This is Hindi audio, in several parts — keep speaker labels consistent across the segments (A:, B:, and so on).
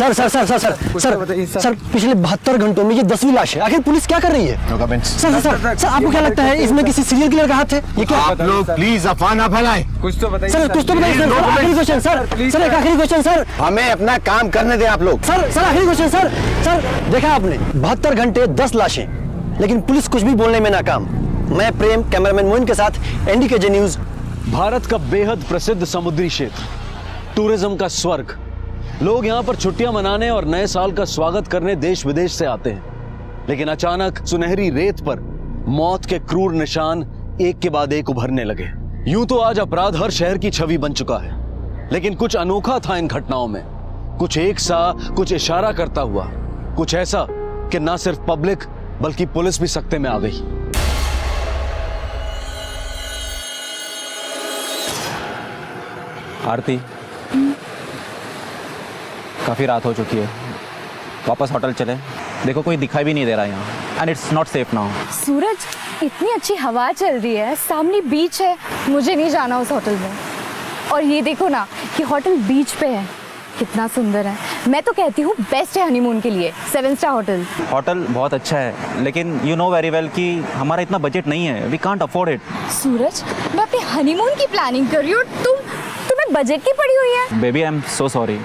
A: Sir sir sir sir sir sir sir पिछले 72 घंटों में ये 10वीं लाश है। आखिर पुलिस क्या कर रही है? सर सर सर आपको क्या लगता है इसमें किसी सीरियल किलर का हाथ है? ये क्या?
B: आप लोग प्लीज अफवाह ना फैलाएं।
A: कुछ तो बताइए सर, कुछ तो बताइए सर। आखिरी क्वेश्चन सर, सर एक आखिरी क्वेश्चन सर।
B: हमें अपना काम करने दें आप लोग।
A: सर सर आखिरी क्वेश्चन सर। सर देखा आपने 72 घंटे 10 लाशें, लेकिन पुलिस कुछ भी बोलने में नाकाम। मैं प्रेम, कैमरामैन मोइन के साथ एनडीकेजे न्यूज।
C: भारत का बेहद प्रसिद्ध समुद्री क्षेत्र, टूरिज्म का स्वर्ग। लोग यहाँ पर छुट्टियां मनाने और नए साल का स्वागत करने देश विदेश से आते हैं, लेकिन अचानक सुनहरी रेत पर मौत के क्रूर निशान एक के बाद एक उभरने लगे। यूं तो आज अपराध हर शहर की छवि बन चुका है, लेकिन कुछ अनोखा था इन घटनाओं में। कुछ एक सा, कुछ इशारा करता हुआ, कुछ ऐसा कि ना सिर्फ पब्लिक बल्कि पुलिस भी सकते में आ गई।
D: आरती, काफ़ी रात हो चुकी है, वापस होटल चले। देखो कोई दिखाई भी नहीं दे रहा यहाँ, and it's not safe now.
E: Suraj, इतनी अच्छी हवा चल रही है, सामने बीच है, मुझे नहीं जाना उस होटल में। और ये देखो ना कि होटल बीच पे है, कितना सुंदर है। मैं तो कहती हूँ बेस्ट है हनीमून के लिए 7 स्टार होटल।
D: होटल बहुत अच्छा है, लेकिन यू नो वेरी वेल कि हमारा इतना बजट नहीं है, वी कांट अफोर्ड इट।
E: सूरज, मैं अपने हनीमून की प्लानिंग कर रही हूँ, तुम्हें बजट की पड़ी हुई है।
D: Baby I am so sorry,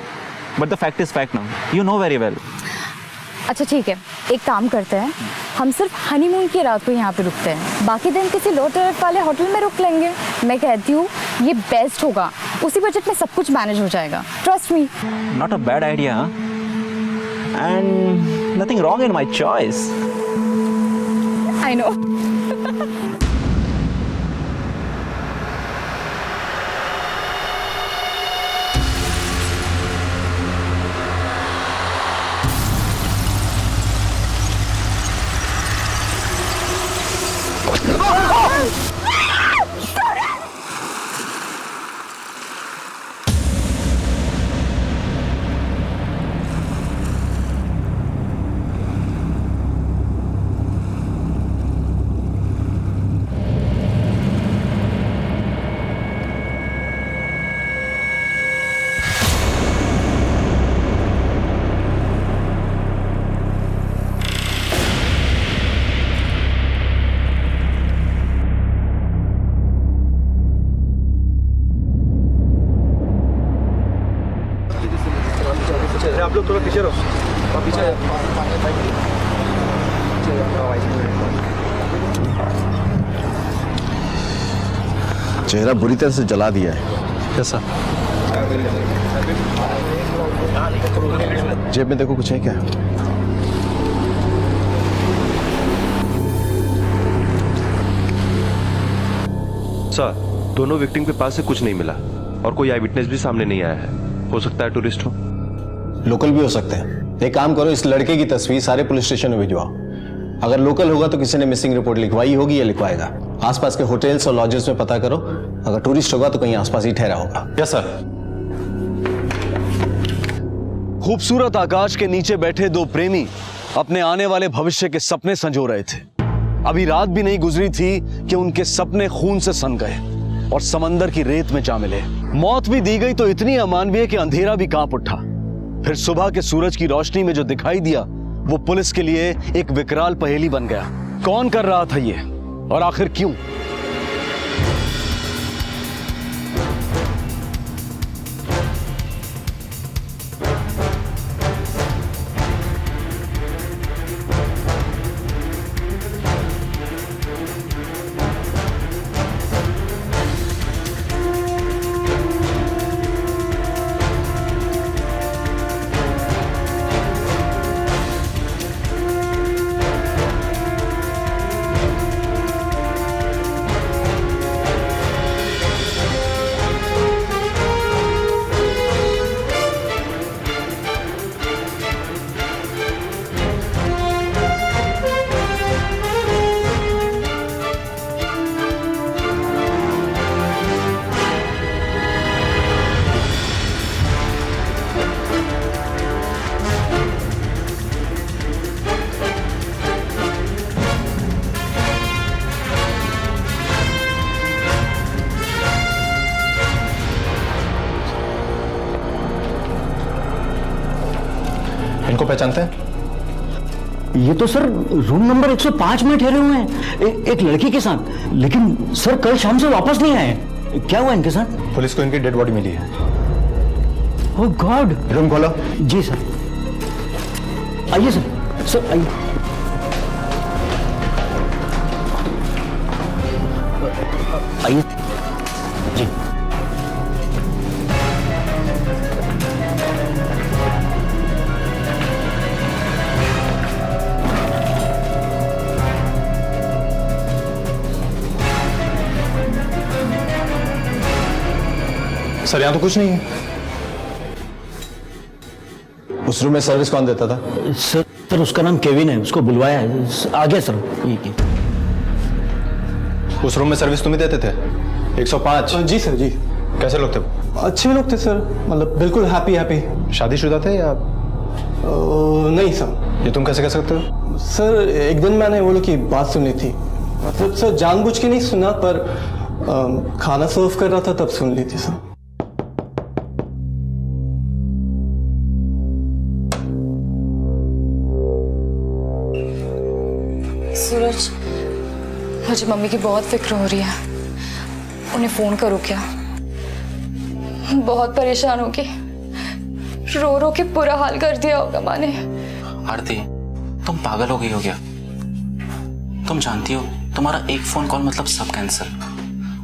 D: but the fact is fact now, you know very well.
E: अच्छा ठीक है, एक काम करते हैं, हम सिर्फ हनीमून की रात को यहाँ पे रुकते हैं, बाकी दिन किसी लो टैरिफ वाले होटल में रुक लेंगे। मैं कहती हूँ ये बेस्ट होगा, उसी बजट में सब कुछ मैनेज हो जाएगा, trust me.
D: Not a bad idea, and nothing wrong in my choice.
E: I know.
F: आप लोग थोड़ा पीछे रहो, पीछे।
B: चेहरा बुरी तरह से जला दिया है।
C: कैसा?
B: जेब में देखो कुछ है क्या?
F: सर, दोनों विक्टिम के पास से कुछ नहीं मिला और कोई आई विटनेस भी सामने नहीं आया है। हो सकता है टूरिस्ट हो,
G: लोकल भी हो सकते हैं। एक काम करो, इस लड़के की तस्वीर सारे पुलिस स्टेशन में भिजवाओ। अगर लोकल होगा तो किसी ने मिसिंग रिपोर्ट लिखवाई होगी या लिखवाएगा। आसपास के होटल्स और लॉजेस में पता करो, अगर टूरिस्ट होगा तो कहीं आसपास ही ठहरा होगा।
B: Yes sir.
C: खूबसूरत आकाश के नीचे बैठे दो प्रेमी अपने आने वाले भविष्य के सपने संजो रहे थे। अभी रात भी नहीं गुजरी थी कि उनके सपने खून से सन गए और समंदर की रेत में जा मिले। मौत भी दी गई तो इतनी अमानवीय कि अंधेरा भी कांप उठा। फिर सुबह के सूरज की रोशनी में जो दिखाई दिया वो पुलिस के लिए एक विकराल पहेली बन गया। कौन कर रहा था ये और आखिर क्यों?
G: इनको पहचानते हैं?
A: ये तो सर रूम नंबर 105 में ठहरे हुए हैं एक लड़की के साथ, लेकिन सर कल शाम से वापस नहीं आए। क्या हुआ इनके साथ?
G: पुलिस को इनकी डेड बॉडी मिली है।
A: ओह गॉड।
G: रूम खोलो।
A: जी सर। आइए सर, सर आइए। आइए जी।
G: सर यहाँ तो कुछ नहीं है। उस रूम में सर्विस कौन देता था?
A: सर उसका नाम केविन है, उसको बुलवाया है। आ गया सर। ये
G: उस रूम में सर्विस तुम ही देते थे? 105?
H: जी सर जी।
G: कैसे लोग थे वो?
H: अच्छे लोग थे सर, मतलब बिल्कुल हैप्पी।
G: शादीशुदा थे या?
H: नहीं सर।
G: ये तुम कैसे कह सकते हो?
H: सर एक दिन मैंने वो लोग की बात सुनी थी, मतलब सर जानबूझ के नहीं सुना, पर खाना सर्व कर रहा था तब सुन ली थी सर।
E: सूरज, मुझे मम्मी की बहुत फिक्र हो रही है। उन्हें फोन करो क्या? बहुत परेशान होगी, रो रो के बुरा हाल कर दिया होगा माँ ने।
D: आरती, तुम पागल हो गई हो क्या? तुम जानती हो तुम्हारा एक फोन कॉल मतलब सब कैंसिल।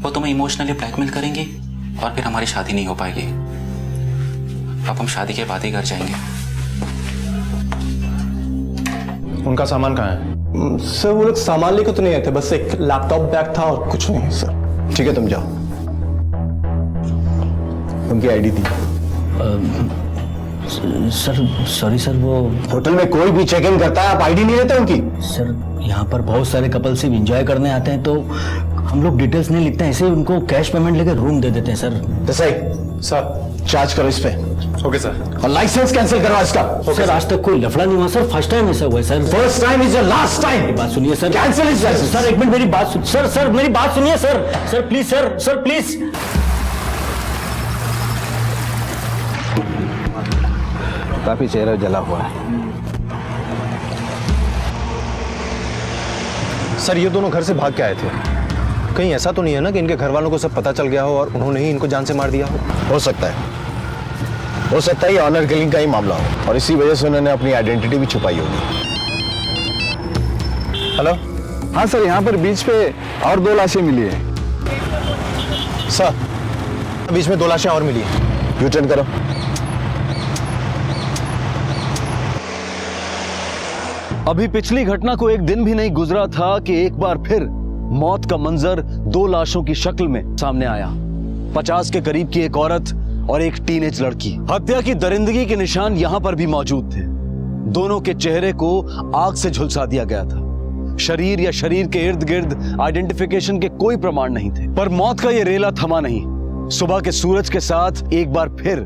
D: वो तुम्हें इमोशनली ब्लैकमेल करेंगी और फिर हमारी शादी नहीं हो पाएगी। अब हम शादी के बाद ही घर जाएंगे।
G: उनका सामान कहाँ है?
H: सर वो लोग सामान लेकर तो नहीं आए थे, बस एक लैपटॉप बैग था और कुछ नहीं सर।
G: ठीक है, तुम जाओ। उनकी आईडी थी।
A: सर सॉरी सर, वो
G: होटल में कोई भी चेक इन करता है, आप आईडी नहीं लेते उनकी?
A: सर यहाँ पर बहुत सारे कपल सिर्फ एंजॉय करने आते हैं, तो हम लोग डिटेल्स नहीं लिखते हैं, ऐसे ही उनको कैश पेमेंट लेकर रूम दे देते हैं सर।
G: देसाई सर, चार्ज करो इस पे। Okay sir. और लाइसेंस कैंसिल करवा इसका।
A: सर आज तक कोई लफड़ा नहीं हुआ सर, फर्स्ट टाइम ऐसा हुआ है sir.
G: First time is your last time.
A: बात सुनिए sir.
G: Cancel is license.
A: Sir एक मिनट मेरी बात सुन। सर मेरी बात सुनिए sir. Sir please sir please.
B: काफी चेहरा जला हुआ है।
G: सर ये दोनों घर से भाग के आए थे, कहीं ऐसा तो नहीं है ना कि इनके घर वालों को सब पता चल गया हो और उन्होंने ही इनको जान से मार दिया हो? सकता है ये ऑनर किलिंग का ही मामला हो और इसी वजह से उन्होंने अपनी आइडेंटिटी भी छुपाई होगी। हेलो।
B: हाँ सर, यहाँ पर बीच पे और 2 लाशें मिली है।
G: सर बीच में 2 लाशें और मिली हैं। यू टर्न करो।
C: अभी पिछली घटना को एक दिन भी नहीं गुजरा था कि एक बार फिर मौत का मंजर 2 लाशों की शक्ल में सामने आया। 50 के करीब की एक औरत और एक टीनेज लड़की। हत्या की दरिंदगी के निशान यहां पर भी मौजूद थे। दोनों के चेहरे को आग से झुलसा दिया गया था। शरीर या शरीर के इर्द गिर्द आइडेंटिफिकेशन के कोई प्रमाण नहीं थे। पर मौत का यह रेला थमा नहीं। सुबह के सूरज के साथ एक बार फिर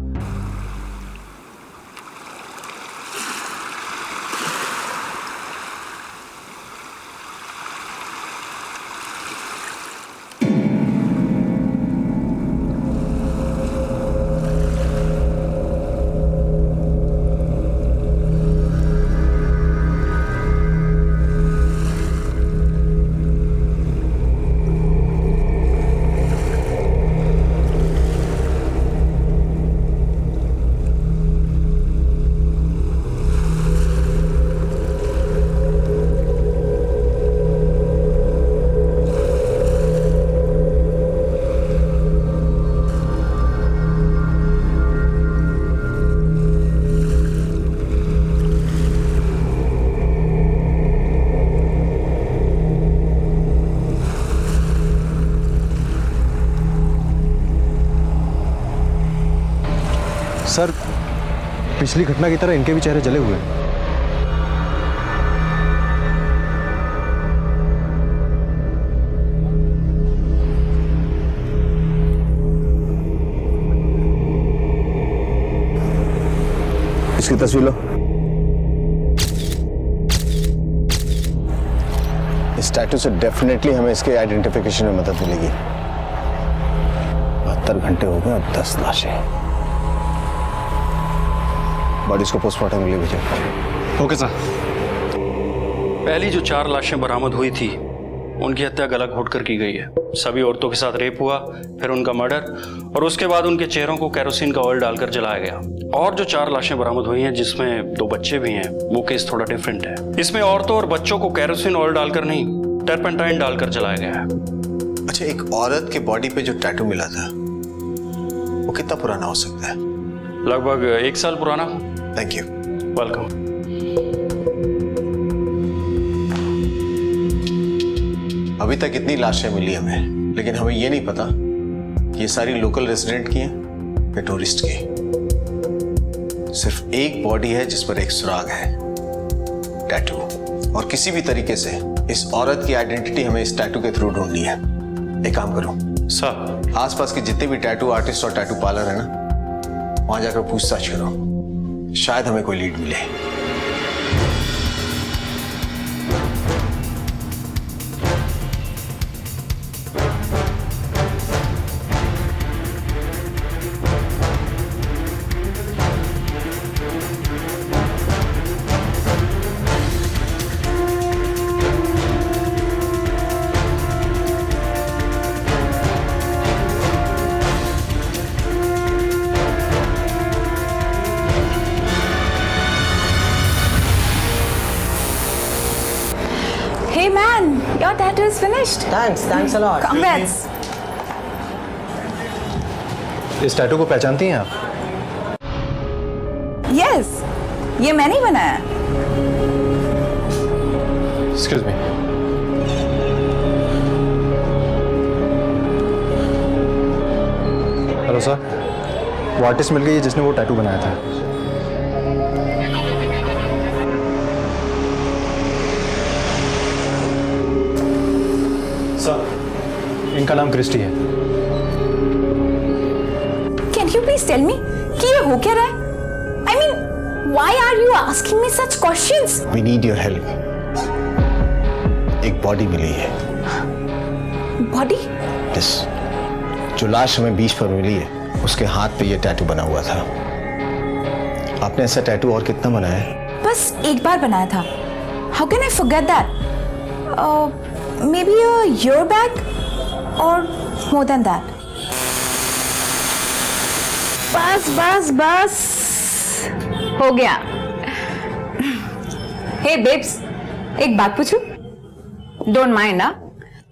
G: सर पिछली घटना की तरह इनके भी चेहरे जले हुए हैं।
B: इसकी तस्वीर लो।
G: इस टैटू से डेफिनेटली हमें इसके आइडेंटिफिकेशन में मदद मिलेगी। 72 घंटे हो गए, अब 10 लाशें। बॉडीज को पोस्टमार्टम के लिए भेजो।
I: Okay sir. पहली जो 4 लाशें बरामद हुई थी उनकी हत्या गला घोटकर की गई है। सभी औरतों के साथ रेप हुआ, फिर उनका मर्डर और उसके बाद उनके चेहरों को केरोसिन का ऑयल डालकर जलाया गया। और जो 4 लाशें बरामद हुई हैं जिसमें 2 बच्चे भी हैं, वो केस थोड़ा डिफरेंट है। इसमें औरतों और बच्चों को केरोसिन ऑयल डालकर नहीं, टर्पेंटाइन डालकर जलाया गया है।
G: अच्छा, एक औरत के बॉडी पे जो टैटू मिला था वो कितना पुराना हो सकता है?
I: लगभग 1 साल पुराना।
G: Thank you.
I: वेलकम।
G: अभी तक इतनी लाशें मिली हमें, लेकिन हमें ये नहीं पता कि ये सारी लोकल रेजिडेंट की हैं या टूरिस्ट की। सिर्फ एक बॉडी है जिस पर एक सुराग है, टैटू। और किसी भी तरीके से इस औरत की आइडेंटिटी हमें इस टैटू के थ्रू ढूंढनी है। एक काम करो
I: सर,
G: आसपास के जितने भी टैटू आर्टिस्ट और टैटू पार्लर है ना, वहां जाकर पूछताछ करो, शायद हमें कोई लीड मिले।
E: Hey man, your tattoo is finished.
H: Thanks a lot.
E: Congrats.
G: इस टैटू को पहचानती हैं आप?
E: Yes, ये मैंने ही बनाया।
G: Excuse me. हेलो सर, वो आर्टिस्ट मिल गई है जिसने वो टैटू बनाया था। सर, इनका नाम क्रिस्टी है।
E: Can you please tell me कि ये हो क्या रहा है? I mean, why are you asking me such questions?
G: We need your help. एक बॉडी मिली है।
E: Body?
G: यस, जो लाश हमें बीच पर मिली है उसके हाथ पे ये टैटू बना हुआ था। आपने ऐसा टैटू और कितना बनाया है?
E: बस एक बार बनाया था। How can I forget that? Maybe a year back or more than that. बस हो गया। हे बेब्स, एक बात पूछूं? डोंट माइंड ना?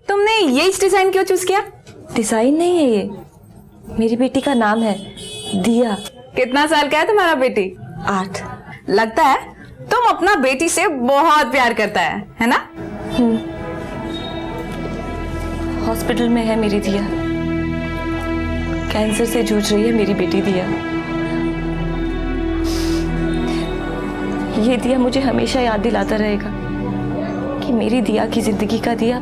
E: तुमने ये डिजाइन क्यों चूज किया?
J: डिजाइन नहीं है ये, मेरी बेटी का नाम है दिया।
E: कितना साल का है तुम्हारा बेटी?
J: 8।
E: लगता है तुम अपना बेटी से बहुत प्यार करता है ना?
J: हॉस्पिटल में है मेरी दिया, कैंसर से जूझ रही है मेरी बेटी दिया। ये दिया मुझे हमेशा याद दिलाता रहेगा कि मेरी दिया की जिंदगी का दिया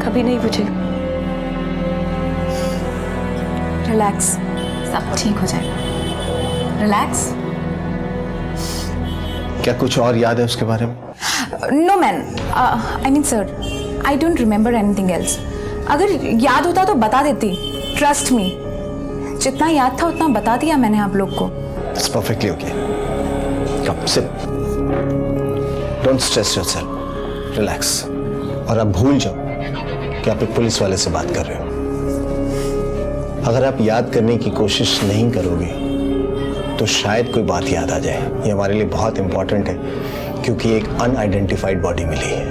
J: कभी नहीं बुझेगा।
E: रिलैक्स, सब ठीक हो जाएगा। रिलैक्स।
G: क्या कुछ और याद है उसके बारे में?
E: No man, I mean sir, I don't remember anything else. अगर याद होता तो बता देती। ट्रस्ट मी, जितना याद था उतना बता दिया मैंने आप लोग को।
G: It's perfectly okay. Come, sit. Don't stress yourself. Relax. और आप भूल जाओ कि आप एक पुलिस वाले से बात कर रहे हो। अगर आप याद करने की कोशिश नहीं करोगे तो शायद कोई बात याद आ जाए। ये हमारे लिए बहुत इंपॉर्टेंट है क्योंकि एक अनआइडेंटिफाइड बॉडी मिली है।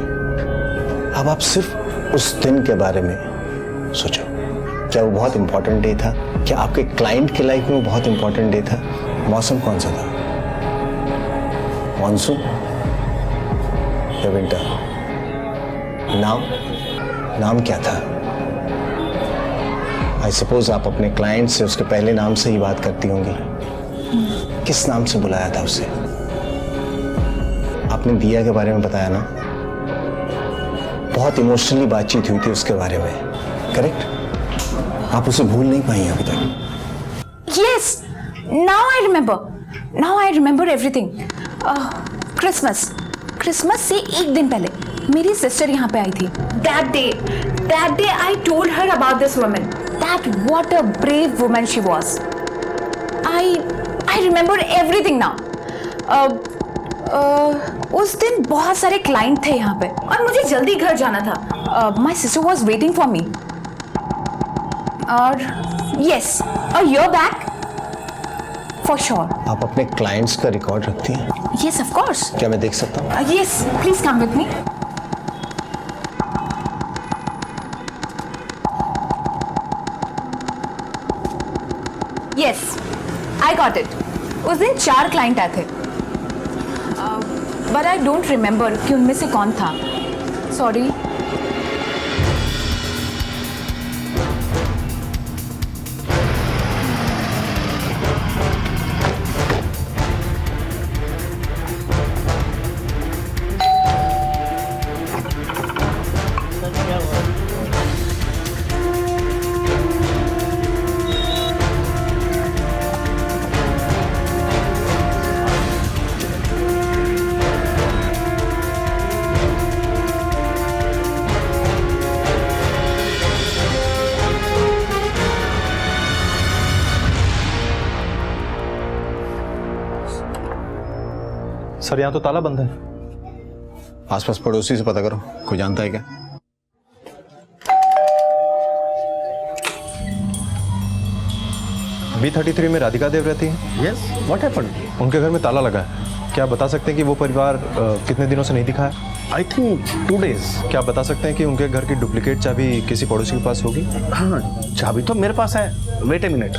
G: अब आप सिर्फ उस दिन के बारे में सोचो। क्या वो बहुत इंपॉर्टेंट डे था? क्या आपके क्लाइंट के लाइफ में वो बहुत इंपॉर्टेंट डे था? मौसम कौन सा था? मॉनसून या विंटर? नाम क्या था? आई सपोज आप अपने क्लाइंट से उसके पहले नाम से ही बात करती होंगी। किस नाम से बुलाया था उसे? आपने दिया के बारे में बताया ना? बहुत इमोशनली बातचीत हुई थी उसके बारे में, करेक्ट? आप उसे भूल नहीं पाई अभी तक।
E: Yes, now I remember. Now I remember everything. Christmas से एक दिन पहले मेरी सिस्टर यहाँ पे आई थी। That day I told her about this woman. That what a brave woman she was. I remember everything now. उस दिन बहुत सारे क्लाइंट थे यहाँ पे और मुझे जल्दी घर जाना था. My sister was waiting for me. और यस, और यूर बैक फॉर श्योर.
G: आप अपने क्लाइंट्स का रिकॉर्ड रखती हैं?
E: Yes of course.
G: क्या मैं देख सकता हूँ?
E: Yes, please come with me. Yes, I got it. उस दिन 4 क्लाइंट आए थे, बट आई डोंट रिमेंबर कि उनमें से कौन था. सॉरी.
G: सर यहाँ तो ताला बंद है. आसपास पड़ोसी से पता करो, कोई जानता है क्या? B33 में राधिका देव रहती है.
B: Yes, what happened?
G: उनके घर में ताला लगा है. क्या बता सकते हैं कि वो परिवार कितने दिनों से नहीं दिखा है?
B: I think 2 days.
G: क्या आप बता सकते हैं कि उनके घर की डुप्लीकेट चाबी किसी पड़ोसी के पास होगी?
B: हाँ, चाबी तो मेरे पास है. Wait a minute.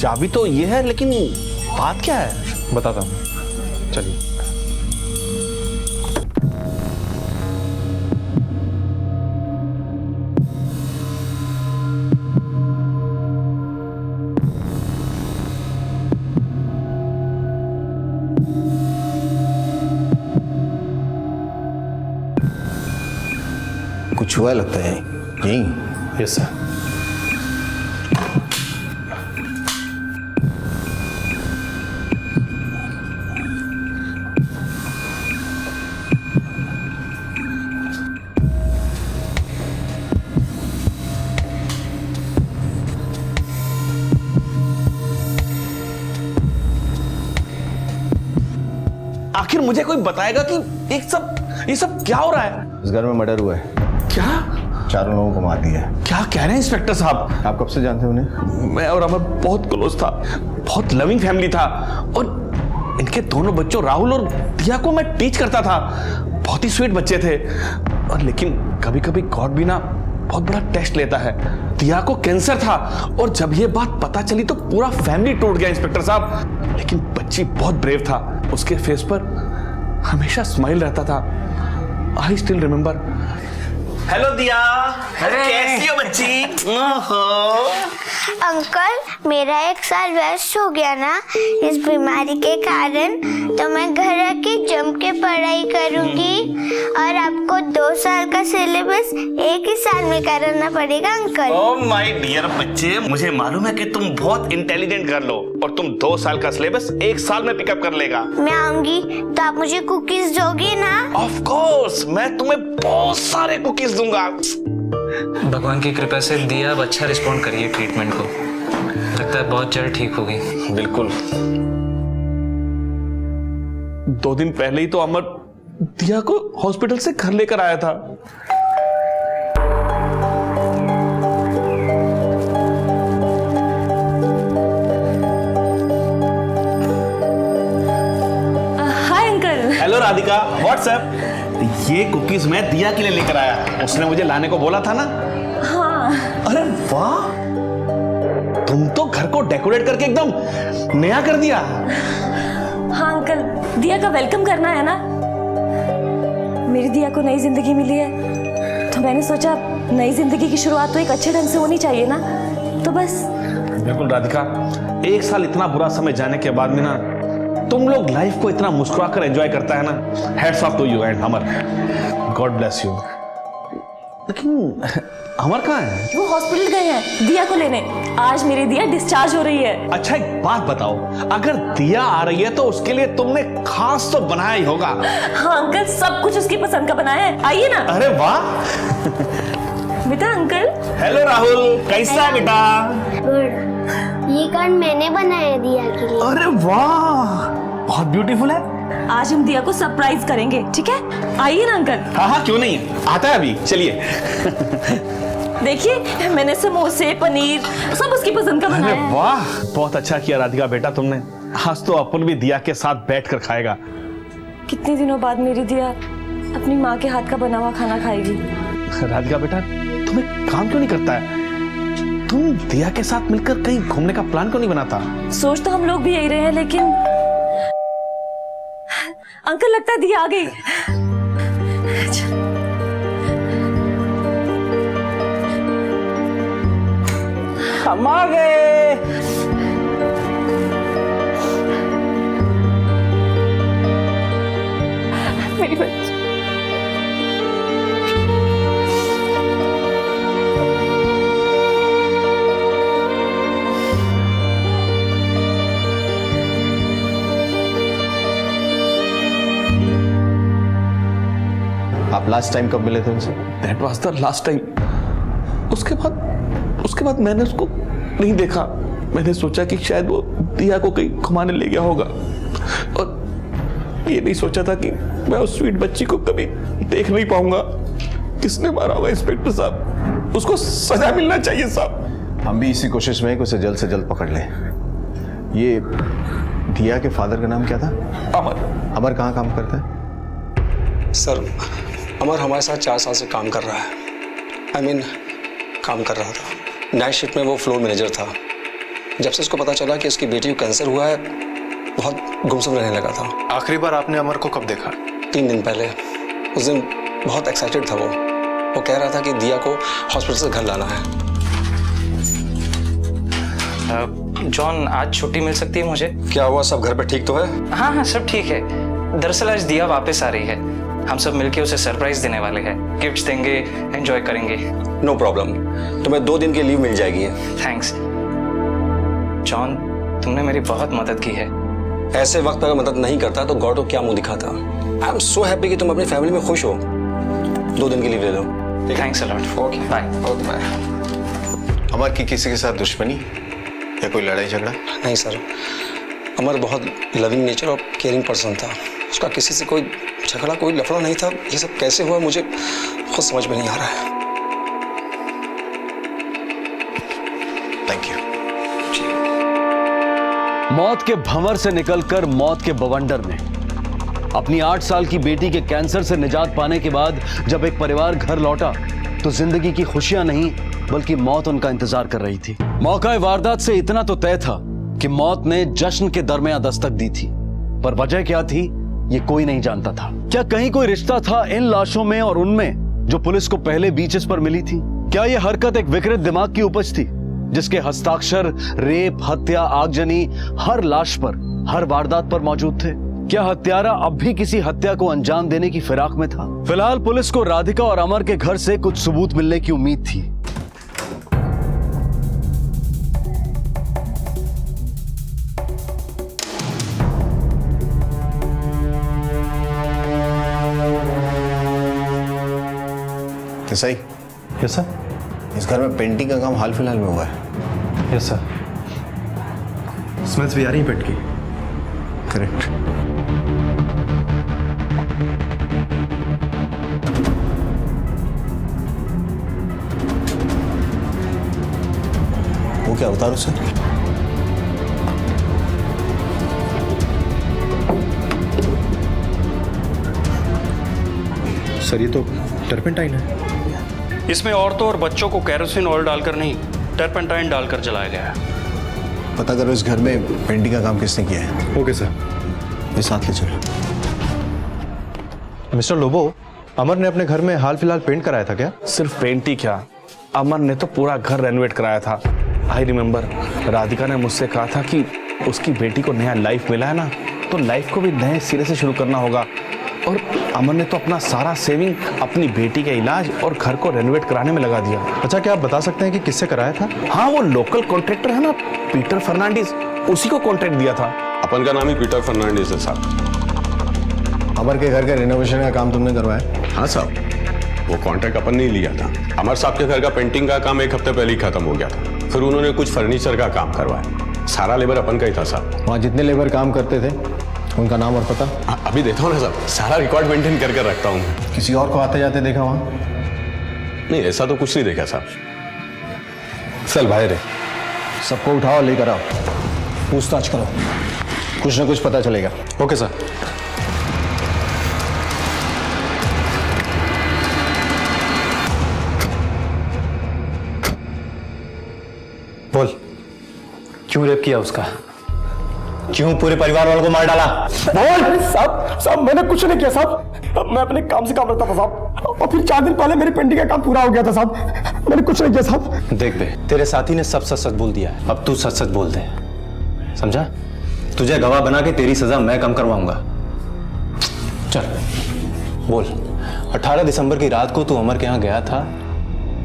B: चाबी तो ये है, लेकिन बात क्या है?
G: बताता हूँ, चलिए.
B: कुछ हुआ लगता है यही.
G: Yes sir.
B: आखिर मुझे कोई बताएगा कि ये सब क्या हो रहा है?
G: इस घर में मर्डर हुआ है.
B: क्या?
G: 4 लोगों को मार दिया है.
B: क्या कह रहे हैं इंस्पेक्टर साहब?
G: आप कब से जानते हैं उन्हें?
B: मैं और अमर बहुत क्लोज था, बहुत लविंग फैमिली था, और इनके दोनों बच्चों राहुल और दिया को मैं टीच करता था. बहुत ही स्वीट बच्चे थे. और लेकिन कभी कभी गॉड भी ना बहुत बड़ा टेस्ट लेता है. दिया को कैंसर था, और जब ये बात पता चली तो पूरा फैमिली टूट गया इंस्पेक्टर साहब. लेकिन बच्ची बहुत ब्रेव था. उसके फेस पर हमेशा स्माइल रहता था. I still remember. हेलो दिया, कैसी हो बच्ची?
K: अंकल, मेरा 1 साल वेस्ट हो गया ना इस बीमारी के कारण, तो मैं घर आके जम के पढ़ाई करूंगी, और आपको 2 साल का सिलेबस 1 ही साल में कराना पड़ेगा अंकल.
B: ओह माय डियर बच्चे, मुझे मालूम है कि तुम बहुत इंटेलिजेंट गर्ल हो, और तुम 2 साल का सिलेबस 1 साल में पिकअप कर लेगा.
K: मैं आऊंगी तो आप मुझे कुकीज दोगे ना?
B: ऑफ कोर्स, मैं तुम्हें बहुत सारे कुकीज दूंगा.
D: भगवान की कृपा से दिया अब अच्छा रिस्पॉन्ड करिए ट्रीटमेंट को. लगता है बहुत जल्द ठीक होगी.
B: बिल्कुल. 2 दिन पहले ही तो अमर दिया को हॉस्पिटल से घर लेकर आया था.
J: Hi uncle.
B: Hello Radhika, WhatsApp. ये कुकीज मैं दिया के लिए लेकर आया. उसने मुझे लाने को बोला था ना.
J: हाँ.
B: अरे वाह, तुम तो घर को डेकोरेट करके एकदम नया कर दिया.
J: हाँ अंकल, दिया का वेलकम करना है ना. मेरी दिया को नई जिंदगी मिली है, तो मैंने सोचा नई जिंदगी की शुरुआत तो एक अच्छे ढंग से होनी चाहिए ना, तो बस.
B: बिल्कुल राधिका, 1 साल इतना बुरा समय जाने के बाद में ना तुम लोग लाइफ को इतना मुस्कुरा कर एंजॉय करता है ना. Hats off to you and Amar. God bless you. लेकिन अमर कहाँ है?
J: वो हॉस्पिटल गए हैं दिया को लेने. आज मेरी दिया डिस्चार्ज हो रही है.
B: अच्छा एक बात बताओ, अगर दिया आ रही है तो उसके लिए तुमने खास तो बनाया ही होगा.
J: हाँ अंकल, सब कुछ उसकी पसंद का बनाया है. आइए ना.
B: अरे वाह.
J: बेटा अंकल.
B: हेलो राहुल, कैसा बेटा?
K: गुड. ये कार्ड मैंने बनाया दिया के लिए।
B: अरे वाह, बहुत ब्यूटीफुल है।
J: आज हम दिया को सरप्राइज करेंगे, ठीक है? आइए ना अंकल।
B: हाँ हाँ, क्यों नहीं, आता है अभी, चलिए।
J: देखिए मैंने समोसे पनीर सब उसकी पसंद का बनाया है।
B: वाह, बहुत अच्छा किया राधिका बेटा तुमने। आज तो अपन भी दिया के साथ बैठकर खाएगा।
J: कितने दिनों बाद मेरी दिया अपनी माँ के हाथ का बना हुआ खाना खाएगी।
B: राधिका बेटा, तुम्हें काम क्यों नहीं करता है? तुम दिया के साथ मिलकर कहीं घूमने का प्लान क्यों नहीं बनाता?
J: सोच तो हम लोग भी यही रहे हैं, लेकिन अंकल लगता है दिया आ गई।
B: हम आ गए।
J: मेरी बच्ची।
G: आप लास्ट टाइम कब मिले थे उनसे?
B: That was the last time. उसके बाद मैंने उसको नहीं देखा। मैंने सोचा कि शायद वो दिया को कहीं घुमाने ले गया होगा, और ये नहीं सोचा था कि मैं उस स्वीट बच्ची को कभी देख नहीं पाऊंगा। किसने मारा होगा इंस्पेक्टर साहब? उसको सजा मिलना चाहिए साहब।
G: हम भी इसी कोशिश में हैं कि उसे जल्द से जल्द पकड़ लें। ये दिया के फादर का नाम क्या था?
B: अमर।
G: अमर कहाँ काम करता है?
L: सर, अमर हमारे साथ 4 साल से काम कर रहा है। काम कर रहा था। नाइट शिफ्ट में वो फ्लोर मैनेजर था। जब से उसको पता चला कि उसकी बेटी को कैंसर हुआ है, बहुत गुमसुम रहने लगा था।
F: आखिरी बार आपने अमर को कब देखा?
L: 3 दिन पहले। उस दिन बहुत एक्साइटेड था वो कह रहा था कि दिया को हॉस्पिटल से घर लाना है।
M: जॉन, आज छुट्टी मिल सकती है मुझे?
L: क्या हुआ, सब घर पे ठीक तो है?
M: हाँ, सब ठीक है। दरअसल आज दिया वापस आ रही है। हम सब मिलके उसे सरप्राइज देने वाले हैं। गिफ्ट्स देंगे, एंजॉय करेंगे।
L: नो प्रॉब्लम, तुम्हें 2 दिन की लीव मिल जाएगी।
M: थैंक्स जॉन, तुमने मेरी बहुत मदद की है।
L: ऐसे वक्त पर अगर मदद नहीं करता तो गॉड को क्या मुंह दिखाता। आई एम सो हैप्पी कि तुम अपनी फैमिली में खुश हो। 2 दिन की लीव ले लो।
M: Thanks a lot.
L: Okay
M: bye.
L: Okay bye.
G: Amar की किसी के साथ दुश्मनी या कोई लड़ाई झगड़ा?
L: नहीं सर, अमर बहुत लविंग नेचर और केयरिंग पर्सन था। उसका किसी से कोई झगड़ा, कोई लफड़ा नहीं था। ये सब कैसे हुआ मुझे खुद समझ में नहीं आ रहा है।
G: Thank you.
C: मौत के भंवर से निकलकर मौत के बवंडर में अपनी 8 साल की बेटी के कैंसर से निजात पाने के बाद जब एक परिवार घर लौटा तो जिंदगी की खुशियां नहीं बल्कि मौत उनका इंतजार कर रही थी। मौका वारदात से इतना तो तय था कि मौत ने जश्न के दरमियान दस्तक दी थी, पर वजह क्या थी ये कोई नहीं जानता था। क्या कहीं कोई रिश्ता था इन लाशों में और उनमें जो पुलिस को पहले बीचेस पर मिली थी? क्या यह हरकत एक विकृत दिमाग की उपज थी जिसके हस्ताक्षर रेप, हत्या, आगजनी हर लाश पर, हर वारदात पर मौजूद थे? क्या हत्यारा अब भी किसी हत्या को अंजाम देने की फिराक में था? फिलहाल पुलिस को राधिका और अमर के घर से कुछ सबूत मिलने की उम्मीद थी।
G: सही?
F: Yes sir.
G: इस घर में पेंटिंग का काम हाल फिलहाल में हुआ है?
F: Yes sir. स्मेल्स भी आ रही है पेट की।
G: करेक्ट। वो क्या उतारो सर?
F: सर ये तो टर्पेंटाइन है।
I: इसमें औरतों और बच्चों को केरोसिन ऑयल डालकर नहीं, टर्पेंटाइन डालकर जलाया गया है।
G: पता करो इस घर में पेंटिंग का काम किसने किया है।
F: Okay sir.
G: ये साथ ले चलो।
F: मिस्टर लोबो, अमर ने अपने घर में हाल फिलहाल पेंट कराया था क्या?
B: सिर्फ पेंट ही क्या, अमर ने तो पूरा घर रेनोवेट कराया था। आई रिमेम्बर, राधिका ने मुझसे कहा था कि उसकी बेटी को नया लाइफ मिला है ना, तो लाइफ को भी नए सिरे से शुरू करना होगा। और अमर ने तो अपना सारा सेविंग अपनी बेटी के इलाज और घर को रेनोवेट कराने में लगा दिया।
F: अच्छा, क्या आप बता सकते हैं कि किससे कराया था?
B: हाँ, वो लोकल कॉन्ट्रैक्टर है ना, पीटर फर्नांडिस, उसी को कॉन्ट्रैक्ट दिया था।
N: अपन का नाम ही पीटर फर्नांडिस है साहब।
G: अमर के घर के रेनोवेशन का काम तुमने करवाया?
N: हाँ साहब, वो कॉन्ट्रैक्ट अपन ने लिया था। अमर साहब के घर का पेंटिंग का काम 1 हफ्ते पहले ही खत्म हो गया था। फिर उन्होंने कुछ फर्नीचर का काम करवाया। सारा लेबर अपन का ही था साहब।
G: वहाँ जितने लेबर काम करते थे उनका नाम और पता?
N: अभी देता हूँ ना साहब, सारा रिकॉर्ड मेंटेन कर रखता हूँ।
G: किसी और को आते जाते देखा वहाँ?
N: नहीं, ऐसा तो कुछ नहीं देखा साहब।
G: चल बाहर है, सबको उठाओ लेकर आओ, पूछताछ करो, कुछ ना कुछ पता चलेगा।
F: Okay sir.
G: बोल, क्यों रेप किया उसका? क्यों पूरे परिवार वालों को मार डाला?
A: बोल। साहब मैंने कुछ नहीं किया साहब, मैं अपने काम से काम रखता था साहब, और फिर 4 दिन पहले मेरी पेंटिंग का काम पूरा हो गया था साहब, मैंने कुछ नहीं किया साहब।
G: देख बे, तेरे साथी ने सब सच सच बोल दिया है, अब तू सच सच बोल दे, समझा? तुझे गवाह बना के तेरी सजा मैं कम करवाऊंगा। चल बोल, 18 दिसंबर की रात को तू अमर के यहाँ गया था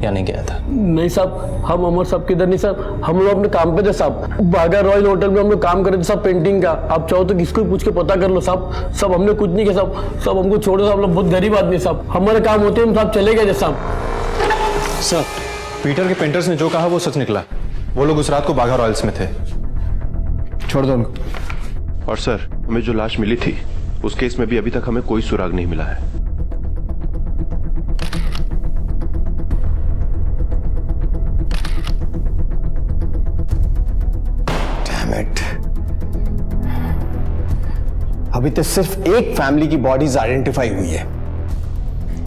G: या नहीं गया था?
A: नहीं साहब, हम अमर साहब किधर नहीं साहब, हम लोग अपने काम पे थे साहब, बागा रॉयल होटल में हम लोग काम कर रहे थे साहब पेंटिंग का। आप चाहो तो किसको पूछ के पता कर लो साहब, सब हमने कुछ नहीं किया साहब, सब हमको छोड़ो साहब, लोग बहुत गरीब आदमी साहब, हमारे काम होते हम साहब चले गए साहब।
F: सर, पीटर के पेंटर्स ने जो कहा वो सच निकला। वो लोग उस रात को बाघा रॉयल्स में थे।
G: छोड़ दो उनको।
F: और सर, हमें जो लाश मिली थी उस केस में भी अभी तक हमें कोई सुराग नहीं मिला है।
G: अभी तो सिर्फ एक फैमिली की बॉडीज आइडेंटिफाई हुई है,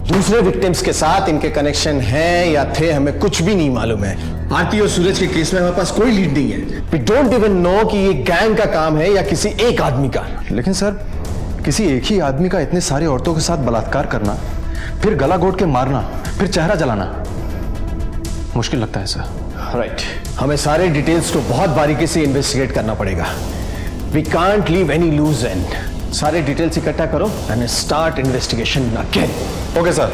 G: दूसरे विक्टिम्स के साथ इनके कनेक्शन है या थे हमें कुछ भी नहीं मालूम है। आरती और सूरज के केस में हमारे पास कोई लीड नहीं है। वी डोंट इवन नो कि ये गैंग का काम है या किसी एक आदमी का।
F: लेकिन सर, किसी एक ही आदमी का इतने सारे औरतों के साथ बलात्कार करना, फिर गला घोट के मारना, फिर चेहरा जलाना, मुश्किल लगता है सर।
G: राइट, हमें सारे डिटेल्स को बहुत बारीकी से इन्वेस्टिगेट करना पड़ेगा। We can't leave any loose end. सारे डिटेल्स इकट्ठा करो and start investigation again.
F: Okay sir.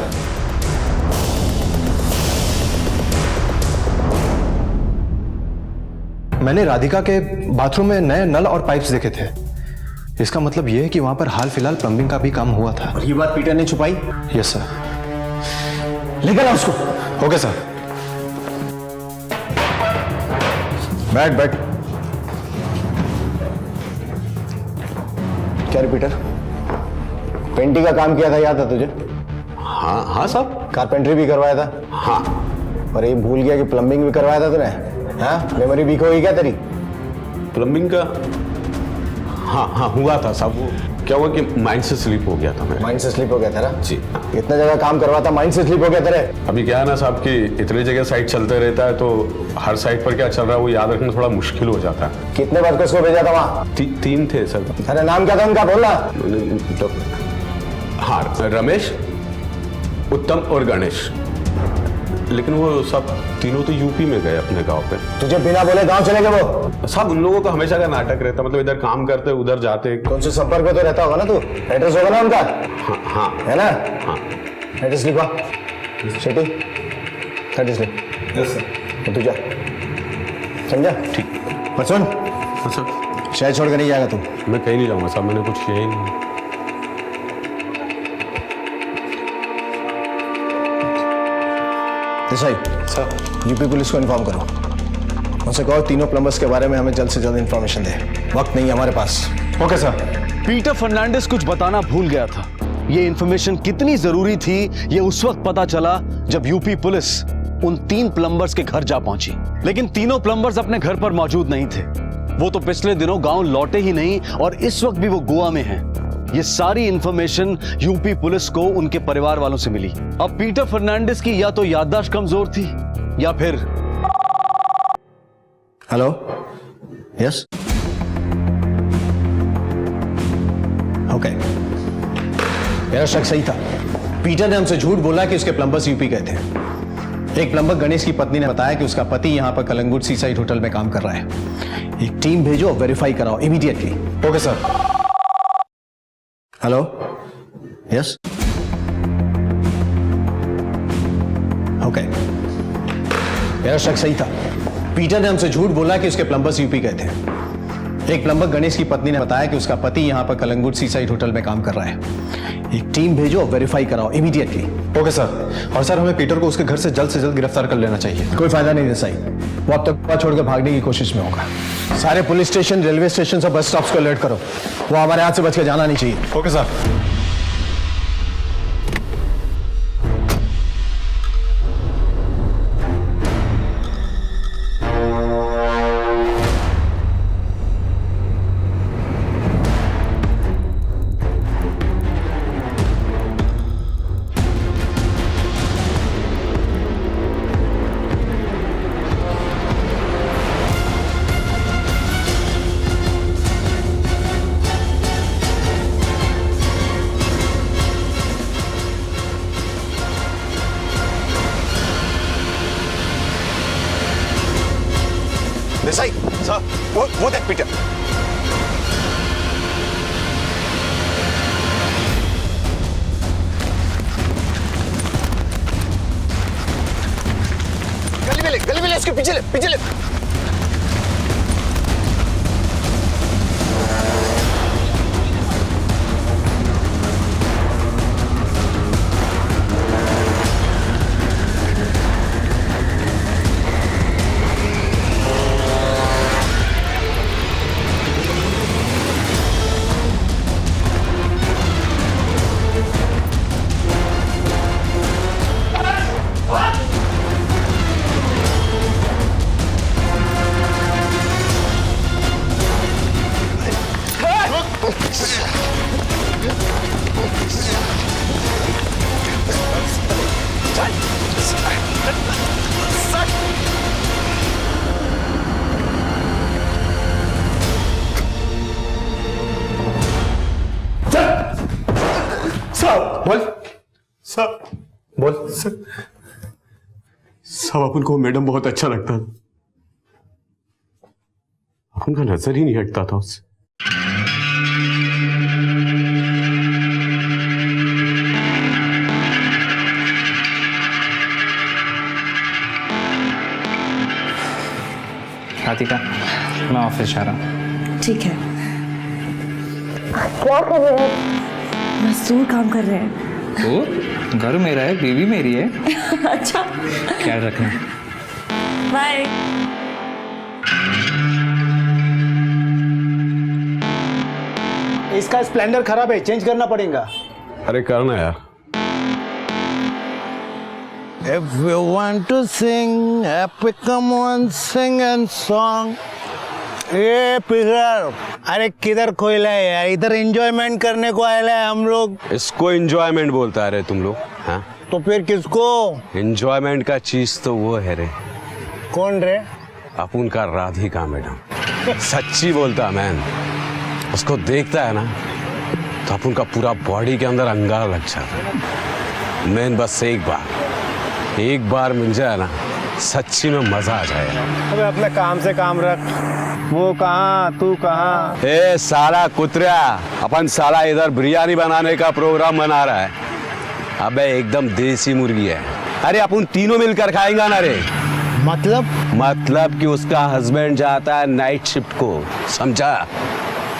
F: मैंने राधिका के बाथरूम में नए नल और पाइप्स देखे थे। इसका मतलब यह है कि वहां पर हाल फिलहाल प्लम्बिंग का भी काम हुआ था।
G: और ये बात पीटर ने छुपाई?
F: Yes sir.
G: लेकर आओ उसको।
F: Okay sir.
G: बैठ। क्या रे पीटर, पेंटिंग का काम किया था, याद है तुझे?
N: हाँ साहब।
G: कारपेंटरी भी करवाया था?
N: हाँ।
G: और ये भूल गया कि प्लम्बिंग भी करवाया था तूने? हाँ, मेमोरी वीक होगी क्या तेरी?
N: प्लम्बिंग का हाँ हुआ था साहब। वो क्या हुआ कि माइंड से स्लिप हो गया था मेरा।
G: माइंड से स्लिप हो गया था ना?
N: जी।
G: इतना जगह काम करवाता, माइंड से स्लिप हो गया तेरे?
N: अभी क्या है ना साहब कि इतने जगह साइट चलते रहता है तो हर साइट पर क्या चल रहा है वो याद रखना थोड़ा मुश्किल हो जाता है।
G: कितने वर्कर्स को भेजा था वहाँ?
N: 3 थे सर।
G: अरे नाम क्या था उनका, बोलना।
N: तो हाँ, रमेश, उत्तम और गणेश। लेकिन वो सब तीनों तो यूपी में गए अपने गांव पे।
G: तुझे बिना बोले गांव चले गए वो?
N: साहब उन लोगों का हमेशा का नाटक रहता, मतलब इधर काम करते उधर जाते।
G: कौन से संपर्क में तो रहता होगा ना तू? एड्रेस होगा ना उनका?
N: हाँ
G: है ना?
N: हाँ।
G: एड्रेस लिखवा शेटी, एड्रेस लिख। Yes sir. तू जा, समझा?
N: ठीक।
G: पर सुन,
N: सर
G: शहर छोड़ कर नहीं जाएगा तू।
N: मैं कहीं नहीं जाऊंगा साहब, मैंने कुछ किया ही नहीं।
G: सर, यूपी पुलिस को इन्फॉर्म करो, उनसे कहो तीनों प्लम्बर्स के बारे में हमें जल्द से जल्द इन्फॉर्मेशन दे। वक्त नहीं है हमारे पास।
C: Okay sir. पीटर फर्नांडिस कुछ बताना भूल गया था। ये इन्फॉर्मेशन कितनी जरूरी थी ये उस वक्त पता चला जब यूपी पुलिस उन 3 प्लम्बर्स के घर जा पहुंची। लेकिन तीनों प्लम्बर्स अपने घर पर मौजूद नहीं थे। वो तो पिछले दिनों गांव लौटे ही नहीं और इस वक्त भी वो गोवा में हैं। ये सारी इंफॉर्मेशन यूपी पुलिस को उनके परिवार वालों से मिली। अब पीटर फर्नांडिस की या तो याददाश्त कमजोर थी या फिर।
G: Hello, yes, okay. मेरा शक सही था। पीटर ने हमसे झूठ बोला कि उसके प्लम्बर्स यूपी गए थे। एक प्लम्बर गणेश की पत्नी ने बताया कि उसका पति यहां पर कलंगुट सीसाइड होटल में काम कर रहा है। एक टीम भेजो, वेरीफाई कराओ immediately.
F: Okay sir.
G: Hello, yes, okay. मेरा शक सही था। पीटर ने हमसे झूठ बोला कि उसके प्लम्बर्स यूपी गए थे। एक प्लम्बर गणेश की पत्नी ने बताया कि उसका पति यहाँ पर कलंगुट सीसाइड होटल में काम कर रहा है। एक टीम भेजो और वेरीफाई कराओ इमीडिएटली।
F: Okay sir. और सर हमें पीटर को उसके घर से जल्द गिरफ्तार कर लेना चाहिए।
G: कोई फायदा नहीं देसाई, वो अब तक छोड़कर भागने की कोशिश में होगा। सारे पुलिस स्टेशन, रेलवे स्टेशन, सब बस स्टॉप्स को अलर्ट करो। वो हमारे हाथ से बच के जाना नहीं चाहिए।
F: Okay sir.
G: देसाई सर, वो देख पीटर। गली में ले, उसके पीछे ले।
N: बोल सर। सब अपन को मैडम बहुत अच्छा लगता था, अपन का नजर ही नहीं हटता था उससे।
M: राधिका, मैं ऑफिस जा रहा हूँ।
J: ठीक है। क्या कर रहे हैं? मजदूर काम कर रहे हैं।
M: तो घर मेरा है, बीवी मेरी है।
J: अच्छा,
M: ख्याल रखना।
J: बाय।
G: इसका स्प्लेंडर खराब है, चेंज करना पड़ेगा।
N: अरे करना यार।
O: If you want to sing, happy come on, sing and song. ये पिगर, अरे किधर खोला है यार? इधर एंजॉयमेंट करने को आए हैं हम लोग।
N: इसको एंजॉयमेंट बोलता है रे तुम लोग? हाँ
O: तो फिर किसको?
N: एंजॉयमेंट का चीज तो वो है रे।
O: कौन रे?
N: अपन का राधिका मैडम। सच्ची बोलता मैन, उसको देखता है ना तो अपन का पूरा बॉडी के अंदर अंगार लग जाता है। मैन बस एक बार मिल जाए ना, सच्ची में मजा आ जाए।
O: अबे अपने काम से काम रख। वो कहाँ, तू कहाँ?
N: ए साला कुतरा, अपन साला इधर बिरयानी बनाने का प्रोग्राम बना रहा है। अबे एकदम देसी मुर्गी है। अरे अपन तीनों मिलकर खाएंगे ना रे। मतलब कि उसका हस्बैंड जाता है नाइट शिफ्ट को, समझा?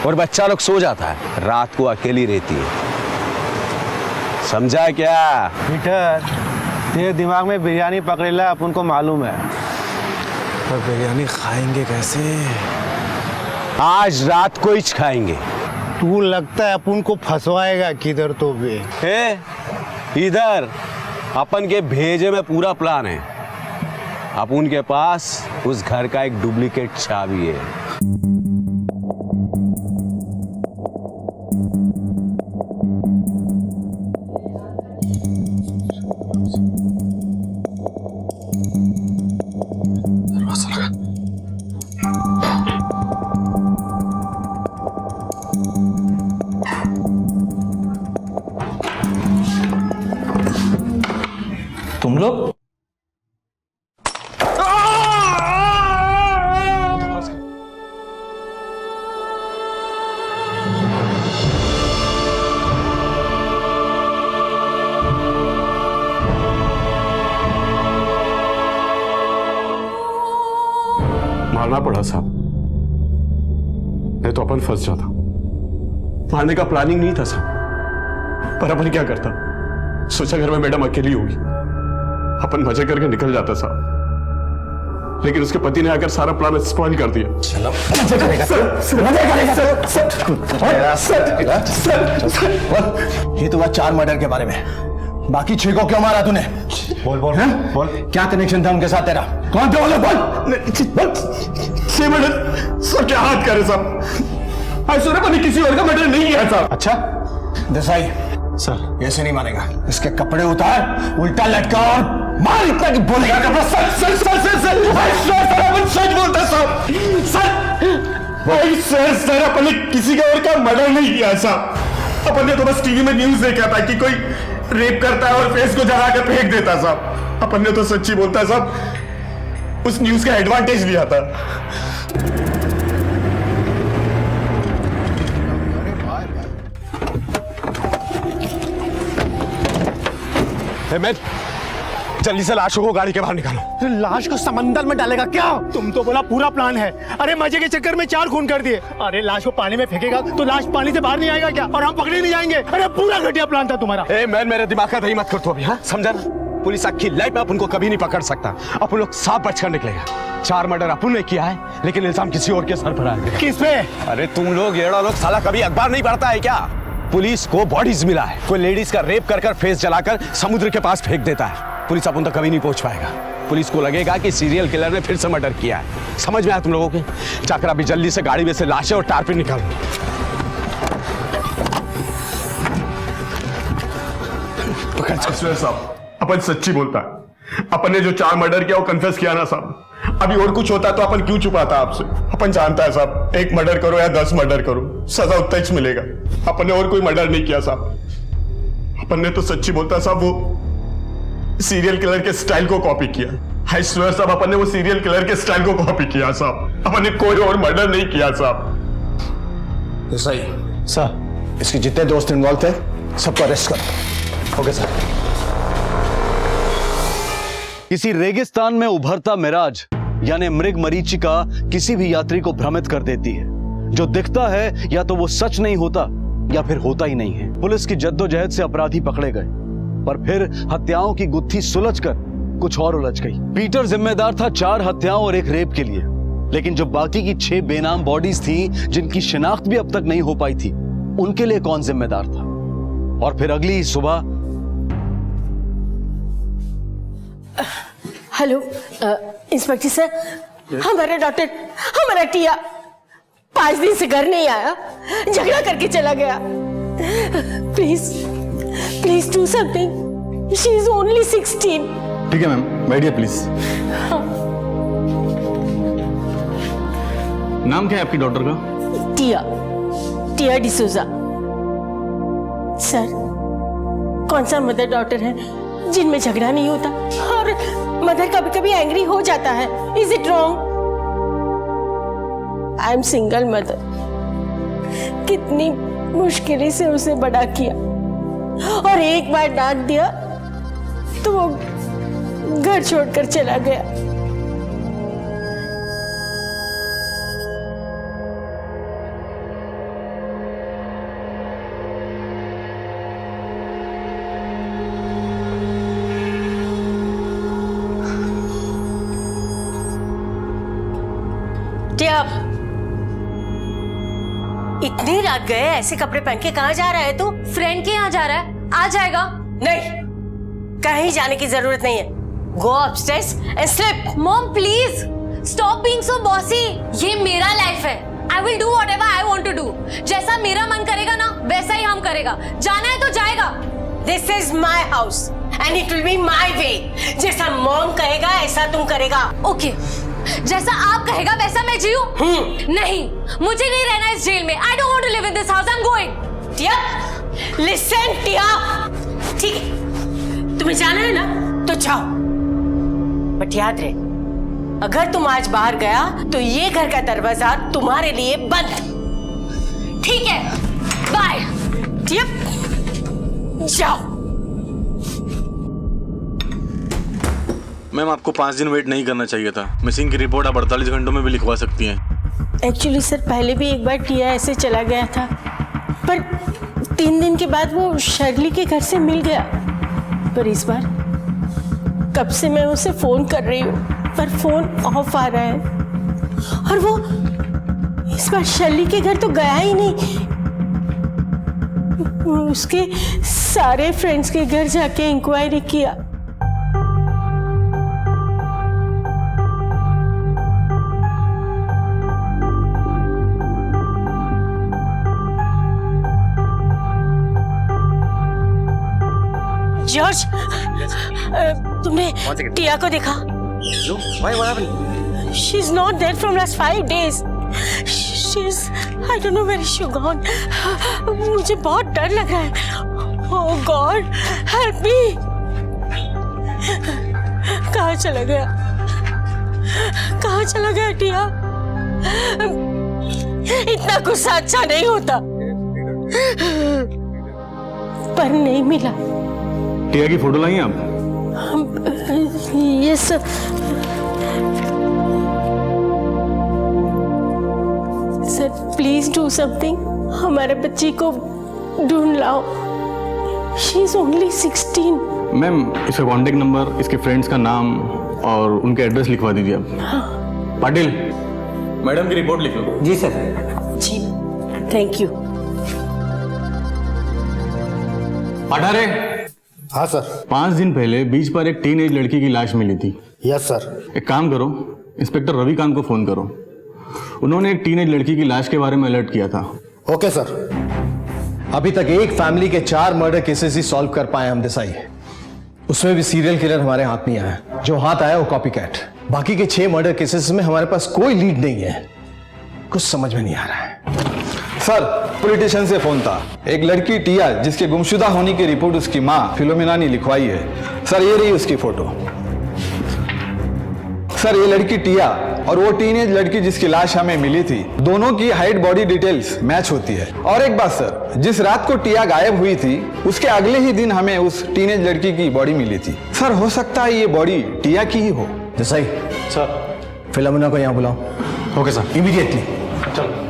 N: और बच्चा लोग सो जाता है, रात को अकेली रहती है, समझा क्या?
O: पीटर, तेरे दिमाग में बिरयानी पकड़ेला अपन को मालूम है,
G: पर बिरयानी खाएंगे कैसे?
N: आज रात को ही खाएंगे।
O: तू लगता है अपन को फंसवाएगा किधर तो भी।
N: इधर अपन के भेजे में पूरा प्लान है। अपन के पास उस घर का एक डुप्लीकेट चाबी है।
M: तुम लोग
N: मारना पड़ा साहब,
B: नहीं तो अपन फंस जाता। मारने का प्लानिंग नहीं था साहब, पर अपन क्या करता, सोचा घर में मैडम अकेली होगी, अपन मजे करके निकल जाता साहब, लेकिन उसके पति ने आकर सारा प्लान स्पॉइल कर दिया। चलो मजे करेगा
O: ये तो बात 4 मर्डर के बारे में, बाकी 6 को क्यों मारा तूने? बोल बोल बोल, क्या कनेक्शन था उनके साथ तेरा? कौन थे वो लोग? बोल।
B: 6 मर्डर सर, क्या हाथ करे साहब, सुना मैंने किसी और का मर्डर नहीं किया साहब।
O: अच्छा देसाई सर, ऐसे नहीं मारेगा, इसके कपड़े उतार, उल्टा लटका और मार इतना कि बोलेगा।
B: सर सच बोलता साहब, सर अपन ने किसी का और का मर्डर नहीं किया साहब, अपन ने तो बस टीवी में न्यूज देखा था कि कोई रेप करता है और फेस को जलाकर फेंक देता साहब। अपन ने तो सच्ची बोलता साहब, उस न्यूज का एडवांटेज लिया था।
O: जल्दी से लाशों को गाड़ी के बाहर निकालो। लाश को समंदर में डालेगा क्या? तुम तो बोला पूरा प्लान है। अरे मजे के चक्कर में 4 खून कर दिए। अरे लाश को पानी में फेंकेगा तो लाश पानी से बाहर नहीं आएगा क्या? और हम पकड़े नहीं जाएंगे? अरे पूरा घटिया प्लान था तुम्हारा।
N: मैं मेरे दिमाग का दही मत कर तू अभी, हाँ समझा ना? पुलिस की लाइफ में अपन को कभी नहीं पकड़ सकता, अपन लोग साफ बचकर निकलेगा। 4 मर्डर अपन ने किया है, लेकिन इल्जाम किसी और के सर पर आएगा।
O: किस पे?
N: अरे तुम लोग येड़ा लोग साला कभी अखबार नहीं पढ़ता है क्या? पुलिस को बॉडीज मिला है, कोई लेडीज का रेप कर फेस जलाकर समुद्र के पास फेंक देता है, पुलिस अपन तक कभी नहीं पहुंच पाएगा। पुलिस को लगेगा कि सीरियल किलर ने फिर से मर्डर किया है। समझ में आया तुम लोगों के? जाकर अभी जल्दी से गाड़ी में से लाशें और टारपिन निकालो।
B: साहब अपन सच्ची बोलता है, अपन ने जो 4 मर्डर किया वो कन्फेस किया ना साहब। अभी और कुछ होता तो अपन क्यों छुपाता आपसे? अपन जानता है साहब, 1 मर्डर करो या 10 मर्डर करो, सजा उतना ही मिलेगा। अपन ने और कोई मर्डर नहीं किया साहब। अपन ने तो सच्ची बोलता साहब, वो सीरियल किलर के स्टाइल को कॉपी किया। आई स्वेयर साहब, अपन ने वो सीरियल किलर के स्टाइल को कॉपी किया साहब। अपन ने कोई और मर्डर नहीं किया साहब।
O: सही सर, इसके जितने दोस्त इन्वॉल्व थे सबको अरेस्ट करो। Okay sir.
C: किसी रेगिस्तान में उभरता मिराज यानी मृग मरीचिका किसी भी यात्री को भ्रमित कर देती है। जो दिखता है या तो वो सच नहीं होता या फिर होता ही नहीं है। पुलिस की जद्दोजहद से अपराधी पकड़े गए, पर फिर हत्याओं की गुत्थी सुलझकर कुछ और उलझ गई। पीटर जिम्मेदार था 4 हत्याओं और 1 रेप के लिए, लेकिन जो बाकी की 6 बेनाम बॉडीज थी जिनकी शिनाख्त भी अब तक नहीं हो पाई थी, उनके लिए कौन जिम्मेदार था? और फिर अगली ही सुबह
J: हेलो इंस्पेक्टर सर, हमारा डॉक्टर, हमारा टिया 5 दिन से घर नहीं आया, झगड़ा करके चला गया। Please do something, she is only 16।
F: ठीक है मैम, बैठिए प्लीज। नाम क्या है आपकी डॉटर का?
J: टिया डिसूजा। सर, कौन सा मदर डॉटर है जिनमें झगड़ा नहीं होता? और मदर कभी कभी एंग्री हो जाता है। Is it wrong? I am single mother. कितनी मुश्किल से उसे बड़ा किया, और एक बार डांट दिया तो वो घर छोड़कर चला गया। इतनी रात गए, ऐसे कपड़े पहन के कहाँ जा रहा है तू?
E: फ्रेंड के यहाँ जा रहा है, आ जाएगा।
J: नहीं, कहीं जाने की जरूरत नहीं है। Go upstairs and sleep.
E: Mom please stop being so bossy. ये मेरा लाइफ है, I will do whatever I want to do. जैसा मेरा मन करेगा ना वैसा ही हम करेगा। जाना है तो जाएगा।
J: This is my house and it will be my way. जैसा मॉम कहेगा ऐसा तुम करेगा।
E: ओके, जैसा आप कहेगा वैसा मैं जीऊं? नहीं, मुझे नहीं रहना इस जेल में। I don't want to live in this house, I am going.
J: Tia, listen Tia, ठीक है तुम्हें जाना है ना तो जाओ, बट याद रहे अगर तुम आज बाहर गया तो ये घर का दरवाजा तुम्हारे लिए बंद।
E: ठीक है, बाय।
J: टिया, जाओ।
P: मैम आपको 5 दिन वेट नहीं करना चाहिए था। मिसिंग की रिपोर्ट आप 48 घंटों में भी लिखवा सकती हैं। एक्चुअली सर पहले भी एक बार टिया ऐसे चला गया था, पर 3 दिन के बाद वो शर्ली के घर से मिल गया। पर इस बार कब से मैं उसे फोन कर रही हूँ पर फोन ऑफ आ रहा है, और वो इस बार शर्ली के घर तो गया ही नहीं, उसके सारे फ्रेंड्स के घर जाके इंक्वायरी किया। जॉर्ज, तुमने टिया को देखा? She is not there from last 5 days. She's I don't know where is she gone. मुझे बहुत डर लग रहा है। Oh God, help me. कहाँ चला गया? कहाँ चला गया टिया? इतना गुस्सा अच्छा नहीं होता। पर नहीं मिला।
F: टिया की फोटो लाई आप?
P: Yes sir. Sir please do something, हमारे बच्ची को ढूंढ लाओ। She is only 16।
F: मैम, इसका कॉन्टेक्ट नंबर, इसके फ्रेंड्स का नाम और उनके एड्रेस लिखवा दीजिए आप।
P: हाँ।
F: पाटिल, मैडम की रिपोर्ट लिख लो।
H: जी सर।
P: जी, थैंक यू।
F: अठारे।
O: हाँ सर।
F: 5 दिन पहले बीच पर एक टीनेज लड़की की लाश मिली थी।
O: Yes sir.
F: एक काम करो, इंस्पेक्टर रविकांत को फोन करो। उन्होंने एक टीनेज लड़की की लाश के बारे में अलर्ट किया था।
O: Okay sir.
G: अभी तक एक फैमिली के 4 मर्डर केसेस ही सॉल्व कर पाए हम देसाई। उसमें भी सीरियल किलर हमारे हाथ नहीं आया। जो हाथ आया वो कॉपी कैट। बाकी के 6 मर्डर केसेस में हमारे पास कोई लीड नहीं है। कुछ समझ में नहीं आ रहा है।
Q: सर, पॉलिटिशियन से फोन था। एक लड़की टिया जिसके गुमशुदा होने की रिपोर्ट उसकी माँ फिलोमिना ने लिखवाई है। सर, ये रही उसकी फोटो। सर, ये लड़की टिया और वो टीनेज लड़की जिसकी लाश हमें मिली थी, दोनों की हाइट बॉडी डिटेल्स मैच होती है। और एक बात सर, जिस रात को टिया गायब हुई थी उसके अगले ही दिन हमें उस टीनेज लड़की की बॉडी मिली थी। सर, हो सकता है ये बॉडी टिया की ही हो।
G: देसाई
F: सर,
G: फिलोमिना को यहाँ बुलाओ।
F: Okay sir,
G: immediately.
F: चलो।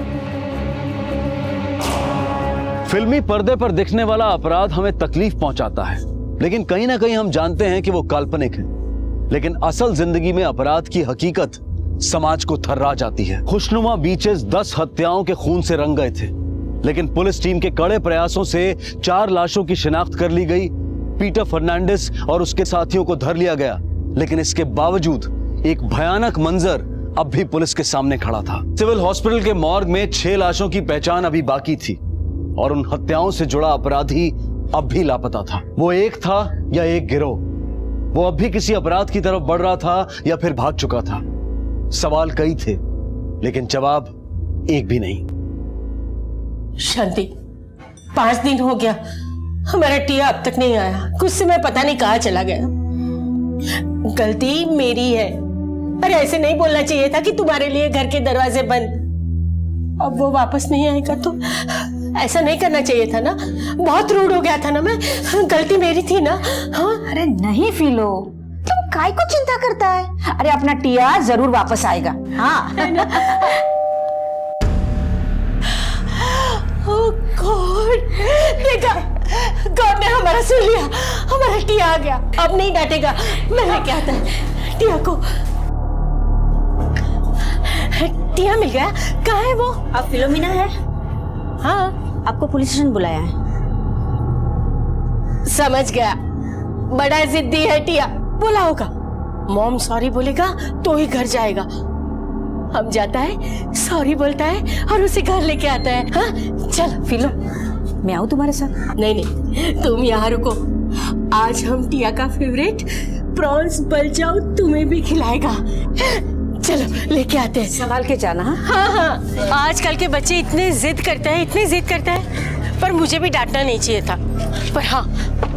C: फिल्मी पर्दे पर दिखने वाला अपराध हमें तकलीफ पहुंचाता है, लेकिन कहीं ना कहीं हम जानते हैं कि वो काल्पनिक है। लेकिन असल जिंदगी में अपराध की हकीकत समाज को थर्रा जाती है। खुशनुमा बीचेस 10 हत्याओं के खून से रंग गए थे, लेकिन पुलिस टीम के कड़े प्रयासों से 4 लाशों की शिनाख्त कर ली गई। पीटर फर्नांडिस और उसके साथियों को धर लिया गया, लेकिन इसके बावजूद एक भयानक मंजर अब भी पुलिस के सामने खड़ा था। सिविल हॉस्पिटल के मॉर्ग में 6 लाशों की पहचान अभी बाकी थी और उन हत्याओं से जुड़ा अपराधी अब भी लापता था। वो एक था या एक गिरोह? वो अब भी किसी अपराध की तरफ बढ़ रहा था या फिर भाग चुका था? सवाल कई थे, लेकिन जवाब एक भी नहीं।
P: शांति, 5 दिन हो गया, हमारा टिया अब तक नहीं आया। कुछ समय पता नहीं कहाँ चला गया। गलती मेरी है, पर ऐसे नहीं बोलना चाहिए था कि तुम्हारे लिए घर के दरवाजे बंद। अब वो वापस नहीं आएगा तो ऐसा नहीं करना चाहिए था ना। बहुत रूड हो गया था ना मैं। गलती मेरी थी ना। हाँ?
E: अरे नहीं फिलो, तुम काय को चिंता करता है? अरे अपना टिया जरूर वापस आएगा। हाँ।
P: ओह गॉड, देखा, गॉड ने हमारा सुन लिया। हमारा टिया आ गया, अब नहीं डांटेगा। मैं लेके आता है टिया को। टिया मिल गया। कहाँ है वो?
J: आप फिलोमिना है?
P: हाँ,
J: आपको पुलिस स्टेशन बुलाया है।
P: समझ गया, बड़ा जिद्दी है टिया। बोला होगा मॉम सॉरी बोलेगा तो ही घर जाएगा। हम जाता है, सॉरी बोलता है और उसे घर लेके आता है। हाँ चल फिलो,
J: मैं आऊँ तुम्हारे साथ?
P: नहीं नहीं, तुम यहाँ रुको। आज हम टिया का फेवरेट प्रॉन्स बलचाओ तुम्हें भी खिलाएगा। चलो लेके आते हैं।
J: संभाल के जाना।
P: हाँ हाँ, आजकल के बच्चे इतने जिद करते हैं, इतने जिद करते हैं, पर मुझे भी डांटना नहीं चाहिए था। पर हाँ,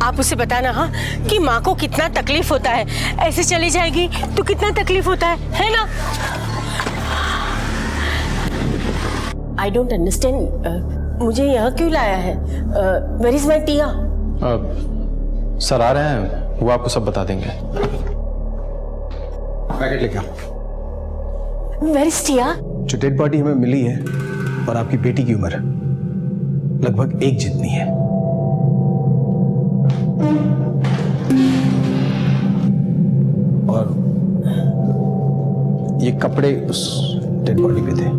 P: आप उसे बताना हाँ कि माँ को कितना तकलीफ होता है। ऐसे चली जाएगी तो कितना तकलीफ होता है ना? आई डोंट अंडरस्टैंड, मुझे यहाँ क्यों लाया है? Where is my Tia?
F: Sir आ रहे हैं, वो आपको सब बता देंगे। पैकेट लेके आओ।
P: Where is Tia?
F: जो डेड बॉडी हमें मिली है और आपकी बेटी की उम्र लगभग एक जितनी है। और ये कपड़े उस डेड बॉडी पे थे।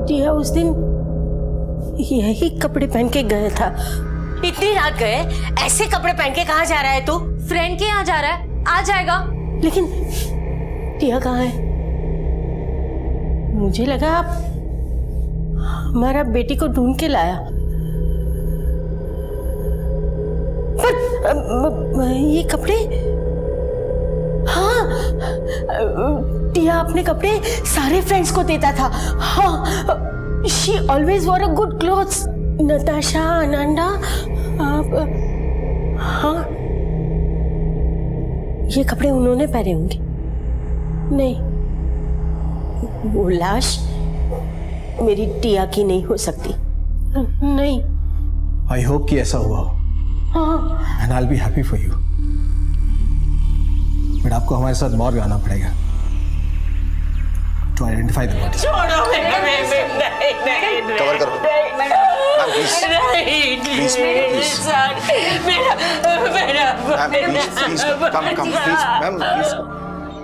P: टिया उस दिन यही कपड़े पहन के गया था। इतनी रात गए, ऐसे कपड़े पहन के कहाँ जा रहा है तू?
E: फ्रेंड के यहाँ जा रहा है, आ जाएगा।
P: लेकिन टिया कहाँ है? मुझे लगा आप हमारा बेटी को ढूंढ के लाया। पर ये कपड़े, हाँ, टिया अपने कपड़े सारे फ्रेंड्स को देता था। हाँ, she always wore a good clothes. Natasha, Ananda, आप, हाँ, ये कपड़े उन्होंने पहने होंगे। नहीं, वो लाश मेरी टिया की नहीं हो सकती। नहीं।
F: आई होप कि ऐसा हुआ हो।
P: हाँ।
F: And I will be happy for you. But आपको हमारे साथ मॉर्ग आना पड़ेगा टू आइडेंटिफाई द बॉडी।
P: छोड़ो, नहीं,
G: कवर करो।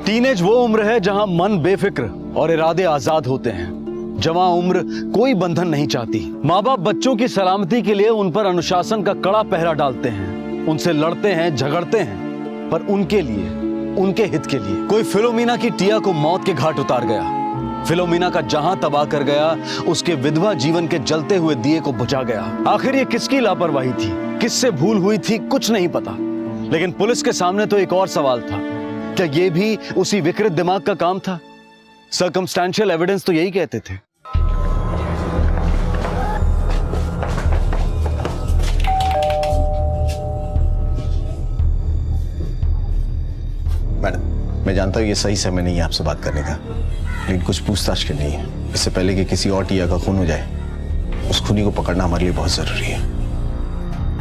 C: टीनेज वो उम्र है जहां मन बेफिक्र और इरादे आजाद होते हैं। जवां उम्र कोई बंधन नहीं चाहती। माँ बाप बच्चों की सलामती के लिए उन पर अनुशासन का कड़ा पहरा डालते हैं, उनसे लड़ते हैं, झगड़ते हैं, पर उनके लिए, उनके हित के लिए। कोई फिलोमिना की टिया को मौत के घाट उतार गया। फिलोमिना का जहां तबाह कर गया, उसके विधवा जीवन के जलते हुए दिए को बुझा गया। आखिर ये किसकी लापरवाही थी, किससे भूल हुई थी, कुछ नहीं पता। लेकिन पुलिस के सामने तो एक और सवाल था, क्या ये भी उसी विकृत दिमाग का काम था? सर्कमस्टेंशियल एविडेंस तो यही कहते थे।
G: मैडम, मैं जानता हूँ ये सही समय नहीं है आपसे बात करने का, लेकिन कुछ पूछताछ करनी है। इससे पहले कि किसी और टिया का खून हो जाए, उस खूनी को पकड़ना हमारे लिए बहुत जरूरी है।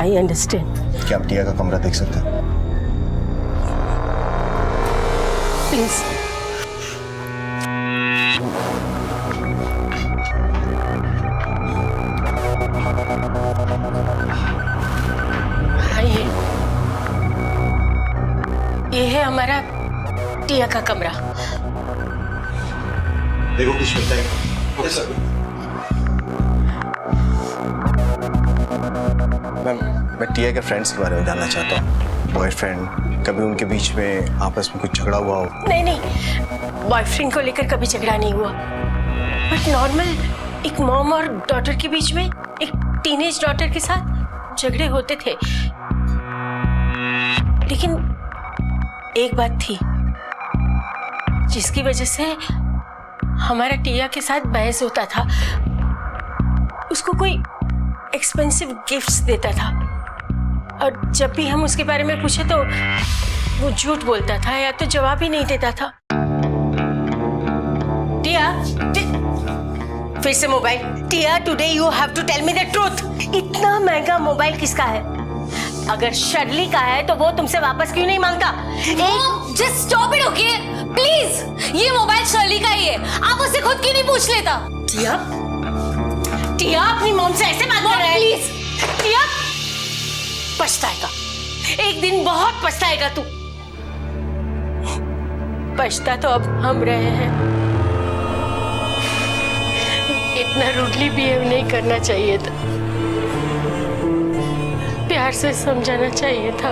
P: I understand.
G: क्या आप टिया का कमरा देख सकते हैं?
P: प्लीज। आइए, ये है हमारा टिया का कमरा।
G: देखो कुछ मिलता है। मैं टिया के फ्रेंड्स के बारे में जानना चाहता हूँ। बॉयफ्रेंड, कभी उनके बीच में आपस में कुछ झगड़ा हुआ हो?
P: नहीं, बॉयफ्रेंड को लेकर कभी झगड़ा नहीं हुआ। बट नॉर्मल एक मॉम और डॉटर के बीच में, एक टीनेज डॉटर के साथ झगड़े होते थे। लेकिन एक बात थी जिसकी वजह से हमारा टिया के साथ बहस होता था। उसको कोई एक्सपेंसिव गिफ्ट्स देता था, और जब भी हम उसके बारे में पूछे तो वो झूठ बोलता था या तो जवाब ही नहीं देता था। टिया, फिर से mobile. Tia, today you have to tell me the truth. इतना महंगा मोबाइल किसका है? अगर शर्ली का है तो वो तुमसे वापस क्यों नहीं मांगता?
E: Just stop it, okay please. ये मोबाइल शर्ली का ही है, आप उससे खुद क्यों नहीं पूछ लेता?
P: टिया, टिया अपनी मॉम से ऐसे बात कर रहा है?
E: प्लीज
P: टिया, पछताएगा, एक दिन बहुत पछताएगा तू। पछता तो अब हम रहे हैं। इतना रूडली बिहेव नहीं करना चाहिए था, प्यार से समझाना चाहिए था।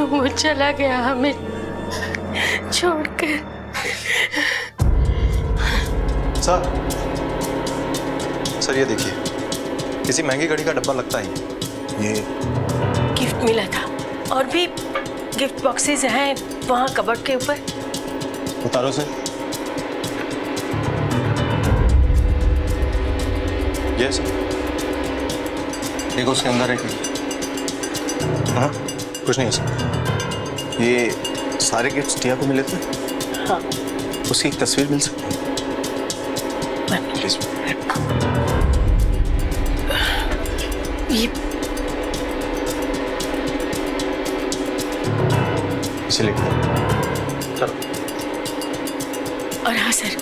P: वो चला गया हमें छोड़कर।
F: सर ये देखिए, किसी महंगी घड़ी का डब्बा लगता है ये।
P: गिफ्ट मिला था, और भी गिफ्ट बॉक्सेस हैं वहाँ कबर्ड के ऊपर।
G: उतारो सर।
F: ये सर,
G: देखो उसके अंदर है। हाँ, कुछ नहीं है सर। ये सारे गिफ्ट्स टिया को मिले थे।
P: हाँ।
G: उसकी एक तस्वीर मिल सकती है? प्लीज।
P: ये
F: इसे लिख दो। चलो।
P: और हाँ सर,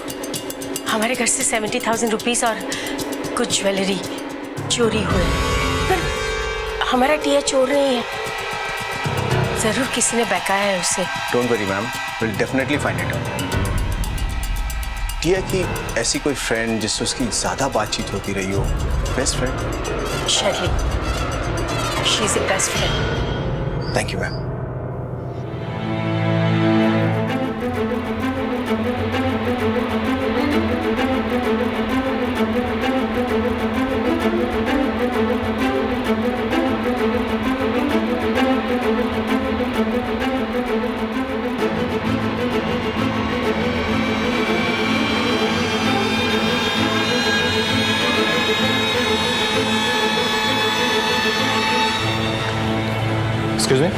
P: हमारे घर से 70,000 रुपीस और कुछ ज्वेलरी चोरी हुए, पर हमारा टिया चोर नहीं है। जरूर किसी ने बहकाया है उसे।
G: Don't worry ma'am, will definitely find it out. Tia की ऐसी कोई फ्रेंड जिससे उसकी ज्यादा बातचीत होती रही हो? Best friend?
P: Shirley, she is the best friend.
G: Thank you ma'am.
F: Excuse me,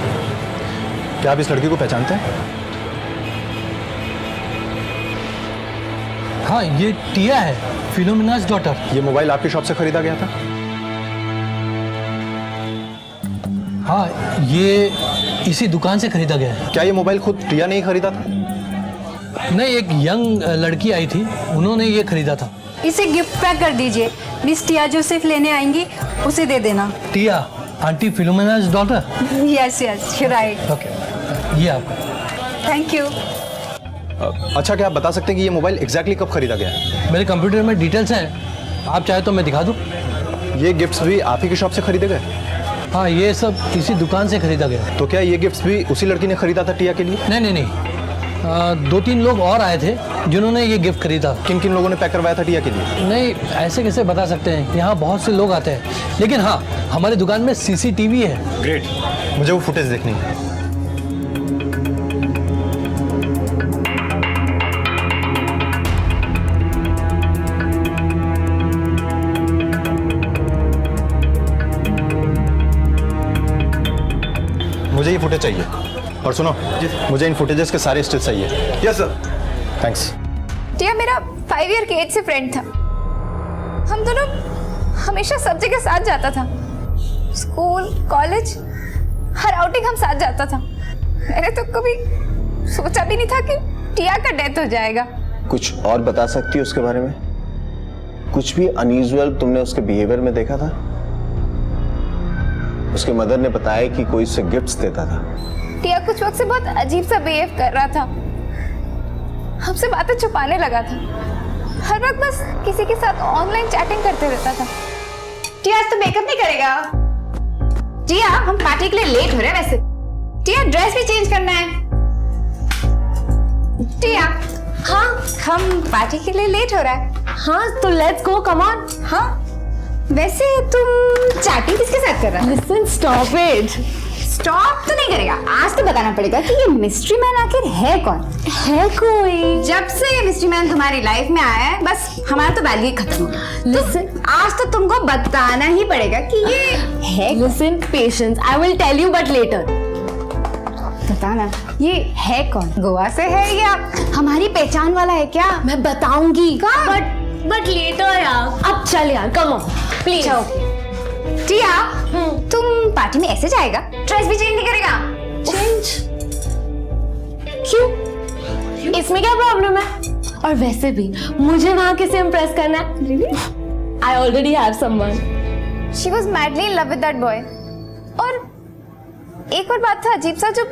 F: क्या आप इस लड़की को पहचानते हैं?
R: हाँ, ये टिया है, फिलोमिना's डॉटर।
F: ये मोबाइल आपकी शॉप से खरीदा गया था?
R: हाँ, ये इसी दुकान से खरीदा गया है।
F: क्या ये मोबाइल खुद टिया ने ही खरीदा था?
R: नहीं, एक यंग लड़की आई थी, उन्होंने ये खरीदा था।
S: इसे गिफ्ट पैक कर दीजिए। मिस टिया जो सिर्फ लेने आएंगी उसे दे देना।
R: Tia, aunty Philomena's daughter?
S: Yes yes, you right.
R: Okay, ये आपका।
S: Thank you.
F: अच्छा, क्या आप बता सकते हैं कि ये मोबाइल एग्जैक्टली कब खरीदा गया है?
R: मेरे कंप्यूटर में डिटेल्स हैं, आप चाहे तो मैं दिखा दूँ।
F: ये गिफ्ट्स भी आप ही की शॉप से खरीदे गए?
R: हाँ, ये सब इसी दुकान से खरीदा गया।
F: तो क्या ये गिफ्ट्स भी उसी लड़की ने खरीदा था टिया के लिए?
R: नहीं नहीं नहीं, 2-3 लोग और आए थे जिन्होंने ये गिफ्ट खरीदा।
F: किन किन लोगों ने पैक करवाया था टिया के लिए?
R: नहीं, ऐसे कैसे बता सकते हैं, यहाँ बहुत से लोग आते हैं। लेकिन हाँ, हमारी दुकान में CCTV है।
F: ग्रेट, मुझे वो फुटेज देखनी है। मुझे ये फुटेज चाहिए। और सुनो, मुझे इन फुटेजेस के सारे स्टिल्स चाहिए।
Q: Yes sir.
F: थैंक्स।
E: टिया मेरा 5 ईयर के एज से फ्रेंड था। हम दोनों हमेशा सब जगह साथ जाता था, स्कूल, कॉलेज, हर आउटिंग हम साथ जाता था। मैंने तो कभी सोचा भी नहीं था कि टिया का डेथ हो जाएगा।
G: कुछ और बता सकती हो उसके बारे में? कुछ भी अनयूजुअल तुमने उसके बिहेवियर में देखा था? उसके मदर ने बताया कि कोई उसे गिफ्ट्स देता था।
E: टिया कुछ वक्त से बहुत अजीब सा बिहेव कर रहा था, हमसे बातें छुपाने लगा था, हर वक्त बस किसी के साथ ऑनलाइन चैटिंग करते रहता था। टिया आज तो मेकअप नहीं करेगा? टिया, हम पार्टी के लिए लेट हो रहे हैं वैसे। टिया, ड्रेस भी चेंज करना है। टिया, हाँ, हम पार्टी के लिए लेट हो रहा है।
J: हाँ, तो लेट्स गो, कम ऑन।
E: हाँ, वैसे तुम चैटिंग किसके साथ कर रहा है?
J: Listen, stop it.
E: स्टॉप तो नहीं करेगा, आज तो बताना पड़ेगा कि ये मिस्ट्री मैन आखिर है कौन?
J: है कोई?
E: जब से ये मिस्ट्री मैन तुम्हारी लाइफ में आया है, बस हमारा तो वैल्यू खत्म हुआ।
J: लिसन,
E: आज तो तुमको बताना ही पड़ेगा कि ये है।
J: Listen, patience, I will tell you but later.
E: बताना, ये है कौन? गोवा से है या हमारी पहचान वाला है क्या?
J: मैं बताऊंगी, बट लेटर यार। अब चल यार, कम ऑन प्लीज।
E: टिया, तुम पार्टी में ऐसे जाएगा? ड्रेस भी चेंज नहीं करेगा?
J: चेंज क्यों? इसमें क्या प्रॉब्लम है? और वैसे भी मुझे वहां किसे इम्प्रेस करना है? I already have someone.
E: She was madly in love with that boy. और एक और बात था अजीब सा जो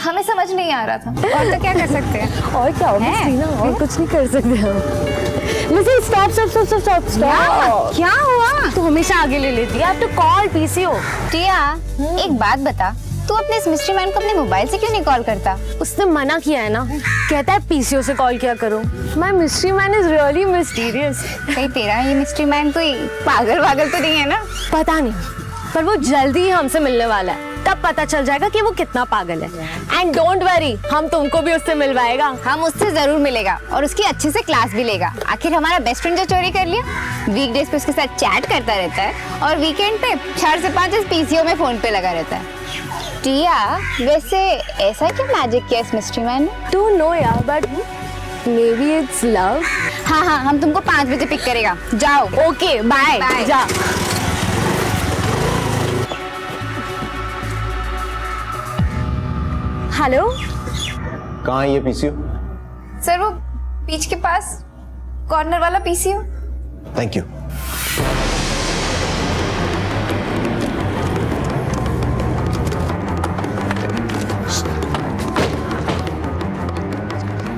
E: हमें समझ नहीं आ रहा था। और तो क्या कर सकते हैं?
J: और क्या होगा ना, और कुछ नहीं कर सकते हम। Listen, stop.
E: क्या हुआ?
J: तू हमेशा आगे ले लेती है। आप तो कॉल पीसीओ।
E: टिया, एक बात बता, तू अपने इस मिस्ट्री मैन को अपने मोबाइल से क्यों नहीं कॉल करता?
J: उसने मना किया है ना, कहता है पीसीओ से कॉल किया करो। My mystery man is really mysterious.
E: कहीं तेरा ये मिस्ट्री मैन कोई पागल तो नहीं है ना?
J: पता नहीं, पर वो जल्दी ही हमसे मिलने वाला है, तब पता चल जाएगा कि वो कितना पागल है। एंड डोंट वरी, हम तुमको भी उससे मिलवाएगा।
E: हम उससे जरूर मिलेगा और उसकी अच्छे से क्लास भी लेगा। आखिर हमारा बेस्ट फ्रेंड जो चोरी कर लिया, वीकडेज पे उसके साथ चैट करता रहता है और वीकेंड पे 4 से 5 पीसीओ में फोन पे लगा रहता है। टिया, वैसे ऐसा क्या मैजिक किया इस मिस्ट्री मैन ने?
J: डोंट नो यार, but may be it's love.
E: हाँ, हम तुमको 5 बजे पिक करेगा। जाओ।
J: Okay, bye. जा।
E: हेलो
G: कहाँ है ये पीसीओ?
E: सर, वो बीच के पास कॉर्नर वाला पीसीओ।
G: Thank you.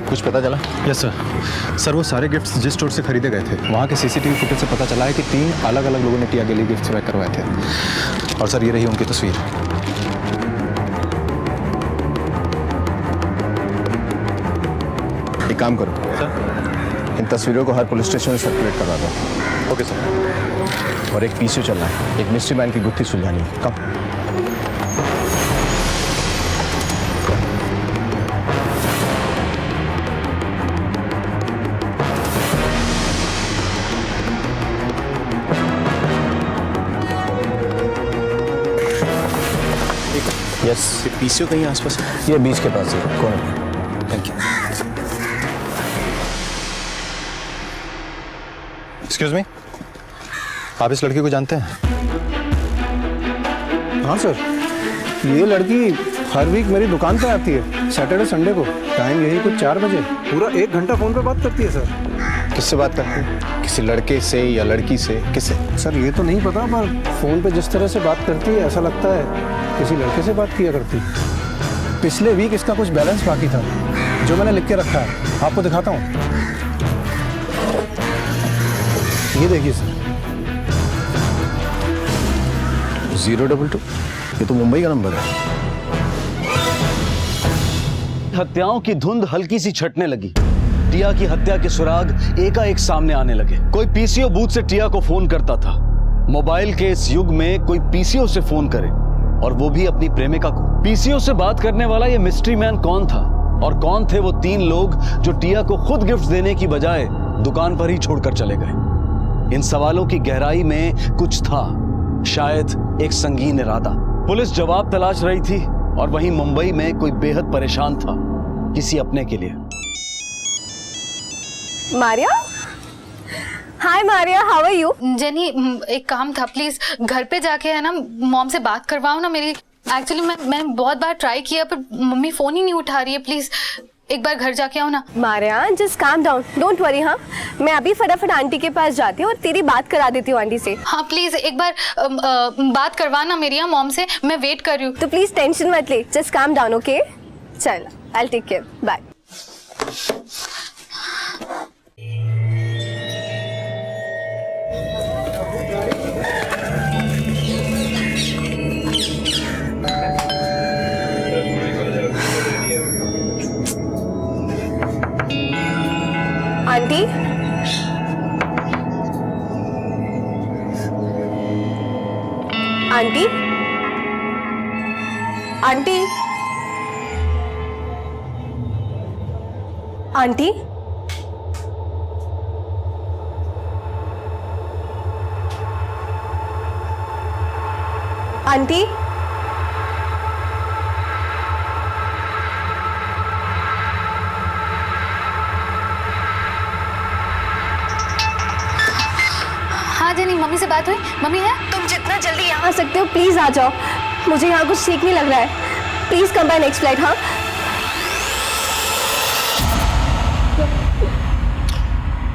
G: कुछ पता चला?
F: Yes sir. सर वो सारे गिफ्ट्स जिस स्टोर से खरीदे गए थे वहाँ के सीसीटीवी फुटेज से पता चला है कि 3 अलग अलग लोगों ने टिया के लिए गिफ्ट्स पैक करवाए थे। और सर ये रही उनकी तस्वीर। एक काम करो सर, इन तस्वीरों को हर पुलिस स्टेशन में सर्कुलेट करवा दो। Okay sir. और एक पीसीओ चलना है, एक मिस्ट्री मैन की गुत्थी सुलझानी है। कम। यस, पीसीओ कहीं आसपास है? ये बीच के पास है, कौन है? Thank you. एक्सक्यूज मी, आप इस लड़की को जानते हैं?
O: हाँ सर, ये लड़की हर वीक मेरी दुकान पे आती है, सैटरडे संडे को। टाइम यही कुछ 4 बजे। पूरा 1 घंटा फोन पे बात करती है सर।
F: किससे बात करती है? किसी लड़के से या लड़की से? किससे?
O: सर ये तो नहीं पता, पर फोन पे जिस तरह से बात करती है ऐसा लगता है किसी लड़के से बात किया करती। पिछले वीक इसका कुछ बैलेंस बाकी था जो मैंने लिख के रखा है, आपको दिखाता हूँ। ये देखिए सर,
F: 022। ये तो मुंबई का नंबर है।
C: हत्याओं की धुंध हल्की सी छटने लगी। टिया की हत्या के सुराग एकाएक सामने आने लगे। कोई पीसीओ बूथ से टिया को फोन करता था। मोबाइल के इस युग में कोई पीसीओ से फोन करे, और वो भी अपनी प्रेमिका को। पीसीओ से बात करने वाला ये मिस्ट्री मैन कौन था, और कौन थे वो 3 लोग जो टिया को खुद गिफ्ट देने की बजाय दुकान पर ही छोड़कर चले गए? इन सवालों की गहराई में कुछ था, शायद एक संगीन इरादा। पुलिस जवाब तलाश रही थी, और वहीं मुंबई में कोई बेहद परेशान था किसी अपने के लिए।
J: Maria, hi Maria, how are you?
E: Jenny, एक काम था, प्लीज घर पे जाके है ना मॉम से बात करवाओ ना मेरी। एक्चुअली मैं बहुत बार ट्राई किया पर मम्मी फोन ही नहीं उठा रही है। प्लीज एक बार घर जाके आओ ना।
J: Maria, just calm down, don't worry. हाँ, मैं अभी फटाफट आंटी के पास जाती हूँ और तेरी बात करा देती हूँ आंटी से।
E: हाँ प्लीज एक बार बात करवाना मेरी मॉम से, मैं वेट कर रही हूँ।
J: तो प्लीज टेंशन मत ले, जस्ट काम डाउन, ओके? चल, I will take care, bye. Aunty, aunty, aunty, aunty, aunty,
E: हाँ जेनी, मम्मी से बात हुई? मम्मी है?
J: तुम जितना जल्दी यहाँ आ सकते हो प्लीज आ जाओ, मुझे यहाँ कुछ ठीक नहीं लग रहा है। Please come by next flight. हाँ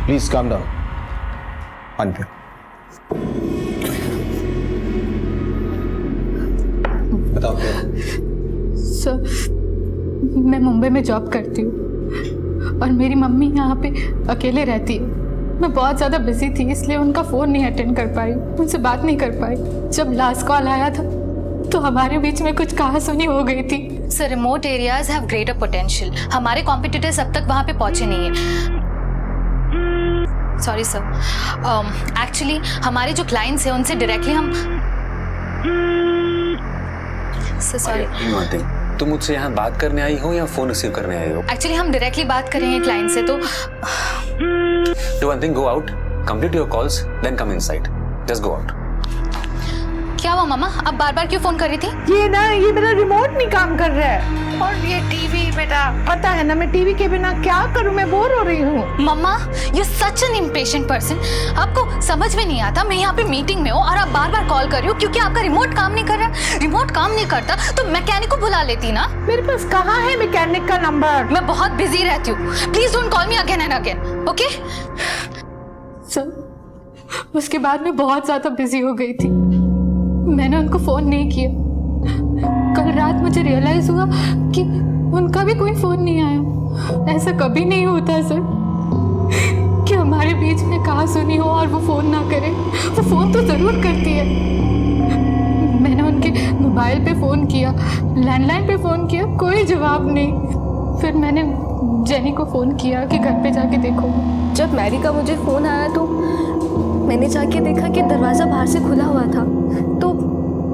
G: प्लीज काम डाउन। आंटी, बताओ क्या?
E: सर, मैं मुंबई में जॉब करती हूँ और मेरी मम्मी यहाँ पे अकेले रहती है। मैं बहुत ज़्यादा बिजी थी इसलिए उनका फ़ोन नहीं अटेंड कर पाई, उनसे बात नहीं कर पाई। जब लास्ट कॉल आया था तो हमारे बीच में कुछ कहासुनी हो गई थी। Sir, remote areas have greater potential. हमारे कॉम्पिटिटर्स अब तक वहाँ पे पहुँचे नहीं हैं। सॉरी सर, एक्चुअली हमारे जो क्लाइंट्स हैं उनसे डायरेक्टली हम सॉरी।
G: तुम मुझसे यहाँ बात करने आई हो या फोन रिसीव करने आई हो?
E: एक्चुअली हम डायरेक्टली बात कर रहे हैं क्लाइंट से। तो
G: Do one thing, go out, complete your calls, then come inside. Just go out.
E: क्या हुआ मामा, अब बार बार क्यों फोन कर रही थी?
P: ये मेरा रिमोट नहीं काम कर रहा है, और ये टीवी बेटा पता है ना, मैं टीवी के बिना क्या करूं, मैं बोर हो रही हूँ।
E: Mumma you such an impatient person, आपको समझ में नहीं आता मैं यहाँ पे मीटिंग में हूँ और आप बार बार कॉल कर रही हो क्योंकि आपका रिमोट काम नहीं कर रहा। रिमोट काम नहीं करता तो मैकेनिक को बुला लेती ना।
P: मेरे पास कहाँ है मैकेनिक का नंबर?
E: मैं बहुत बिजी रहती हूँ, please don't call me again and again, okay?
T: Sir उसके बाद मैं बहुत ज्यादा बिजी हो गई थी, मैंने उनको फोन नहीं किया। कल रात मुझे रियलाइज हुआ कि उनका भी कोई फोन नहीं आया। ऐसा कभी नहीं होता सर कि हमारे बीच में कहा सुनी हो और वो फोन ना करे। वो फोन तो जरूर करती है। मैंने उनके मोबाइल पे फोन किया, लैंडलाइन पे फोन किया, कोई जवाब नहीं। फिर मैंने जेनी को फोन किया कि घर पे जाके देखो।
J: जब मैरी का मुझे फोन आया तो मैंने जाके देखा कि दरवाज़ा बाहर से खुला हुआ था, तो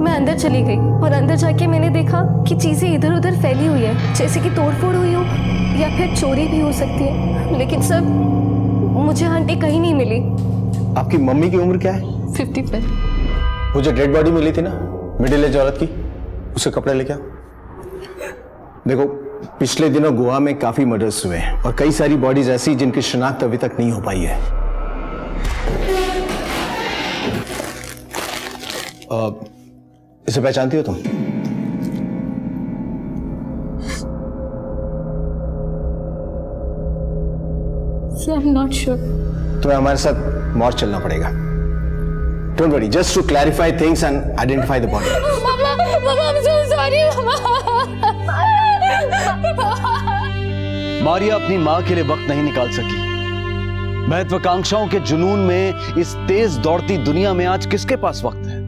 J: मैं अंदर चली गई और अंदर जाके मैंने देखा कि चीज़ें इधर उधर फैली हुई है, जैसे कि तोड़फोड़ हुई हो या फिर चोरी भी हो सकती है। लेकिन सर मुझे आंटी कहीं नहीं मिली।
G: आपकी मम्मी की उम्र क्या है?
T: 50 पे।
G: वो जो डेड बॉडी मिली थी ना मिडिल एज औरत की, उसके कपड़े लेके आओ। देखो पिछले दिनों गोवा में काफी मर्डर्स हुए हैं और कई सारी बॉडीज ऐसी जिनकी शिनाख्त अभी तक नहीं हो पाई है। इसे पहचानती हो तुम?
T: Sir I am not sure.
G: तुम्हें हमारे साथ मॉर्ग चलना पड़ेगा। Don't worry, just to clarify things and identify the body.
E: Mumma I am so sorry
C: Maria अपनी मां के लिए वक्त नहीं निकाल सकी। महत्वाकांक्षाओं के जुनून में इस तेज दौड़ती दुनिया में आज किसके पास वक्त है,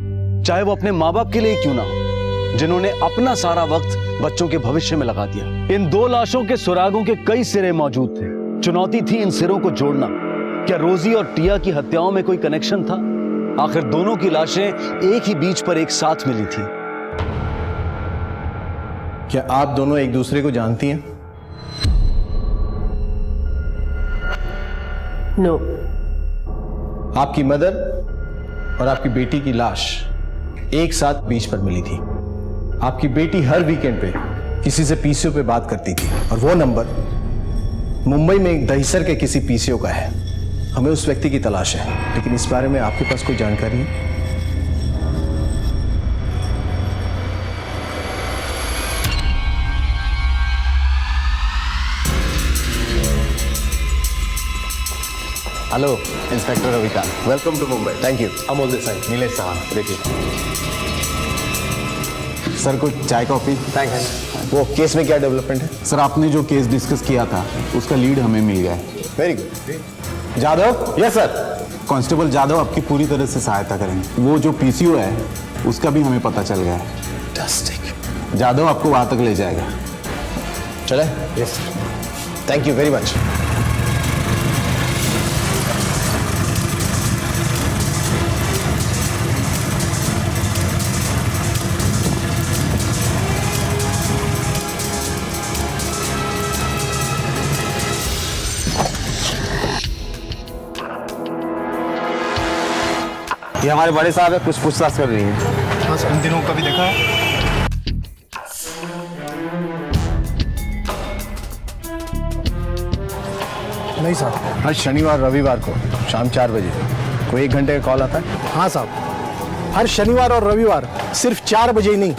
C: चाहे वो अपने माँ बाप के लिए क्यों ना हो, जिन्होंने अपना सारा वक्त बच्चों के भविष्य में लगा दिया। इन दो लाशों के सुरागों के कई सिरे मौजूद थे। चुनौती थी इन सिरों को जोड़ना। क्या रोजी और टिया की हत्याओं में कोई कनेक्शन था? आखिर दोनों की लाशें एक ही बीच पर एक साथ मिली थी।
G: क्या आप दोनों एक दूसरे को जानती हैं?
P: नो।
G: आपकी मदर और आपकी बेटी की लाश एक साथ बीच पर मिली थी। आपकी बेटी हर वीकेंड पे किसी से पीसीओ पे बात करती थी और वो नंबर मुंबई में एक दहिसर के किसी पीसीओ का है। हमें उस व्यक्ति की तलाश है, लेकिन इस बारे में आपके पास कोई जानकारी है? Hello inspector Ravikant, welcome to Mumbai. Thank you. Amol Desai, Nilesh साहब, देखिए सर कुछ चाय कॉफी। Thank you. वो केस में क्या डेवलपमेंट है?
Q: सर आपने जो केस डिस्कस किया था उसका लीड हमें मिल गया है।
G: Very good. Jadhav? Yes sir.
Q: Constable Jadhav आपकी पूरी तरह से सहायता करेंगे। वो जो पीसीओ है उसका भी हमें पता चल गया है।
G: फैंटास्टिक।
Q: जाधव आपको वहां तक ले जाएगा।
G: चले? Yes sir. Thank you very much.
N: ये हमारे बड़े साहब है, कुछ पूछताछ कर रही है।
F: बस इन दिनों कभी देखा है?
O: नहीं साहब।
G: हर शनिवार रविवार को शाम 4 बजे कोई 1 घंटे का कॉल आता है?
O: हाँ साहब, हर शनिवार और रविवार सिर्फ 4 बजे ही नहीं,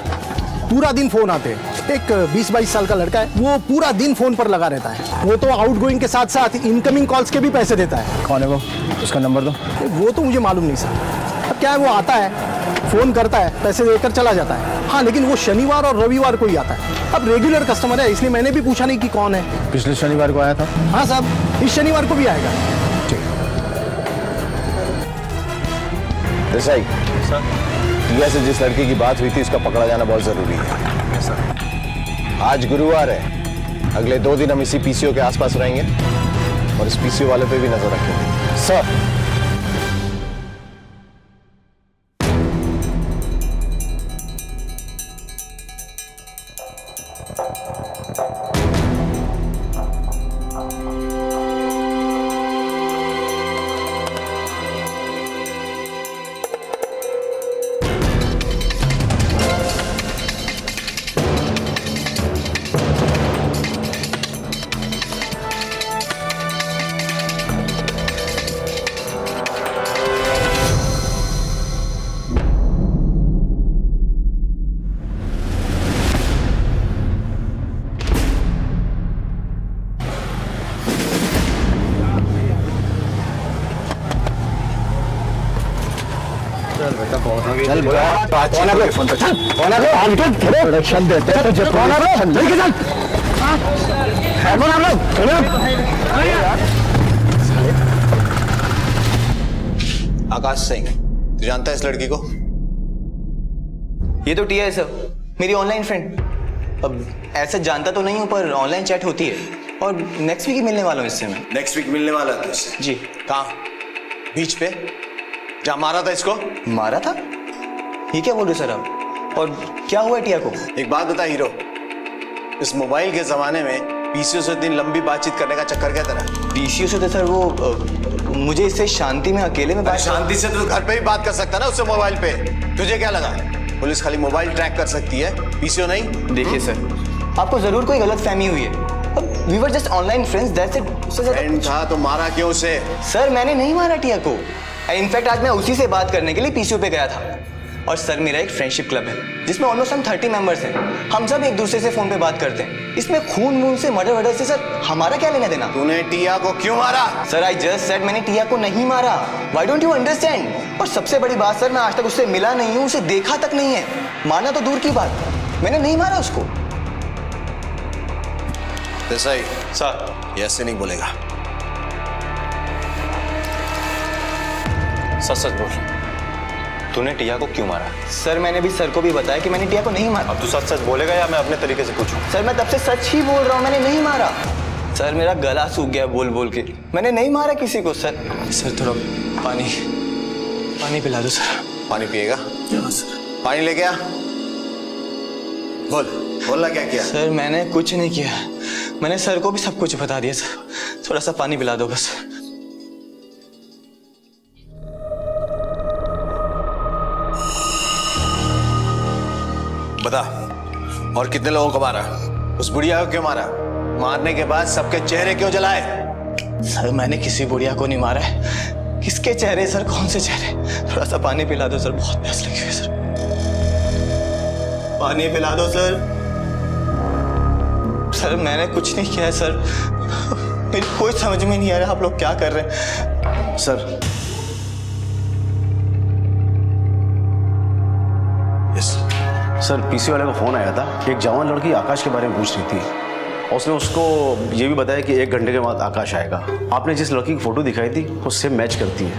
O: पूरा दिन फोन आते हैं। एक 20-22 साल का लड़का है, वो पूरा दिन फोन पर लगा रहता है। वो तो आउटगोइंग के साथ साथ इनकमिंग कॉल्स के भी पैसे देता है।
G: कौन है वो? उसका नंबर दो।
O: वो तो मुझे मालूम नहीं सर। अब क्या है, वो आता है, फोन करता है, पैसे देकर चला जाता है। हाँ, लेकिन वो शनिवार और रविवार को ही आता है। अब रेगुलर कस्टमर है, इसलिए मैंने भी पूछा नहीं कि कौन है।
G: पिछले शनिवार को आया था?
O: हाँ साहब, इस शनिवार को भी आएगा।
G: देसाई सर, टिया से जिस लड़के की बात हुई थी उसका पकड़ा जाना बहुत जरूरी है। सर, आज गुरुवार है, अगले 2 दिन हम इसी पीसीओ के आसपास रहेंगे और इस पीसीओ वाले पे भी नजर रखेंगे। सर
O: चल प्रोडक्शन देते हैं तुझे, प्रोडक्शन लेके चल।
G: आकाश सिंह, तू जानता है इस लड़की को?
U: ये तो टिया है सर, मेरी ऑनलाइन फ्रेंड। अब ऐसा जानता तो नहीं हूँ पर ऑनलाइन चैट होती है और नेक्स्ट वीक ही मिलने वाला हूँ इससे मैं।
G: नेक्स्ट वीक मिलने वाला है तुझसे?
U: जी।
G: कहाँ? बीच पे जहाँ मारा था इसको?
U: मारा था? ये क्या बोल रहे सर आप? और क्या हुआ टिया को?
G: एक बात बता हीरो, इस मोबाइल के जमाने में पीसीओ से इतनी लंबी बातचीत करने का चक्कर क्या तेरा?
U: पीसीओ से तो सर वो मुझे इससे शांति में अकेले में बात।
G: शांति से तो घर पे ही बात कर सकता ना उससे मोबाइल पे। तुझे क्या लगा पुलिस खाली मोबाइल ट्रैक कर सकती है, पीसीओ नहीं?
U: देखिए सर, आपको जरूर कोई गलत फहमी हुई है। We were just online friends, that's it।
G: Friend था तो मारा क्यों उसे?
U: सर मैंने नहीं मारा टिया को। इनफैक्ट आज मैं उसी से बात करने के लिए पीसीओ पे गया था। और सर मेरा एक फ्रेंडशिप क्लब है जिसमें ऑलमोस्ट हम 30 मेंबर्स हैं। हम सब एक दूसरे से फोन पे बात करते हैं। इसमें खून मून से मर्डर वर्डर से सर हमारा क्या लेना देना?
G: तूने टिया को क्यों मारा?
U: सर आई जस्ट सेड मैंने टिया को नहीं मारा। Why don't you understand? और सबसे बड़ी बात सर, मैं आज तक उससे मिला नहीं हूँ, उसे देखा तक नहीं है। मारना तो दूर की बात, मैंने नहीं मारा उसको।
G: देसाई सर, ये ऐसे नहीं बोलेगा।
U: सच सच बोल, तूने टिया को क्यों मारा? सर मैंने भी सर को भी बताया कि मैंने टिया को नहीं मारा।
G: अब तू सच सच बोलेगा या मैं अपने तरीके से पूछूं?
U: सर मैं तब से सच ही बोल रहा हूँ, मैंने नहीं मारा। सर मेरा गला सूख गया बोल बोल के, मैंने नहीं मारा किसी को। सर सर थोड़ा पानी पिला दो सर।
G: पानी पिएगा?
U: हाँ सर।
G: पानी लेके आ। बोलना क्या किया?
U: सर मैंने कुछ नहीं किया, मैंने सर को भी सब कुछ बता दिया सर। थोड़ा सा पानी पिला दो बस।
G: बता, और कितने लोगों को मारा? उस बुढ़िया को क्यों मारा? मारने के बाद सबके चेहरे क्यों जलाए?
U: सर मैंने किसी बुढ़िया को नहीं मारा है। किसके चेहरे सर? कौन से चेहरे? थोड़ा सा पानी पिला दो सर, बहुत प्यास लगी हुई है सर। पानी पिला दो सर। सर मैंने कुछ नहीं किया है सर, मेरी कोई समझ में नहीं आ रहा आप लोग क्या कर रहे हैं।
G: सर
V: सर पीसी वाले का फोन आया था, एक जवान लड़की आकाश के बारे में पूछ रही थी। उसने उसको ये भी बताया कि 1 घंटे के बाद आकाश आएगा। आपने जिस लड़की की फोटो दिखाई थी वो सेम मैच करती है।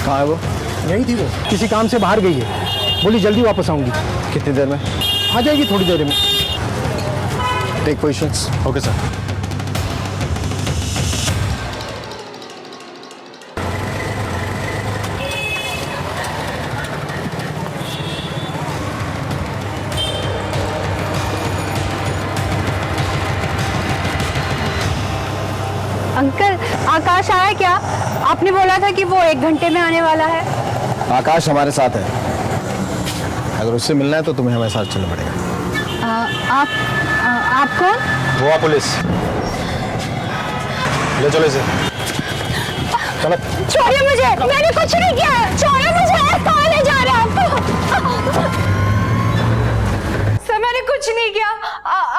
O: कहाँ है वो? यही थी वो, किसी काम से बाहर गई है, बोली जल्दी वापस आऊंगी।
G: कितनी देर में?
O: आ जाएगी थोड़ी देर में।
G: Take positions.
V: Okay sir.
S: Uncle Akash आया क्या? आपने बोला था कि वो 1 घंटे में आने वाला है।
G: आकाश हमारे साथ है, अगर उससे मिलना है तो तुम्हें हमारे साथ चलना पड़ेगा।
S: आप कौन?
G: गोवा पुलिस। ले चलो इसे। चलो।
S: छोड़िए मुझे, मैंने कुछ नहीं किया है। छोड़िए मुझे, कहाँ ले जा रहे हैं आप? सर मैंने कुछ नहीं किया।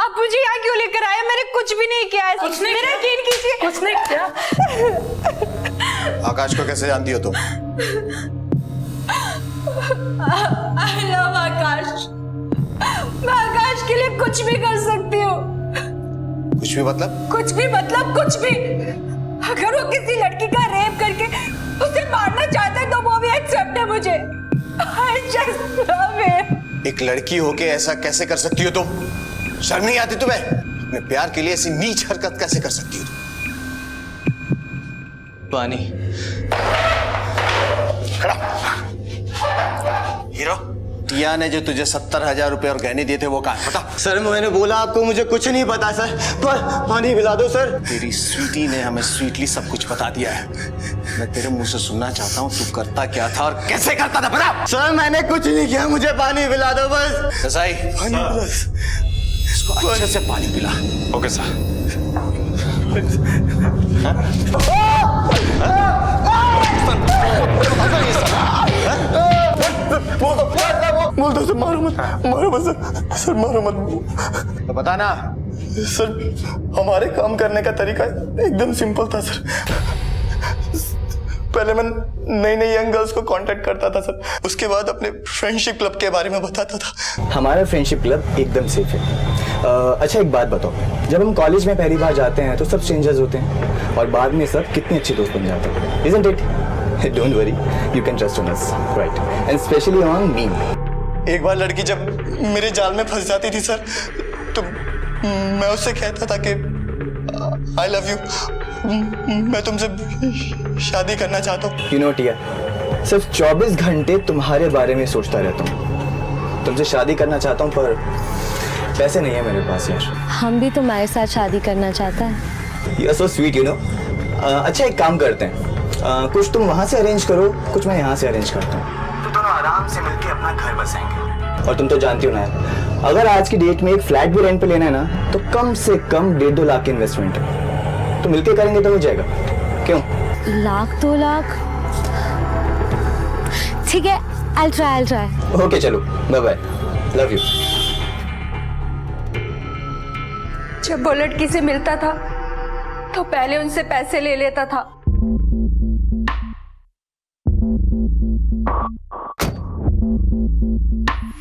S: आप मुझे यहाँ क्यों लेकर आए? मैंने कुछ भी नहीं किया है। मेरा यकीन कीजिए।
P: कुछ नहीं किया।
G: आकाश को कैसे जानती हो तुम?
P: I love आकाश। मैं आकाश के लिए कुछ भी कर सकती हूँ।
G: कुछ भी मतलब?
P: कुछ भी मतलब कुछ भी। अगर वो किसी लड़की का रेप करके उसे मारना चाहता है तो वो भी एक्सेप्ट है मुझे। I just love him।
G: एक लड़की होके ऐसा कैसे कर सकती हो तुम? शर्म नहीं आती तुम्हें? अपने प्यार के लिए ऐसी नीच हरकत कैसे कर सकती हो तुम?
U: पानी।
G: खड़ा। हीरो, टिया ने जो तुझे 70,000 रुपए और गहने दिए थे वो कहाँ? बता।
U: सर मैंने बोला आपको मुझे कुछ नहीं पता सर, पर पानी पिला दो सर।
G: तेरी स्वीटी ने हमें स्वीटली सब कुछ बता दिया है। मैं तेरे मुंह से सुनना चाहता हूँ तू करता क्या था और कैसे करता था, बता।
U: सर मैंने कुछ नहीं किया, मुझे पानी पिला दो बस।
G: देसाई,
U: पानी पिला।
G: इसको अच्छे से पानी पिला।
B: Okay sir.
U: बोल दो सर, मारो मत सर, मारो मत।
G: तो बता ना,
H: सर हमारे काम करने का तरीका एकदम सिंपल था सर। पहले मैं नई नई यंग गर्ल्स को कांटेक्ट करता था सर, उसके बाद अपने फ्रेंडशिप क्लब के बारे में बताता था।
U: हमारा फ्रेंडशिप क्लब एकदम सेफ है। अच्छा एक बात बताओ, जब हम कॉलेज में पहली बार जाते हैं तो सब स्ट्रेंजर्स होते हैं और बाद में सब कितने अच्छे दोस्त बन जाते हैं, isn't it? Don't worry, you can trust on us, right? And especially on me.
H: एक बार लड़की जब मेरे जाल में फंस जाती थी सर, तो मैं उससे कहता था कि आई लव यू, मैं तुमसे शादी करना चाहता हूँ।
U: You know टिया, सिर्फ 24 घंटे तुम्हारे बारे में सोचता रहता हूँ। तुमसे शादी करना चाहता हूँ पर पैसे नहीं है मेरे पास यार।
J: हम भी तुम्हारे साथ शादी करना चाहता है।
U: You are so sweet, you know. अच्छा एक काम करते हैं, कुछ तुम वहाँ से अरेंज करो, कुछ मैं यहाँ से अरेंज करता हूँ, तो दोनों आराम से मिलके अपना घर बसाएंगे। और तुम तो जानती हो ना यार, अगर आज की डेट में एक फ्लैट भी रेंट पे लेना है ना, तो कम से कम 1.5-2 लाख की इन्वेस्टमेंट है, तो मिलके करेंगे तो हो जाएगा। क्यों?
J: 1-2 लाख? ठीक है, I'll try.
U: ओके चलो, बाय बाय, लव यू।
S: जब वो लड़की से मिलता था तो पहले उनसे पैसे ले लेता था।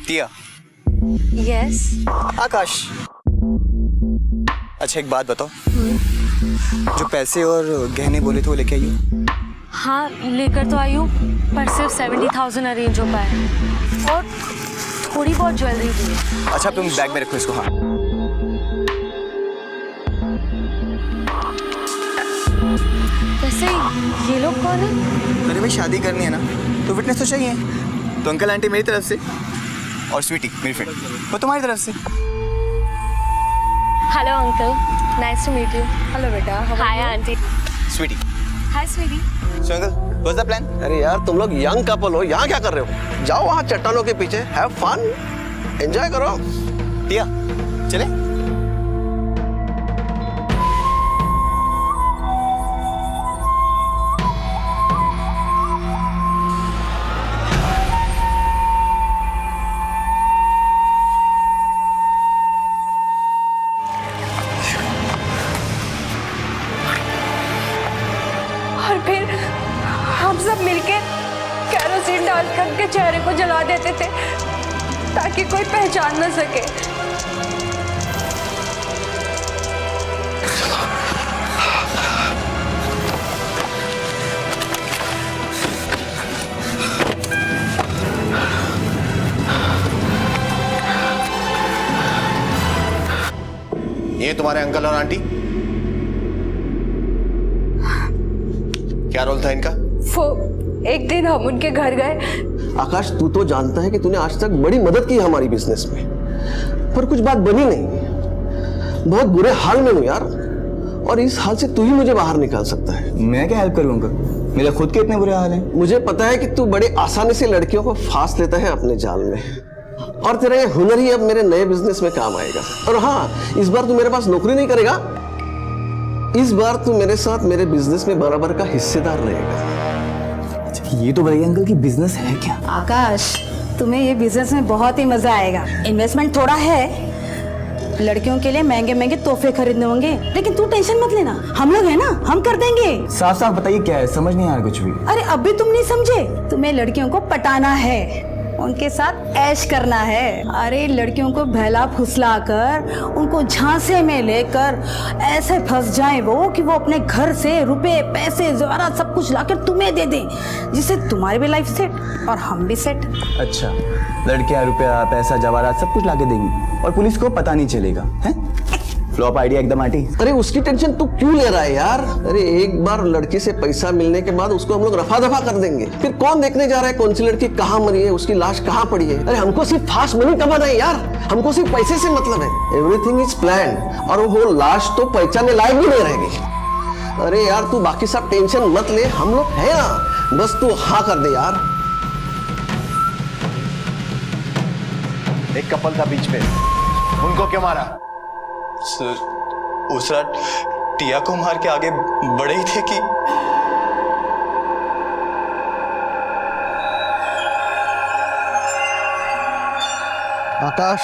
U: टिया।
J: Yes.
U: आकाश। अच्छा एक बात बताओ, जो पैसे और गहने बोले थे वो लेके आई हो?
J: हाँ लेकर तो आई हूँ, पर सिर्फ 70,000 अरेंज हो पाए और थोड़ी बहुत ज्वेलरी भी है।
U: अच्छा तुम बैग में रखो इसको। हाँ
J: वैसे ये लोग कौन है?
U: अरे भाई शादी करनी है ना, तो विटनेस तो चाहिए। तो अंकल आंटी मेरी तरफ से और स्वीटी मेरी फ्रेंड वो तुम्हारी तरफ से।
J: Hello uncle, nice to meet you.
S: Hello बेटा।
J: Hi aunty.
U: Sweetie.
J: Hi sweetie.
U: So uncle, what's the plan?
D: अरे यार तुम लोग यंग कपल हो, यहाँ क्या कर रहे हो? जाओ वहाँ चट्टानों के पीछे, हैव फन, एंजॉय करो।
U: टिया चले?
S: और फिर हम सब मिलके केरोसिन डालकर उनके चेहरे को जला देते थे ताकि कोई पहचान न सके।
D: ये तुम्हारे अंकल और आंटी? क्या रोल था इनका?
S: वो एक दिन हम उनके घर गए।
D: आकाश तू तो जानता है कि तूने आज तक बड़ी मदद की हमारी बिजनेस में, पर कुछ बात बनी नहीं। बहुत बुरे हाल में हूं यार, और इस हाल से तू ही मुझे बाहर निकाल सकता है।
U: मैं क्या हेल्प करूंगा? मेरे खुद के इतने बुरे हाल हैं।
D: मुझे पता है कि तू बड़े आसानी से लड़कियों को फांस लेता है अपने जाल में, और तेरा ये हुनर ही अब मेरे नए बिजनेस में काम आएगा। और हाँ, इस बार तू मेरे पास नौकरी नहीं करेगा, इस बार तू मेरे साथ मेरे बिजनेस में बराबर का हिस्सेदार रहेगा।
U: ये तो बताइए अंकल कि बिजनेस है क्या?
K: आकाश तुम्हें ये बिजनेस में बहुत ही मजा आएगा। इन्वेस्टमेंट थोड़ा है, लड़कियों के लिए महंगे महंगे तोहफे खरीदने होंगे, लेकिन तू टेंशन मत लेना, हम लोग हैं ना, हम कर देंगे।
U: साफ साफ बताइए क्या है, समझ नहीं आ रहा कुछ भी।
K: अरे अब भी तुम नहीं समझे? तुम्हें लड़कियों को पटाना है, उनके साथ ऐश करना है। अरे लड़कियों को बहला फुसला कर उनको झांसे में लेकर ऐसे फंस जाएं वो कि वो अपने घर से रुपए पैसे ज़ेवरात सब कुछ लाकर तुम्हें दे दें, जिससे तुम्हारी भी लाइफ सेट और हम भी सेट।
U: अच्छा, लड़कियां रुपया पैसा जवाहरात सब कुछ लाके देंगी और पुलिस को पता नहीं चलेगा, हैं? फ्लॉप आइडिया एकदम आंटी।
D: अरे उसकी टेंशन तू क्यों ले रहा है यार? अरे एक बार लड़की से पैसा मिलने के बाद उसको हम लोग रफा दफा कर देंगे, फिर कौन देखने जा रहा है कौन सी लड़की कहाँ मरी है, उसकी लाश कहाँ पड़ी है। अरे हमको सिर्फ फास्ट मनी कमाना है यार, हमको सिर्फ पैसे से मतलब है। एवरीथिंग इज प्लान, और वो लाश तो पहचानने लायक भी नहीं रहेगी। अरे यार तू बाकी सब टेंशन मत ले, हम लोग है ना, बस तू हाँ कर दे यार।
V: एक कपल था बीच में, उनको क्यों मारा?
H: सर उस रात टिया को मार के आगे बढ़े ही थे कि
O: आकाश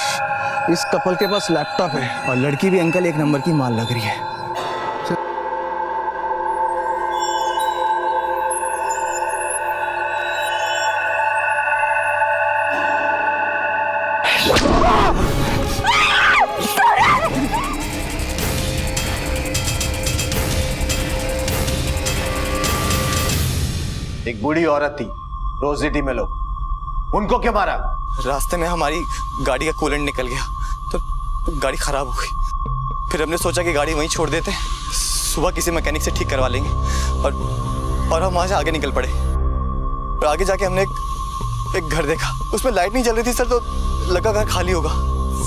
U: इस कपल के पास लैपटॉप है और लड़की भी अंकल एक नंबर की माल लग रही है।
G: एक बूढ़ी औरत थी रोज सिटी में, लोग उनको क्यों मारा?
U: रास्ते में हमारी गाड़ी का कूलेंट निकल गया तो गाड़ी खराब हो गई। फिर हमने सोचा कि गाड़ी वहीं छोड़ देते, सुबह किसी मैकेनिक से ठीक करवा लेंगे और हम वहां से आगे निकल पड़े। और आगे जाके हमने एक घर देखा, उसमें लाइट नहीं जल रही थी सर, तो लगा घर खाली होगा।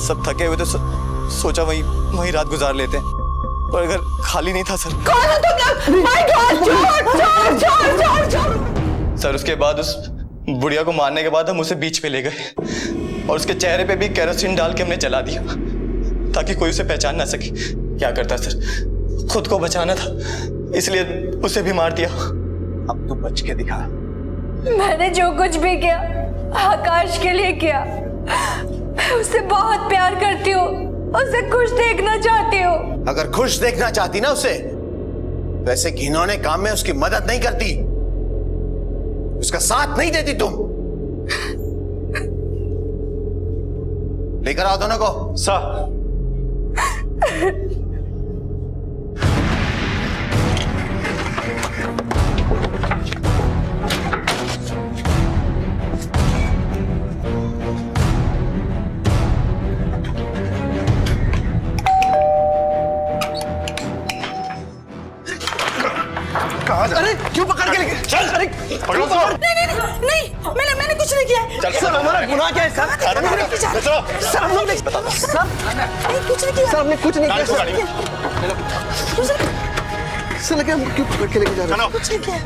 U: सब थके हुए तो सोचा वहीं रात गुजार लेते हैं, और घर खाली नहीं था सर।
S: कौन हो तुम लोग? माय गॉड, चोर!
U: सर उसके बाद उस बुढ़िया को मारने के बाद हम उसे बीच पे ले गए और उसके चेहरे पे भी केरोसिन डाल के हमने जला दिया ताकि कोई उसे पहचान ना सके। क्या करता सर, खुद को बचाना था इसलिए उसे भी मार दिया।
G: अब तू बच के दिखा।
S: मैंने जो कुछ भी किया आकाश के लिए किया। मैं उससे बहुत प्यार करती हूँ, उसे खुश देखना चाहती हूँ।
G: अगर खुश देखना चाहती ना उसे, वैसे घिनौने काम में उसकी मदद नहीं करती, उसका साथ नहीं देती तुम। लेकर आओ दोनों को।
U: सर
S: अरे क्यों पकड़ के लेके चल? अरे पकड़ो तो। नहीं, मैंने कुछ नहीं किया।
U: सर हमारा गुनाह क्या है सर?
S: सर हम लोग नहीं, सर कुछ नहीं किया।
U: सर हमने कुछ नहीं किया
D: सर। लगे हम क्यों पकड़ के लेके जा रहे हैं?
S: कुछ नहीं किया।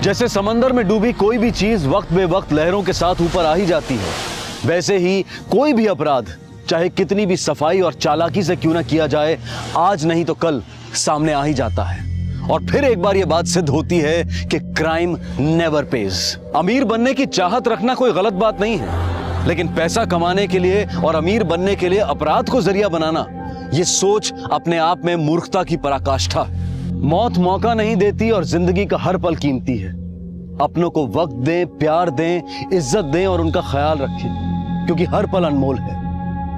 C: जैसे समंदर में डूबी कोई भी चीज वक्त बे वक्त लहरों के साथ ऊपर आ ही जाती है, वैसे ही कोई भी अपराध चाहे कितनी भी सफाई और चालाकी से क्यों ना किया जाए, आज नहीं तो कल सामने आ ही जाता है। और फिर एक बार यह बात सिद्ध होती है कि क्राइम नेवर पेज। अमीर बनने की चाहत रखना कोई गलत बात नहीं है, लेकिन पैसा कमाने के लिए और अमीर बनने के लिए अपराध को जरिया बनाना, यह सोच अपने आप में मूर्खता की पराकाष्ठा। मौत मौका नहीं देती और जिंदगी का हर पल कीमती है। अपनों को वक्त दें, प्यार दें, इज्जत दें और उनका ख्याल रखें, क्योंकि हर पल अनमोल है।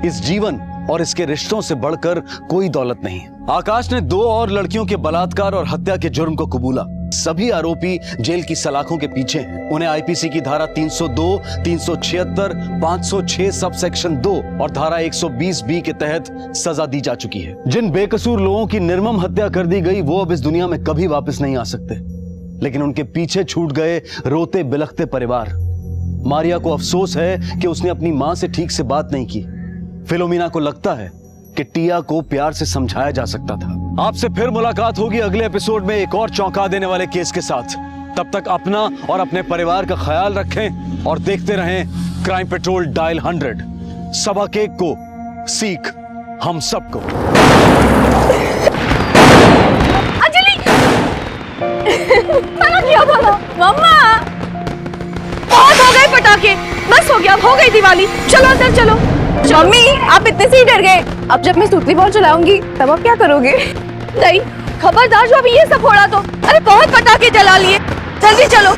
C: इस जीवन और इसके रिश्तों से बढ़कर कोई दौलत नहीं। आकाश ने 2 और लड़कियों के बलात्कार और हत्या के जुर्म को कबूला। सभी आरोपी जेल की सलाखों के पीछे हैं। उन्हें आईपीसी की धारा 302, 376, 506 सब सेक्शन 2 और धारा 120 बी के तहत सजा दी जा चुकी है। जिन बेकसूर लोगों की निर्मम हत्या कर दी गई, वो अब इस दुनिया में कभी वापस नहीं आ सकते, लेकिन उनके पीछे छूट गए रोते बिलखते परिवार। मारिया को अफसोस है कि उसने अपनी मां से ठीक से बात नहीं की। फिलोमिना को लगता है कि टिया को प्यार से समझाया जा सकता था। आपसे फिर मुलाकात होगी अगले एपिसोड में एक और चौंका देने वाले केस के साथ। तब तक अपना और अपने परिवार का ख्याल रखें और देखते रहें क्राइम पेट्रोल डायल 100। सबक एक को सीख हम सबको।
S: अंजलि मना किया था ना मम्मा। बहुत हो गए पटाखे, बस हो गया, हो गई दिवाली। चलो अंदर चलो। मम्मी आप इतने से ही डर गए, अब जब मैं सूतली बॉल चलाऊंगी तब आप क्या करोगे? नहीं खबरदार, जो अभी ये सब फोड़ा तो। अरे बहुत पटाखे जला लिए, जल्दी चलो।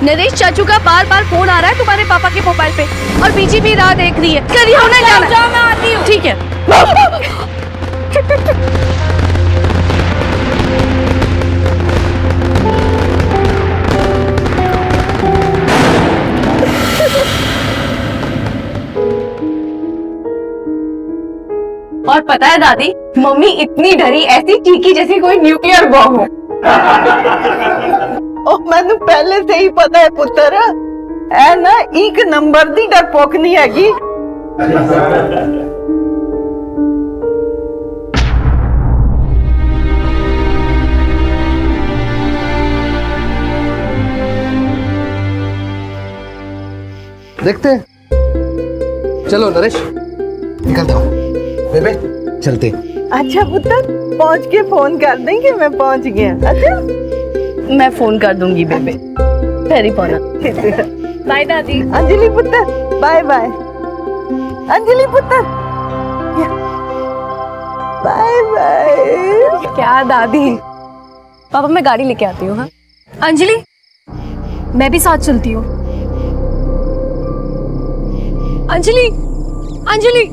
S: नरेश चाचू का बार बार फोन आ रहा है तुम्हारे पापा के मोबाइल पे, और बीजी भी राह देख रही है। करिए होने जाना। जाओ मैं आती हूँ। ठीक है। और पता है दादी, मम्मी इतनी डरी, ऐसी चीखी जैसे कोई न्यूक्लियर बॉम्ब हो।
I: मैनू पहले से ही पता है पुत्र, ऐ ना एक नंबर दी डरपोक नहीं हैगी।
D: देखते हैं। चलो नरेश निकल जाओ। बेबे चलते।
I: अच्छा पुत्र, पहुंच के फोन कर देंगे मैं पहुंच गया। अच्छा
S: मैं फोन कर दूंगी बेबे। वेरी पौना। बाय दादी।
I: अंजलि पुत्र बाय बाय। अंजलि पुत्र, बाय बाय।
E: क्या दादी। पापा मैं गाड़ी लेके आती हूँ। हाँ अंजलि, मैं भी साथ चलती हूँ। Anjali, Anjali,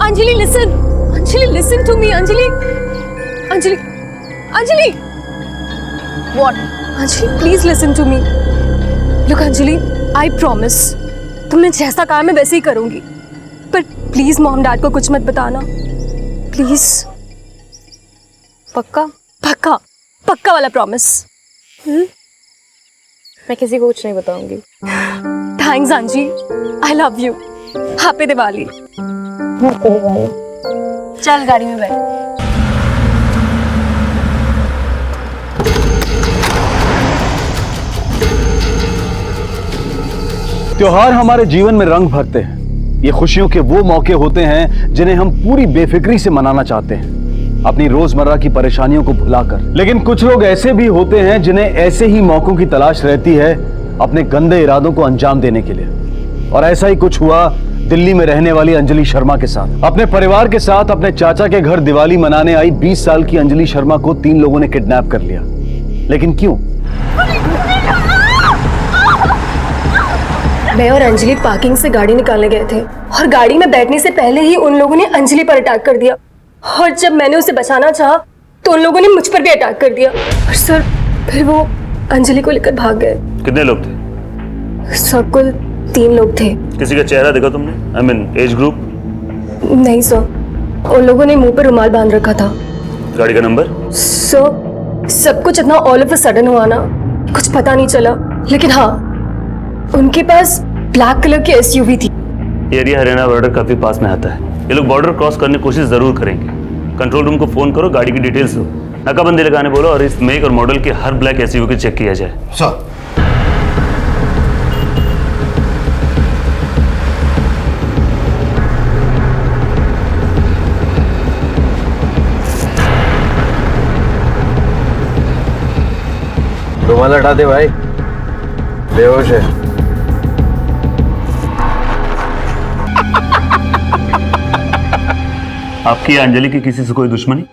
E: Anjali listen, Anjali listen to me. Anjali, Anjali, Anjali, what? Anjali please listen to me. Look Anjali, I promise तुमने जैसा कहा मैं वैसे ही करूंगी, पर प्लीज मॉम डैड को कुछ मत बताना, प्लीज। पक्का? पक्का, पक्का वाला प्रॉमिस। मैं किसी को कुछ नहीं बताऊंगी। थैंक्स अंजी, I love you. Happy Diwali. चल गाड़ी में बैठ।
C: त्योहार हमारे जीवन में रंग भरते हैं। ये खुशियों के वो मौके होते हैं जिन्हें हम पूरी बेफिक्री से मनाना चाहते हैं, अपनी रोजमर्रा की परेशानियों को भुलाकर। लेकिन कुछ लोग ऐसे भी होते हैं जिन्हें ऐसे ही मौकों की तलाश रहती है अपने गंदे इरादों को अंजाम देने के लिए। और ऐसा ही कुछ हुआ दिल्ली में रहने वाली अंजलि शर्मा के साथ। अपने परिवार के साथ अपने चाचा के घर दिवाली मनाने आई 20 साल की अंजलि शर्मा को 3 लोगों ने किडनैप कर लिया। लेकिन क्यों?
J: मैं और अंजलि पार्किंग से गाड़ी निकालने गए थे और गाड़ी में बैठने से पहले ही उन लोगों ने अंजलि पर अटैक कर दिया, और जब मैंने उसे बचाना चाहा तो उन लोगों ने मुझ पर भी अटैक कर दिया। और सर फिर वो अंजलि को लेकर भाग गए।
A: कितने लोग थे?
J: सर कुल 3 लोग थे।
A: किसी का चेहरा देखा तुमने? I mean age group?
J: नहीं सर, उन लोगों ने मुंह पर रुमाल बांध रखा था।
A: गाड़ी का नंबर?
J: सर सब कुछ इतना ऑल ऑफ अ सडन हुआ ना, कुछ पता नहीं चला। लेकिन हाँ, उनके पास ब्लैक कलर की एसयूवी थी।
A: एरिया हरियाणा बॉर्डर काफी पास में आता है, ये लोग बॉर्डर क्रॉस करने की कोशिश जरूर करेंगे। कंट्रोल रूम को फोन करो, गाड़ी की डिटेल्स दो, नाकाबंदी लगाने बोलो, और इस मेक और मॉडल के हर ब्लैक एसयूवी को चेक किया जाए।
F: सर
G: रुमाल हटा दे भाई, बेहोश है।
A: आपकी अंजलि की किसी से कोई दुश्मनी?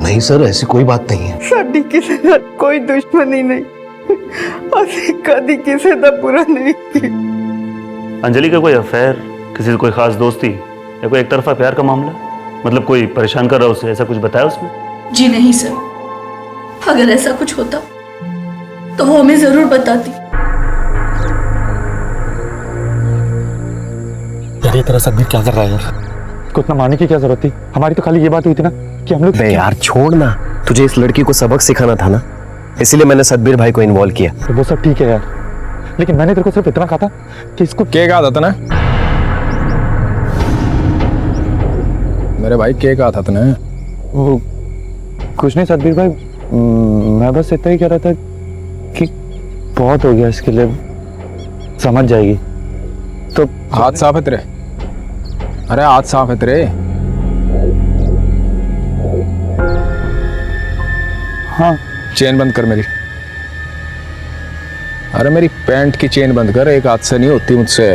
G: नहीं सर, ऐसी कोई बात नहीं है।
I: साडी किसी का कोई दुश्मनी नहीं, असि कदी किसी का बुरा नहीं की।
A: अंजलि का कोई अफेयर, किसी से कोई खास दोस्ती या कोई एक तरफा प्यार का मामला? मतलब कोई परेशान कर रहा उसे, ऐसा कुछ बताया उसने?
J: जी नहीं सर, अगर ऐसा कुछ होता तो वो हमें जरूर बताती।
F: यार ये तेरा सदमीर क्या कर रहा है यार? इसको इतना मारने की क्या जरूरत थी? हमारी तो खाली ये बात हुई थी ना कि हम लोग।
G: यार छोड़ ना, तुझे इस लड़की को सबक सिखाना था ना, इसीलिए मैंने सदबीर भाई को इन्वॉल्व किया।
F: तो वो सब ठीक है यार, लेकिन मैंने तेरे को सिर्फ इतना कहा था कि इसको।
Q: क्या कहा था ना मेरे भाई, क्या कहा था तूने?
F: वो कुछ नहीं सदबीर भाई, मैं बस इतना ही कह रहा था कि बहुत हो गया इसके लिए, समझ जाएगी।
Q: तो हाथ साफ है तेरे? अरे हाथ साफ है तेरे?
F: हाँ।
Q: चेन बंद कर मेरी। अरे मेरी पैंट की चेन बंद कर, एक हाथ से नहीं होती मुझसे।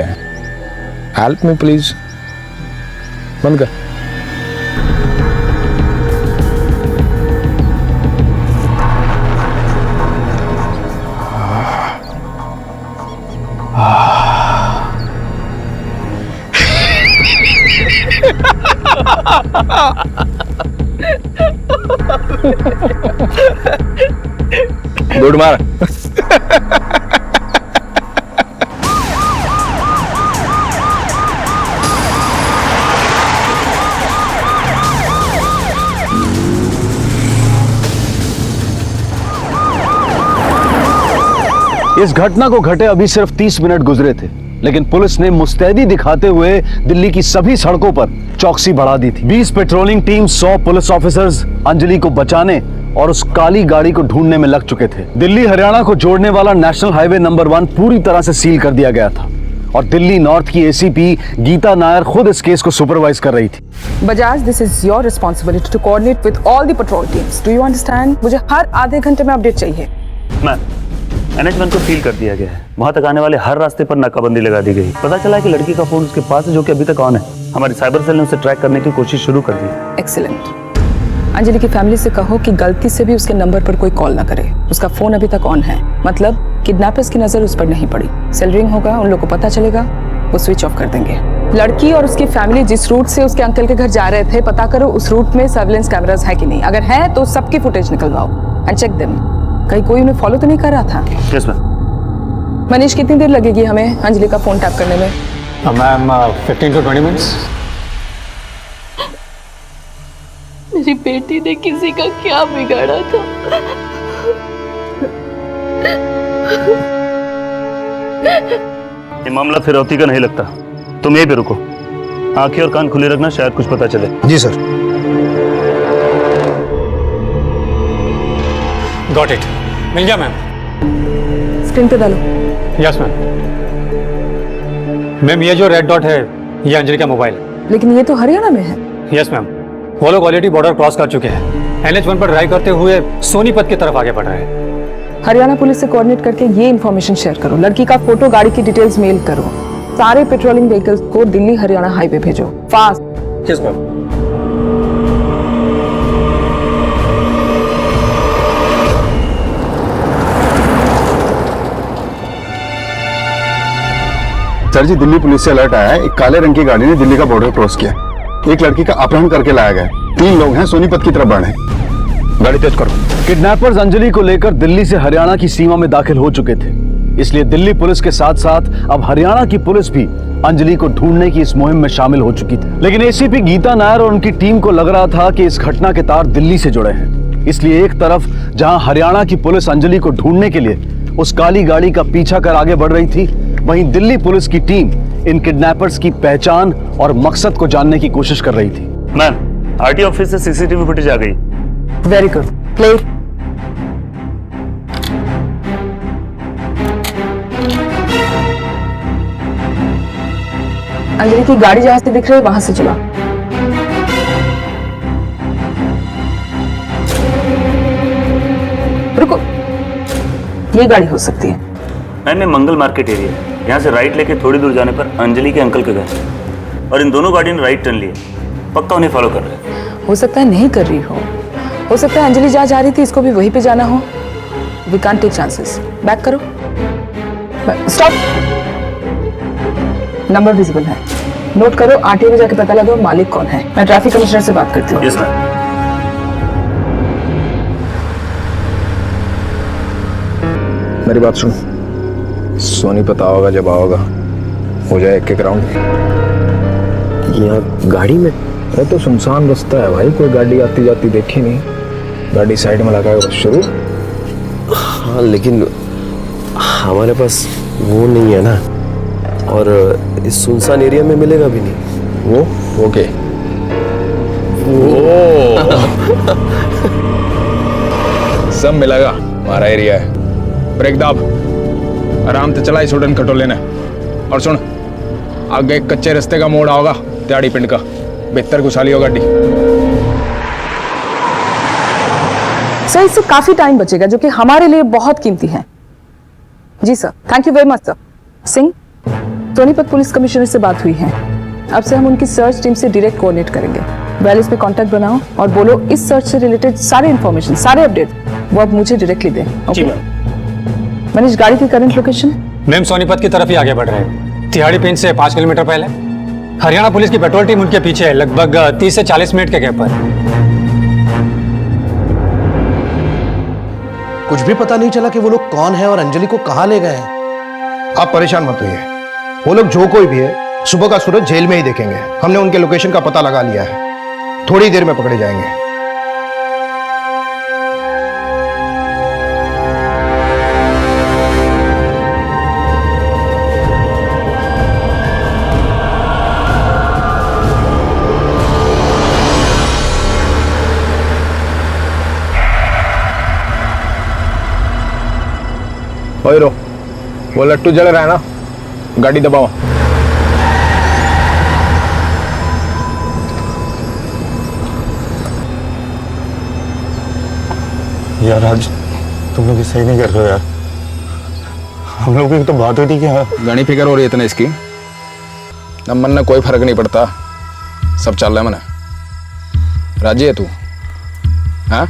Q: हेल्प मी प्लीज, बंद कर। गुड मार।
C: इस घटना को घटे अभी सिर्फ 30 मिनट गुजरे थे, लेकिन पुलिस ने मुस्तैदी दिखाते हुए दिल्ली की सभी सड़कों पर चौकसी बढ़ा दी थी। 20 patrolling team, 100 police officers Anjali को बचाने और उस काली गाड़ी को ढूंढने में लग चुके थे। दिल्ली हरियाणा को जोड़ने वाला नेशनल हाईवे नंबर 1 पूरी तरह से सील कर दिया गया था और दिल्ली नॉर्थ की एसीपी गीता नायर खुद इस केस को सुपरवाइज कर रही थी।
L: Bajaj, this is your responsibility to coordinate with all the patrol teams. Do you understand? मुझे हर आधे घंटे में अपडेट चाहिए।
A: NH1 को सील कर दिया गया है। वहां तक आने वाले हर रास्ते पर नाकाबंदी लगा दी गई। पता चला है कि लड़की का फोन उसके पास है, जो कि अभी तक ऑन है। हमारी साइबर सेल ने उसे ट्रैक करने की कोशिश शुरू कर दी।
L: एक्सीलेंट। अंजलि की फैमिली से कहो कि गलती से भी उसके नंबर पर कोई कॉल ना करे। उसका फोन अभी तक ऑन है, मतलब किडनैपर्स की नजर उस पर नहीं पड़ी। सेल रिंग होगा, उन लोगों को पता चलेगा, वो स्विच ऑफ कर देंगे। लड़की और उसकी फैमिली जिस रूट से उसके अंकल के घर जा रहे थे, पता करो उस रूट में सर्विलेंस कैमरास है कि नहीं। अगर है तो सबकी फुटेज निकलवाओ एंड चेक देम। कहीं कोई उन्हें फॉलो तो नहीं कर रहा था?
A: Yes ma'am.
L: मनीष, कितनी देर लगेगी हमें अंजलि का फोन टैप करने में?
F: Ma'am 15 to 20 minutes.
T: मेरी बेटी ने किसी का क्या बिगाड़ा था?
A: ये मामला फिरौती का नहीं लगता। तुम यहीं पे रुको, आंखें और कान खुले रखना, शायद कुछ पता चले।
F: जी सर। गॉट इट, मिल गया मैम।
L: स्क्रीन पे डालो।
F: Yes ma'am. मैम ये जो रेड डॉट है, ये अंजलि का मोबाइल।
L: लेकिन ये तो हरियाणा में है।
F: यस मैम, वो लोग ऑलरेडी बॉर्डर क्रॉस कर चुके हैं। NH1 पर ड्राइव करते हुए सोनीपत की तरफ आगे बढ़ रहे हैं।
L: हरियाणा पुलिस से कोऑर्डिनेट करके ये इन्फॉर्मेशन शेयर करो। लड़की का फोटो, गाड़ी की डिटेल्स मेल करो। सारे पेट्रोलिंग व्हीकल्स को दिल्ली हरियाणा हाईवे भेजो, फास्ट।
F: Yes ma'am.
Q: सर जी, दिल्ली पुलिस से अलर्ट आया है, एक काले रंग की गाड़ी ने दिल्ली का बॉर्डर क्रॉस किया। एक लड़की का अपहरण करके लाया गया। 3 लोग हैं, सोनीपत की तरफ बढ़े। गाड़ी तेज करो।
C: किडनैपर्स अंजलि को लेकर दिल्ली से हरियाणा की सीमा में दाखिल हो चुके थे, इसलिए दिल्ली पुलिस के साथ साथ अब हरियाणा की पुलिस भी अंजलि को ढूंढने की इस मुहिम में शामिल हो चुकी थी। लेकिन एसीपी गीता नायर और उनकी टीम को लग रहा था कि इस घटना के तार दिल्ली से जुड़े हैं, इसलिए एक तरफ जहां हरियाणा की पुलिस अंजलि को ढूंढने के लिए उस काली गाड़ी का पीछा कर आगे बढ़ रही थी, वहीं दिल्ली पुलिस की टीम इन किडनैपर्स की पहचान और मकसद को जानने की कोशिश कर रही थी।
A: मैम, आरटी ऑफिस से सीसीटीवी फुटेज आ गई।
L: Very good, play. अंजलि की गाड़ी जहां से दिख रही है वहां से चला। रुको, ये गाड़ी हो सकती है।
A: मैम, ये मंगल मार्केट एरिया है। यहाँ से राइट लेके थोड़ी दूर जाने पर अंजलि के अंकल के घर है, और इन दोनों गाड़ी ने राइट टर्न लिया। पक्का उन्हें फॉलो कर रहे हैं।
L: हो सकता है नहीं कर रही हो सकता है अंजलि जहाँ जा रही थी इसको भी वहीं पे जाना हो। We can't take chances. Back करो, स्टॉप। नंबर विजिबल है, नोट करो। आरटीओ में जाके पता लगाओ मालिक कौन है। मैं ट्रैफिक कमिश्नर से बात करती हूँ।
A: Yes ma'am.
F: मेरी बात सुन, सोनीपत आओगा, जब आओगा हो जाए एक राउंड। यहाँ गाड़ी में? अरे तो सुनसान रास्ता है भाई, कोई गाड़ी आती जाती देखी नहीं। गाड़ी साइड में लगा के बस शुरू।
G: हाँ, लेकिन हमारे पास वो नहीं है ना, और इस सुनसान एरिया में मिलेगा भी नहीं।
F: वो ओके। सब मिलेगा, हमारा एरिया है। ब्रेक दाब, आराम से चला, स्टूडेंट कटोले ने। और सुन, आगे एक कच्चे रास्ते का मोड़ आओगा, त्याड़ी पिंड का, बेहतर घुसाली हो गाड़ी।
L: सर, इससे काफी टाइम बचेगा जो कि हमारे लिए बहुत कीमती है। जी sir, thank you very much sir. Singh, Sonipat police commissioner से बात हुई है। अब से हम उनकी सर्च टीम से डायरेक्ट कोऑर्डिनेट करेंगे। वेल, इस पे कांटेक्ट बनाओ और बोलो इस सर्च से रिलेटेड सारे इंफॉर्मेशन, सारे अपडेट वो अब मुझे डायरेक्टली दें।
F: जी
L: मैम। मनीष, गाड़ी की करंट लोकेशन?
F: मैम, सोनीपत की तरफ ही आगे बढ़ रहे हैं, तिहाड़ी पिंड से 5 किलोमीटर पहले। हरियाणा पुलिस की पेट्रोल टीम उनके पीछे है, लगभग 30 से 40 मिनट के गैप पर।
O: कुछ भी पता नहीं चला कि वो लोग कौन है और अंजलि को कहां ले गए हैं। आप परेशान मत होइए, वो लोग जो कोई भी है सुबह का सूरज जेल में ही देखेंगे। हमने उनके लोकेशन का पता लगा लिया है, थोड़ी देर में पकड़े जाएंगे। ओए रो, वो लट्टू जल रहा है ना, गाड़ी दबाओ।
Q: यार आज तुम लोग सही नहीं कर रहे हो यार।
F: हम लोगों की तो बात हुई थी कि घनी फिक्र हो रही है इतने इसकी। अब मन में कोई फर्क नहीं पड़ता, सब चल रहा है मने। राजी है तू? हाँ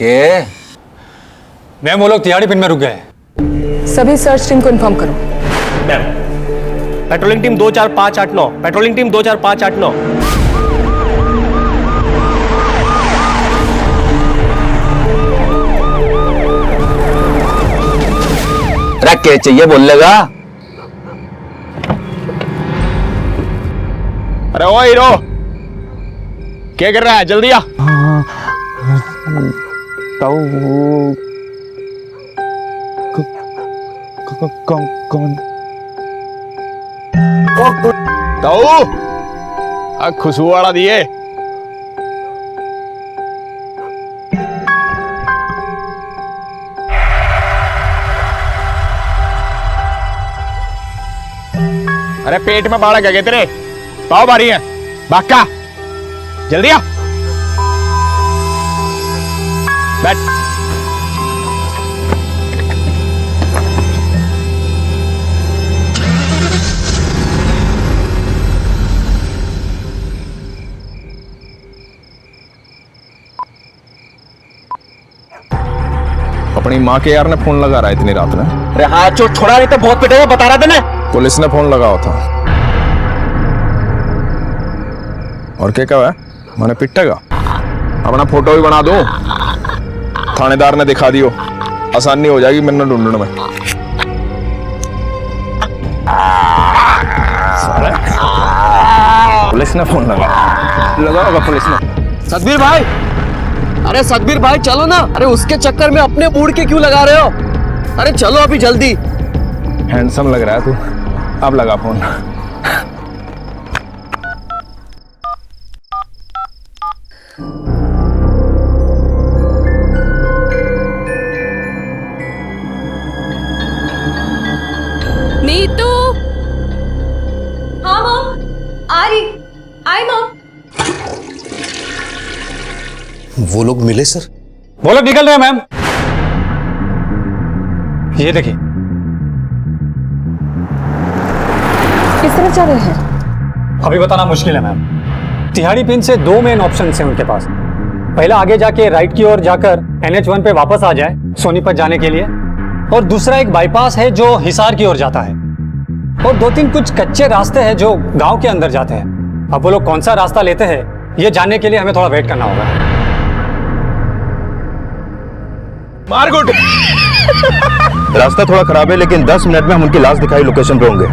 M: के मैम वो लोग तिहाड़ी पिन में रुक गए।
L: सभी सर्च टीम को इन्फॉर्म करो।
M: Ma'am patrolling team 24589, patrolling team 24589।
N: रख के चाहिए बोल लेगा।
F: अरे ओ हीरो, क्या कर रहा है? जल्दी आ। कौन? खुशबू वाला दिए। अरे पेट में बाड़ा क्या तेरे? पाव भारी है, बाका जल्दी आ। बैठ। अपनी माँ के यार ने फोन लगा रहा है इतनी रात में।
M: अरे हाँ चोट छोड़ा नहीं तो बहुत पिटेगा, बता रहा था ना।
F: पुलिस ने फोन लगाया था। और क्या कहा है? मैंने पिटेगा। अपना फोटो भी बना दो, थानेदार ने दिखा दियो, आसानी हो जाएगी मैंने ढूंढने में। पुलिस ने फोन लगा होगा पुलिस ने।
D: सतबीर भाई, अरे सतबीर भाई चलो ना। अरे उसके चक्कर में अपने मूड के क्यों लगा रहे हो? अरे चलो अभी जल्दी।
F: हैंडसम लग रहा है तू, अब लगा फोन।
S: नीतू। हाँ मॉम, आ रही। आई मॉम।
G: वो लोग मिले सर?
M: वो लोग निकल रहे हैं मैम। ये देखिए।
L: किस तरह जा रहे हैं?
M: अभी बताना मुश्किल है मैम। तिहाड़ी पिन से दो मेन ऑप्शन हैं उनके पास। पहला आगे जाके राइट की ओर जाकर NH1 पे वापस आ जाए सोनीपत जाने के लिए, और दूसरा एक बाईपास है जो हिसार की ओर जाता है, और दो तीन कुछ कच्चे रास्ते हैं जो गांव के अंदर जाते हैं। अब वो लोग कौन सा रास्ता लेते हैं ये जानने के लिए हमें थोड़ा वेट करना होगा।
F: मार गुड।
R: रास्ता थोड़ा खराब है लेकिन 10 मिनट में हम उनकी लाश दिखाई लोकेशन पे होंगे।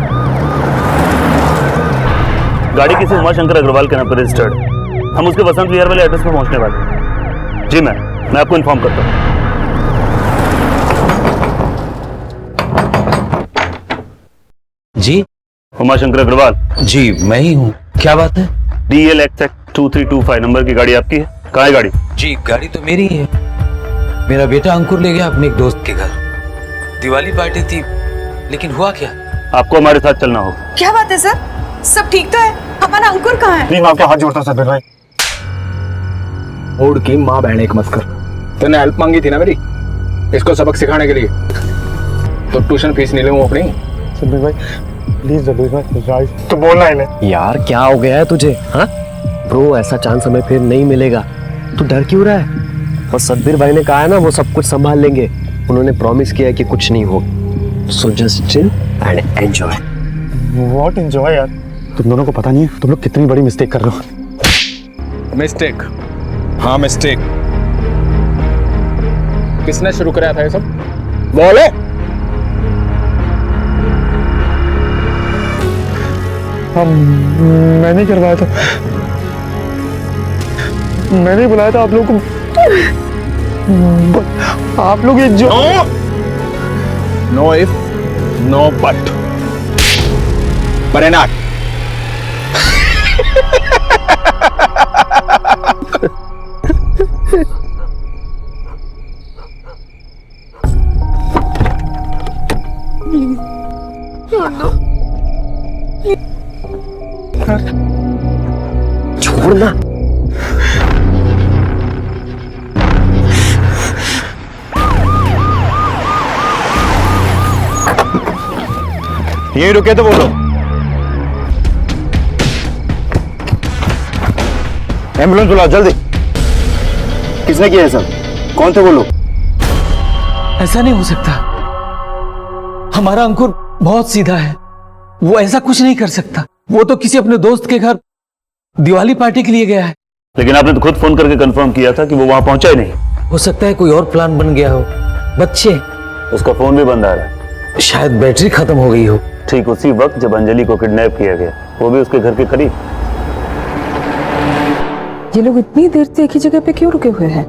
A: गाड़ी किसी उमाशंकर अग्रवाल के नाम पर रजिस्टर्ड। हम उसके वसंत विहार वाले एड्रेस पर पहुंचने वाले। जी मैं आपको इन्फॉर्म करता हूँ।
R: जी
A: उमाशंकर अग्रवाल।
R: जी मैं ही हूँ, क्या बात है?
A: DLXX2325 नंबर की गाड़ी आपकी है? कहाँ है गाड़ी?
R: जी गाड़ी तो मेरी ही है। मेरा बेटा अंकुर ले गया अपने एक दोस्त के घर। दिवाली पार्टी थी, लेकिन हुआ क्या?
A: आपको हमारे साथ चलना होगा।
S: क्या बात है सर? सब ठीक तो है? हमारा अंकुर कहाँ है?
F: मैं आपके हाथ जोड़ता हूँ सतबीर भाई। ओड की माँ बहन एक मत कर। तूने हेल्प मांगी थी ना मेरी, इसको सबक सिखाने के लिए, तो ट्यूशन फीस नहीं लूँ अपनी। सतबीर भाई प्लीज, सतबीर भाई तो बोलना इन्हें।
D: यार क्या हो गया है तुझे? हाँ ब्रो, ऐसा चांस हमें फिर नहीं मिलेगा। तू डर क्यों रहा है? और सतबीर भाई ने कहा है ना वो सब कुछ संभाल लेंगे। उन्होंने प्रॉमिस किया है कि कुछ नहीं हो। So just chill and enjoy.
F: What enjoy यार? तुम दोनों को पता नहीं है तुम लोग कितनी बड़ी मिस्टेक कर रहे हो। मिस्टेक? हाँ मिस्टेक। किसने शुरू कराया था ये सब? बोले। मैंने करवाया था।
B: मैंने बुलाया था आप लोगों को। आप लोग ये जो
F: no if no but but
D: छोड़ना।
F: यहीं रुके तो बोलो। एम्बुलेंस बुलाओ जल्दी। किसने किया है सब? कौन थे वो लोग?
R: ऐसा नहीं हो सकता। हमारा अंकुर बहुत सीधा है, वो ऐसा कुछ नहीं कर सकता। वो तो किसी अपने दोस्त के घर दिवाली पार्टी के लिए गया है।
A: लेकिन आपने तो खुद फोन करके कंफर्म किया था कि वो वहां पहुंचा ही नहीं।
R: हो सकता है कोई और प्लान बन गया हो। बच्चे,
A: उसका फोन भी बंद आ रहा है।
R: शायद बैटरी खत्म हो गई हो।
A: ठीक उसी वक्त जब अंजलि को किडनैप किया गया, वो भी उसके घर के करीब।
L: ये लोग इतनी देर से एक ही जगह पे क्यों रुके हुए हैं?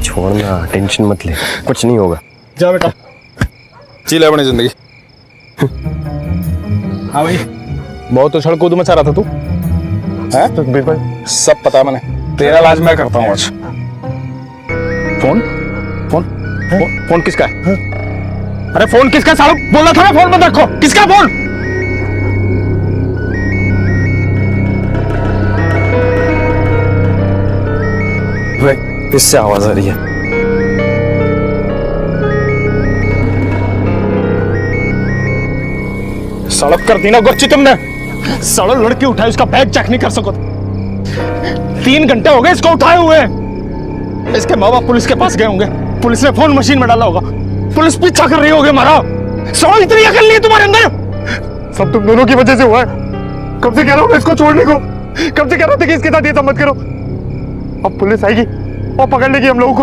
G: छोड़ना, टेंशन मत ले, कुछ नहीं होगा।
F: जा बेटा, जी ले अपनी जिंदगी। हाँ भाई, बहुत उछल कूद मचा रहा था तू, हैं? तो बिल्कुल सब पता मैंने। तेरा इलाज मैं करता हूँ आज। फोन फोन फोन फोन किसका है? अरे फोन किसका? साहब बोला था ना फोन बंद रखो। किसका फोन?
G: इससे आवाज आ रही है।
F: सड़क कर दी ना गुरची तुमने। सड़क लड़की उठाई, उसका बैग चेक नहीं कर सको। 3 घंटे हो गए इसको उठाए हुए। इसके माँ बाप पुलिस के पास गए होंगे, पुलिस ने फोन मशीन में डाला होगा, पुलिस पीछा कर रही होगी हमारा। सड़क इतनी अकल नहीं है तुम्हारे अंदर। सब तुम दोनों की वजह से हुआ है। कब से कह रहा हूँ इसको छोड़ने को, कब से कह रहा था कि इसके साथ ये सब मत करो। अब पुलिस आएगी और पकड़ लेगी हम लोगों को,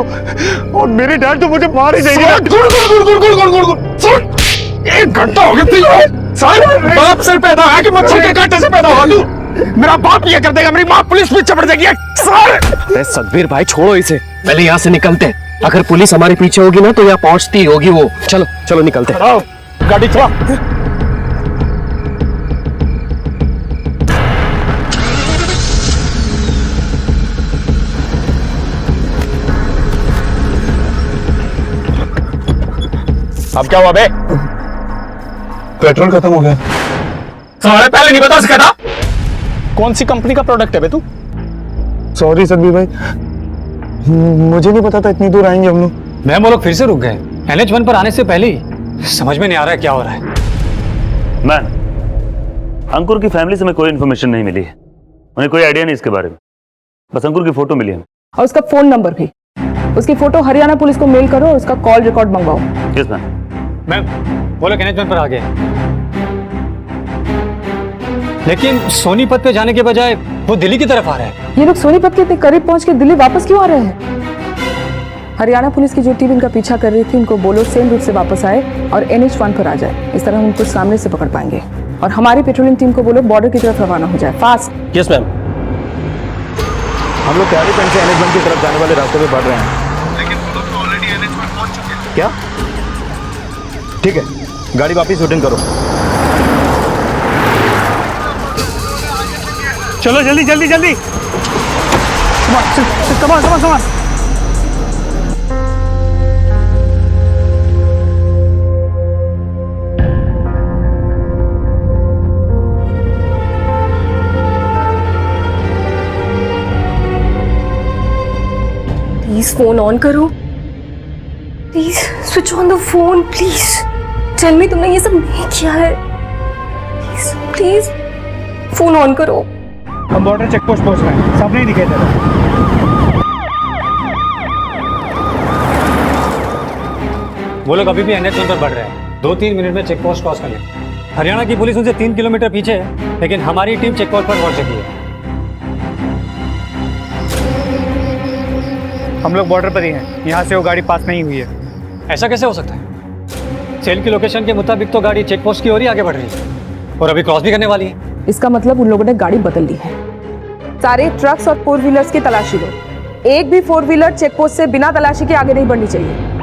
F: और मेरी डैड तो मुझे मार ही देगी। 1 घंटा हो गया। बाप से पैदा है कि मच्छर के कांटे से पैदा हुआ तू? मेरा बाप ये कर देगा, मेरी माँ पुलिस पीछे पड़ जाएगी।
R: अरे सतबीर भाई छोड़ो इसे, पहले यहाँ से निकलते हैं। अगर पुलिस हमारे पीछे होगी ना तो यहाँ पहुंचती होगी वो। चलो चलो निकलते हैं।
F: गाड़ी चला। अब क्या हुआ बे?
Q: पेट्रोल खत्म हो गया।
F: सारे पहले नहीं बता सका था? कौन सी कंपनी का प्रोडक्ट है बे तू?
Q: सॉरी सतबीर भाई, मुझे नहीं पता था इतनी दूर आएंगे हम लोग।
M: मैम वो लोग फिर से रुक गए। NH1 पर आने से पहले ही। समझ में नहीं आ रहा है क्या हो रहा है।
A: मैम, अंकुर की फैमिली से हमें कोई इन्फॉर्मेशन नहीं मिली है। उन्हें कोई आइडिया नहीं इसके बारे में। बस अंकुर की फोटो मिली है
L: और उसका फोन नंबर भी। उसकी फोटो हरियाणा पुलिस को मेल करो और उसका कॉल रिकॉर्ड मंगवाओ।
A: किस मैम?
M: मैम वो लोग NH1 पर आ गए, लेकिन सोनीपत पे जाने के बजाय वो दिल्ली की तरफ आ रहा है।
L: ये लोग सोनीपत के इतने करीब पहुंच के दिल्ली वापस क्यों आ रहे हैं? हरियाणा पुलिस की जो टीम इनका पीछा कर रही थी, उनको बोलो सेम रूट से वापस आए और NH1 पर आ जाए। इस तरह हम उनको सामने से पकड़ पाएंगे। और हमारी पेट्रोलिंग टीम को बोलो बॉर्डर की तरफ रवाना हो जाए, फास्ट।
G: Yes ma'am.
F: हम लोग तैयारी पेन से NH1 की तरफ जाने वाले रास्ते पे बढ़ रहे हैं।
B: लेकिन वो लोग तो ऑलरेडी NH1 पहुंच चुके हैं।
F: क्या? ठीक है, गाड़ी वापस शूटिंग करो।
B: चलो जल्दी जल्दी जल्दी। कमान।
J: प्लीज फोन ऑन करो। Please switch on the phone. Please tell me तुमने ये सब नहीं किया है। प्लीज प्लीज फोन ऑन करो।
B: हम बॉर्डर चेक पोस्ट पहुंच रहे हैं, सामने ही दिखाई दे रहा है।
M: वो लोग अभी भी NH1 पर बढ़ रहे हैं। 2-3 मिनट में चेक पोस्ट क्रॉस कर लेंगे। हरियाणा की पुलिस उनसे 3 किलोमीटर पीछे है, लेकिन हमारी टीम चेक पोस्ट पर पहुंच चुकी है।
B: हम लोग बॉर्डर पर ही हैं, यहाँ से वो गाड़ी पास नहीं हुई है।
M: ऐसा कैसे हो सकता है? सेल की लोकेशन के मुताबिक तो गाड़ी चेक पोस्ट की ओर ही आगे बढ़ रही है और अभी क्रॉस भी करने वाली है।
L: इसका मतलब उन लोगों ने गाड़ी बदल ली है। सारे ट्रक्स और 4 व्हीलर्स की तलाशी लो। एक भी 4 व्हीलर चेक पोस्ट से बिना तलाशी के आगे नहीं बढ़नी चाहिए।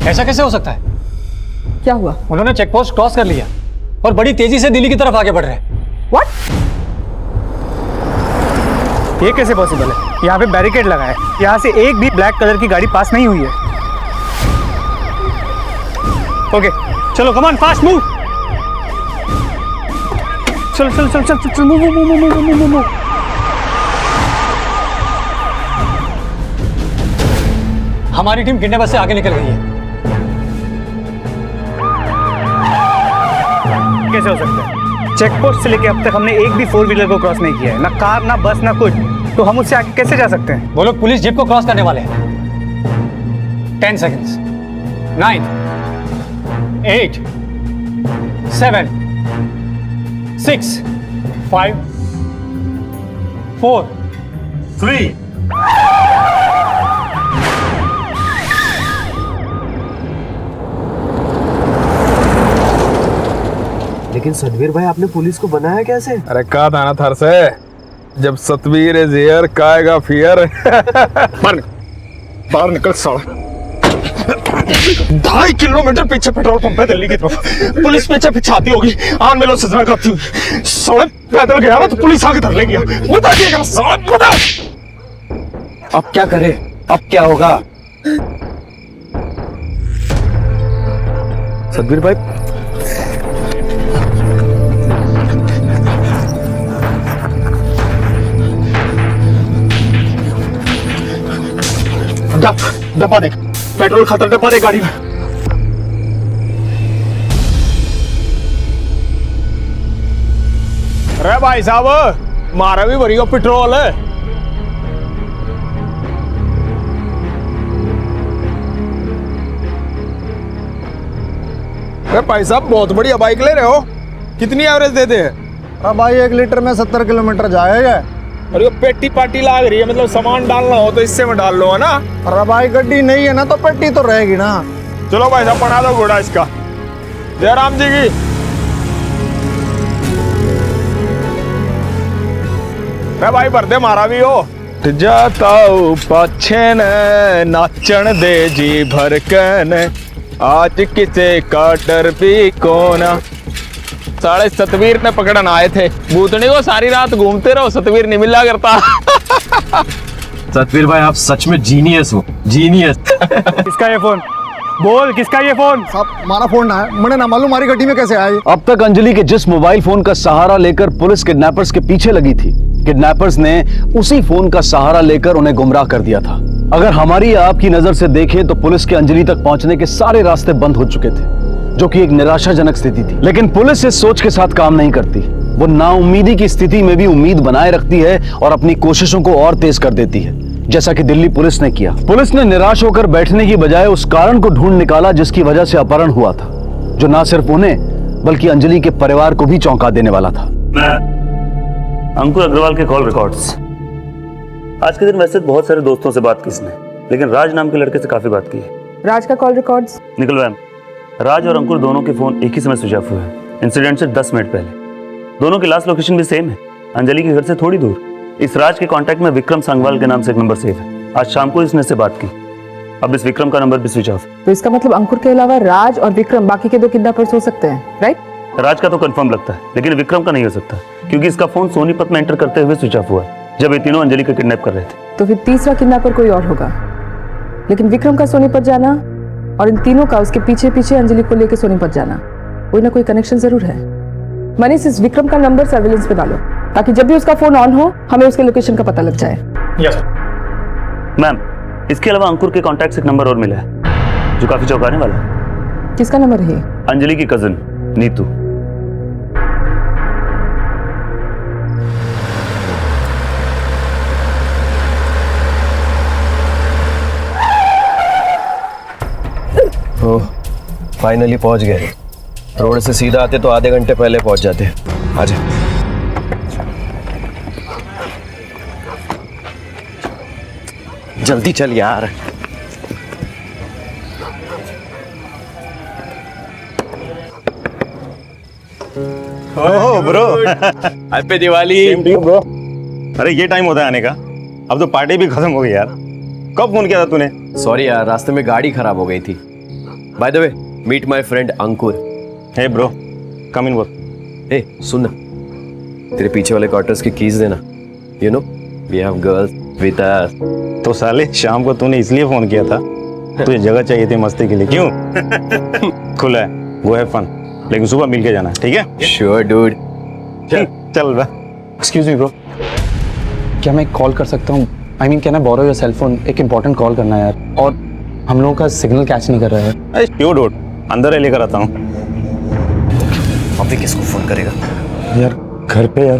M: ऐसा कैसे हो सकता है?
L: क्या हुआ?
M: उन्होंने चेक पोस्ट क्रॉस कर लिया और बड़ी तेजी से दिल्ली की तरफ आगे बढ़ रहे हैं।
L: व्हाट?
B: ये कैसे पॉसिबल है? यहाँ पे बैरिकेड लगा है, यहाँ से एक भी ब्लैक कलर की गाड़ी पास नहीं हुई है। ओके चलो कम ऑन फास्ट मूव। चलो चलो चलो चलो चलो move move move move move move.
M: हमारी टीम किडनैपर से आगे निकल गई है।
B: कैसे हो सकता है? चेक पोस्ट से लेके अब तक हमने एक भी 4 व्हीलर को क्रॉस नहीं किया है, ना कार ना बस ना कुछ, तो हम उससे आगे कैसे जा सकते हैं?
M: वो लोग पुलिस जीप को क्रॉस करने वाले हैं। 10 सेकेंड्स। 9 8 7 6 5 4 3
K: लेकिन सतवीर भाई, आपने पुलिस को बनाया कैसे?
F: अरे कहा था ना थर से, जब सतवीर इज हियर काएगा फियर। बाहर निकल साला। 2.5 किलोमीटर पीछे पेट्रोल पंप है दिल्ली की तरफ, पुलिस पीछे पिछाती होगी, आन में लोग सजना करती हुई। साले पैदल गया ना तो पुलिस आके धर लेगी। बताइएगा साला, बता।
K: अब क्या करें? अब क्या होगा? सतवीर भाई,
F: डब्बा देख, पेट्रोल खत्म, डब्बा देख गाड़ी में। अरे भाई साहब, मारा भी भरी पेट्रोल है। अरे भाई साहब, बहुत बढ़िया बाइक ले रहे हो, कितनी एवरेज देते हैं?
O: अब भाई 1 लीटर में 70 किलोमीटर जाएगा।
F: और ये पेटी पार्टी लाग रही है, मतलब सामान डालना हो तो इससे में डाल लो, है ना?
O: अरे भाई गड्डी नहीं है ना तो पेटी तो रहेगी ना।
F: चलो भाई साहब, बना दो घोड़ा इसका। जय राम जी की। मैं भाई भरदे मारा भी हो जाता पाछे नाचन दे जी भरकन, आज किसे का डर भी कोना। साढ़े सतवीर ने पकड़न आए थे, भूतनी को सारी रात घूमते रहो, सतवीर नहीं मिला करता।
K: सतवीर भाई, आप सच में जीनियस हो, जीनियस।
B: किसका ये फोन? बोल, किसका ये फोन?
O: सब हमारा फोन ना है, मैंने ना मालूम हमारी गड्डी में कैसे आई।
C: अब तक अंजलि के जिस मोबाइल फोन का सहारा लेकर पुलिस किडनैपर्स के पीछे लगी थी, किडनैपर्स ने उसी फोन का सहारा लेकर उन्हें गुमराह कर दिया था। अगर हमारी या आपकी नजर से देखें तो पुलिस के अंजलि तक पहुंचने के सारे रास्ते बंद हो चुके थे, जो कि एक निराशाजनक स्थिति थी। लेकिन पुलिस इस सोच के साथ काम नहीं करती। वो नाउम्मीदी की स्थिति में भी उम्मीद बनाए रखती है और अपनी कोशिशों को और तेज कर देती है, जैसा कि दिल्ली पुलिस ने किया। पुलिस ने निराश होकर बैठने की बजाय उस कारण को ढूंढ निकाला जिसकी वजह से अपहरण हुआ था, जो न सिर्फ उन्हें बल्कि अंजलि के परिवार को भी चौंका देने वाला था।
A: अंकुर अग्रवाल के कॉल रिकॉर्ड्स। आज के दिन वैसे बहुत सारे दोस्तों से बात की इसने, लेकिन राज नाम के लड़के से काफी बात की है।
L: राज का कॉल रिकॉर्ड्स
A: निकल मैम, राज और अंकुर दोनों के फोन एक ही समय स्विच ऑफ हुए हैं, इंसिडेंट से 10 मिनट पहले। दोनों की लास्ट लोकेशन भी सेम है, अंजलि के घर से थोड़ी दूर। इस राज के कांटेक्ट में विक्रम सांगवाल के नाम से एक नंबर सेव है। आज शाम को इसने से बात की, अब इस विक्रम का नंबर भी स्विच ऑफ।
L: तो इसका मतलब अंकुर के अलावा राज और विक्रम बाकी के 2 किडनैपर्स हो सकते हैं, राइट?
A: राज का तो कंफर्म लगता है, लेकिन विक्रम का नहीं हो सकता, क्योंकि इसका फोन सोनीपत में एंटर करते हुए स्विच ऑफ हुआ जब ये तीनों अंजलि को किडनैप कर रहे थे।
L: तो फिर तीसरा किडनैपर कोई और होगा, लेकिन विक्रम का सोनीपत जाना और इन तीनों का उसके पीछे पीछे अंजलि को लेकर सोनीपत जाना, कोई ना कोई कनेक्शन जरूर है। मनीष, इस विक्रम का नंबर सर्विलेंस पे डालो, ताकि जब भी उसका फोन ऑन हो हमें उसके लोकेशन का पता लग जाए।
A: यस मैम, इसके अलावा अंकुर के कॉन्टैक्ट से एक नंबर और मिला है जो काफी चौंकाने वाला है।
L: किसका नंबर है?
A: अंजलि की कजिन नीतू।
K: फाइनली पहुंच गए। रोड से सीधा आते तो आधे घंटे पहले पहुंच जाते। आजा। जल्दी चल यार।
P: Oh bro,
K: happy Diwali.
P: Same to you bro. अरे ये टाइम होता है आने का, अब तो पार्टी भी खत्म हो गई यार। कब फोन किया था तूने?
K: सॉरी यार, रास्ते में गाड़ी खराब हो गई थी। By the way, meet my friend Ankur.
P: Hey bro, come in work.
K: ए सुन ना, तेरे पीछे वाले क्वार्टर्स की कीज देना। You know we have girls with us.
P: तो साले शाम को तूने इसलिए फोन किया था, तुझे जगह चाहिए थी मस्ती के लिए, क्यों? खुला है, वो है फन, लेकिन सुबह मिल के जाना, ठीक है?
K: Sure dude.
P: चल बा।
B: एक्सक्यूज मी ब्रो, क्या मैं कॉल कर सकता हूँ? I mean can I borrow your cell phone? एक इंपॉर्टेंट कॉल करना है यार, और हम लोगों का सिग्नल कैच नहीं कर रहा है।
P: अरे क्यों डूड, अंदर है, लेकर आता हूँ।
K: अभी किसको फोन करेगा
B: यार? घर पे यार,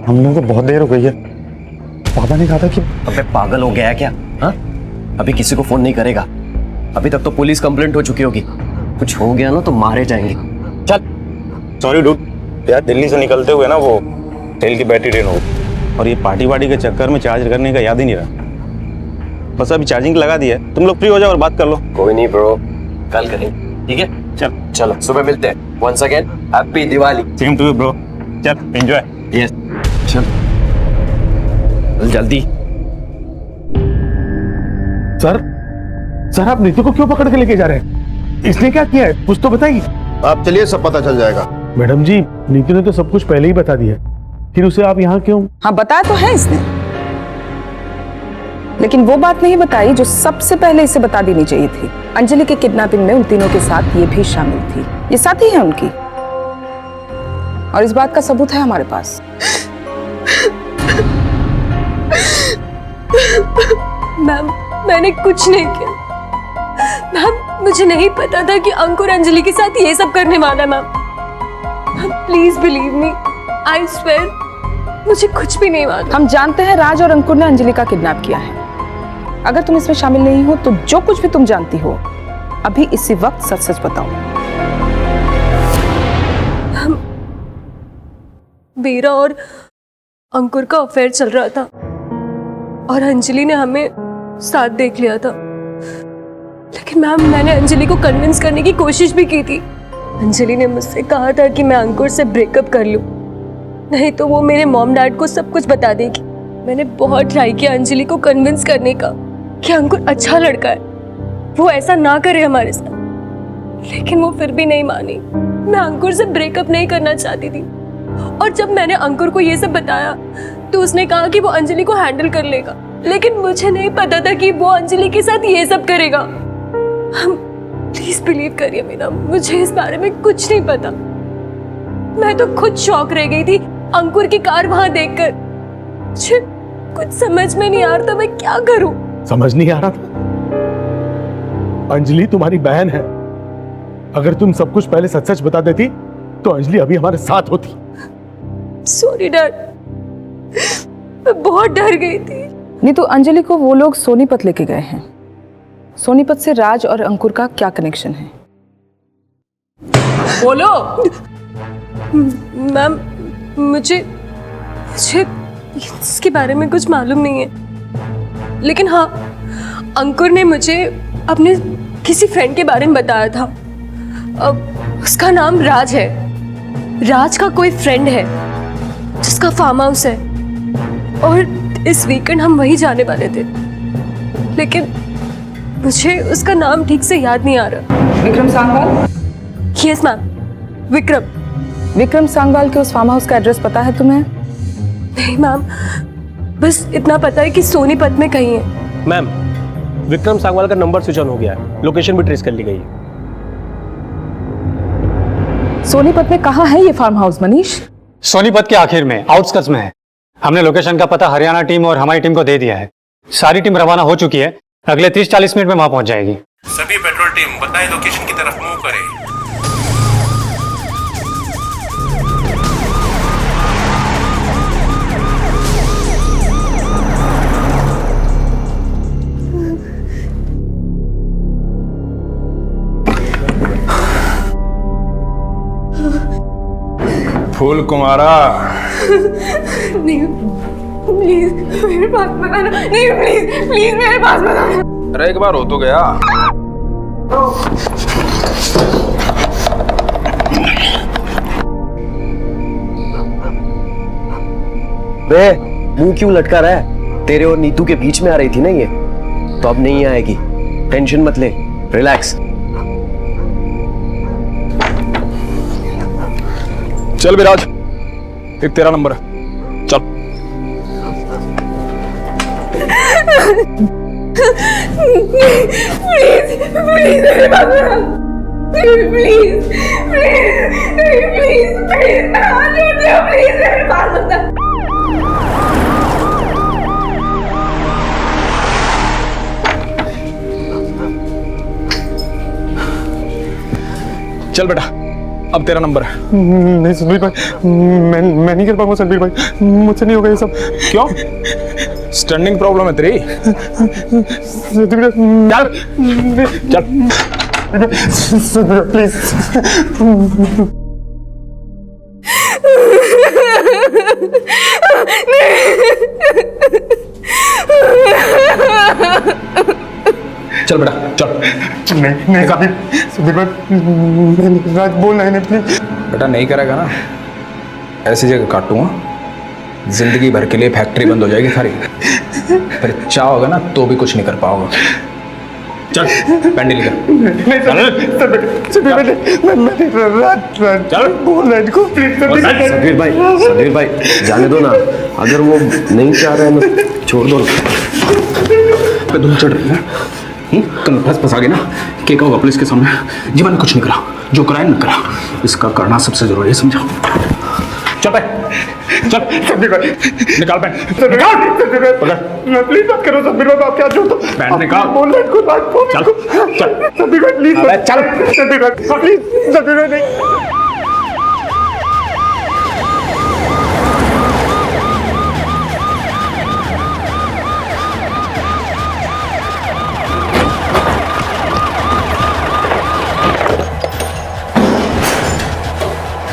B: हम लोगों को बहुत देर हो गई है। पापा ने कहा था कि
K: अबे पागल हो गया है क्या? हाँ, अभी किसी को फोन नहीं करेगा। अभी तक तो पुलिस कंप्लेंट हो चुकी होगी। कुछ हो गया ना तो मारे जाएंगे। चल।
P: सॉरी डूड, यार दिल्ली से निकलते हुए ना वो तेल की बैटरी ड्रेन हो गई, और ये पार्टी वार्टी के चक्कर में चार्ज करने का याद ही नहीं रहा। बस अभी चार्जिंग लगा दी है, तुम लोग फ्री हो जाओ और बात कर लो।
K: कोई नहीं ब्रो, कल करेंगे, ठीक है? चल चलो, सुबह मिलते हैं। Once again happy Diwali.
P: Same to you bro. चल एंजॉय।
K: यस चल जल्दी।
O: सर आप नीतू को क्यों पकड़ के लेके जा रहे हैं? इसने क्या किया है, कुछ तो बताइए।
V: आप चलिए, सब पता चल जाएगा।
O: मैडम जी, नीतू ने तो सब कुछ पहले ही बता दिया, फिर उसे आप यहाँ क्यों?
L: हाँ बताया तो है इसने, लेकिन वो बात नहीं बताई जो सबसे पहले इसे बता देनी चाहिए थी। अंजलि के किडनैपिंग में उन तीनों के साथ ये भी शामिल थी। ये साथी है उनकी, और इस बात का सबूत है हमारे पास।
J: मैम, मैंने कुछ नहीं किया। मैम, मुझे नहीं पता था कि अंकुर अंजलि के साथ ये सब करने वाला है। Ma'am, please believe me, I swear, मुझे कुछ भी नहीं मालूम।
L: हम जानते हैं राज और अंकुर ने अंजलि का किडनैप किया है। अगर तुम इसमें शामिल नहीं हो तो जो कुछ भी तुम जानती हो अभी इसी वक्त सच सच बताओ।
J: मेरा और अंकुर का अफेयर चल रहा था, और अंजलि ने हमें साथ देख लिया था। लेकिन मैम, मैंने अंजलि को कन्विंस करने की कोशिश भी की थी। अंजलि ने मुझसे कहा था कि मैं अंकुर से ब्रेकअप कर लूं, नहीं तो वो मेरे मॉम डैड को सब कुछ बता देगी। मैंने बहुत ट्राई किया अंजलि को कन्विंस करने का कि अंकुर अच्छा लड़का है, वो ऐसा ना करे हमारे साथ, लेकिन वो फिर भी नहीं मानी। मैं अंकुर से ब्रेकअप नहीं करना चाहती थी, और जब मैंने अंकुर को ये सब बताया तो उसने कहा कि वो अंजलि को हैंडल कर लेगा, लेकिन मुझे नहीं पता था कि वो अंजलि के साथ ये सब करेगा। प्लीज बिलीव करिए मेरा, मुझे इस बारे में कुछ नहीं पता। मैं तो खुद शॉक रह गई थी अंकुर की कार वहां देखकर। मुझे कुछ समझ में नहीं आ रहा था मैं क्या करूं।
O: समझ नहीं आ रहा था? अंजलि तुम्हारी बहन है, अगर तुम सब कुछ पहले सच सच बता देती तो अंजलि अभी हमारे साथ होती।
J: सॉरी डैड, मैं बहुत डर गई थी।
L: नहीं तो अंजलि को वो लोग सोनीपत लेके गए हैं। सोनीपत से राज और अंकुर का क्या कनेक्शन है?
J: बोलो। मैम, मुझे इसके बारे में कुछ मालूम नहीं है, लेकिन हाँ, अंकुर ने मुझे अपने किसी फ्रेंड के बारे में बताया था। उसका नाम राज है। राज का कोई फ्रेंड है जिसका फार्म हाउस है, और इस वीकेंड हम वहीं जाने वाले थे, लेकिन मुझे उसका नाम ठीक से याद नहीं आ रहा।
L: विक्रम सांगवाल?
J: Yes ma'am, Vikram.
L: विक्रम सांगवाल के उस फार्म हाउस का एड्रेस पता है तुम्हें?
J: नहीं मैम, बस इतना पता है कि सोनीपत में कहीं है।
W: मैम, विक्रम सांगवाल का नंबर स्विच ऑन हो गया है, लोकेशन भी ट्रेस कर ली गई है।
L: सोनीपत में कहाँ है ये फार्म हाउस मनीष?
M: सोनीपत के आखिर में, आउटस्कर्ट्स में है। हमने लोकेशन का पता हरियाणा टीम और हमारी टीम को दे दिया है। सारी टीम रवाना हो चुकी है, अगले 30-40 मिनट में वहां पहुंच जाएगी।
X: सभी पेट्रोल टीम बताएं लोकेशन की तरफ मूव करें।
F: फूल कुमारा।
S: नहीं, प्लीज मेरे पास बताना। नहीं प्लीज प्लीज मेरे पास बताना।
F: अरे एक बार हो तो गया।
K: बे मुंह क्यों लटका रहा है? तेरे और नीतू के बीच में आ रही थी ना ये, तो अब नहीं आएगी। टेंशन मत ले, रिलैक्स।
F: चल विराज, एक तेरा नंबर है, चल।
S: प्लीज प्लीज मेरे पास प्लीज प्लीज प्लीज प्लीज मैं हाथ जोड़ती हूँ, प्लीज मेरे पास बता।
F: चल बेटा, अब तेरा नंबर है।
B: नहीं संदीप भाई, मैं नहीं कर पाऊंगा संदीप भाई, मुझसे नहीं होगा ये सब।
F: क्यों? स्टैंडिंग प्रॉब्लम है तेरी? चल
B: प्लीज।
F: चल बेटा, चल।
B: नहीं संदीप भाई, राज बोल नहीं प्लीज।
F: बेटा नहीं करेगा ना, ऐसी जगह काटूंगा, जिंदगी भर के लिए फैक्ट्री बंद हो जाएगी सारी। फिर चाहोगे ना तो भी कुछ नहीं कर पाओगे। चल पैंडी लेकर।
K: सदवीर भाई जाने दो ना, अगर वो नहीं चाह रहे हैं तो छोड़ दो ना।
F: धूल चढ़ रही है, कल फंसा गए ना, क्या होगा पुलिस के सामने? जी मैंने कुछ नहीं करा, जो कराया ना करा, इसका करना सबसे जरूरी है, समझा? चल पे, चल निकाल पैंट, निकाल।
B: प्लीज मत करो संदीप भाई, आप क्या छोड़ो,
F: पैंट निकाल।
B: बोल रहे को बात बोल।
F: चल चल
B: संदीप भाई प्लीज,
F: चल
B: संदीप भाई प्लीज, संदीप भाई नहीं।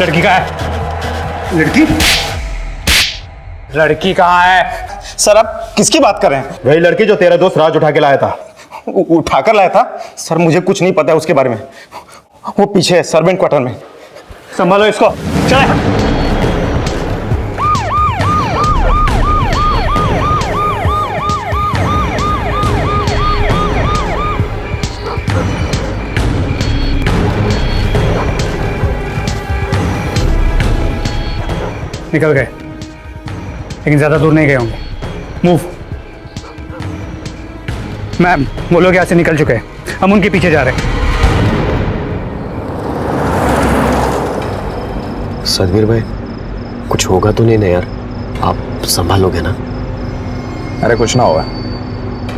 M: लड़की कहाँ है? लड़की कहाँ है?
Q: सर आप किसकी बात कर रहे हैं?
P: वही लड़की जो तेरा दोस्त राज उठा के लाया था।
Q: उठाकर लाया था? सर मुझे कुछ नहीं पता है उसके बारे में, वो पीछे है सर्वेंट क्वार्टर में।
M: संभालो इसको, चले। निकल गए, लेकिन ज्यादा दूर नहीं गए होंगे। मूव। मैम वो लोग यहाँ से निकल चुके हैं, हम उनके पीछे जा रहे हैं।
K: सदवीर भाई कुछ होगा तो नहीं ना यार, आप संभालोगे ना?
F: अरे कुछ ना होगा,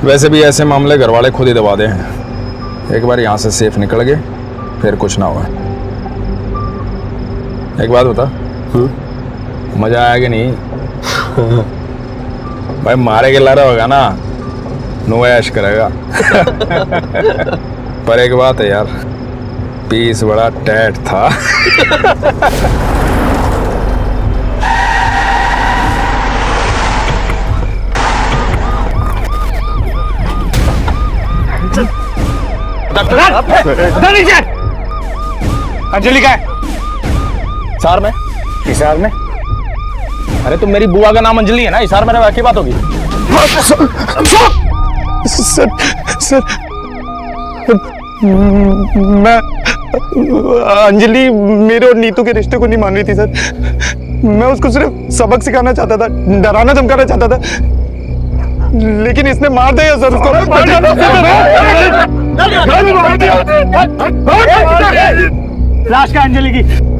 F: वैसे भी ऐसे मामले घर वाले खुद ही दबा दे हैं। एक बार यहाँ से सेफ निकल गए फिर कुछ ना होगा। एक बात बता, मजा आया कि नहीं? भाई मारे के लारा होगा ना, नो ऐश करेगा। पर एक बात है यार, पीस बड़ा टैट था।
M: अंजलि का है?
F: हिसार में?
M: हिसार में?
F: अरे तुम मेरी बुआ का नाम अंजलि है ना, हिसार में बाकी बात होगी।
B: सर मैं अंजलि मेरे और नीतू के रिश्ते को नहीं मान रही थी सर। मैं उसको सिर्फ सबक सिखाना चाहता था, डराना धमकाना चाहता था, लेकिन इसने मार दिया सर उसको।
M: लाश का अंजलि की।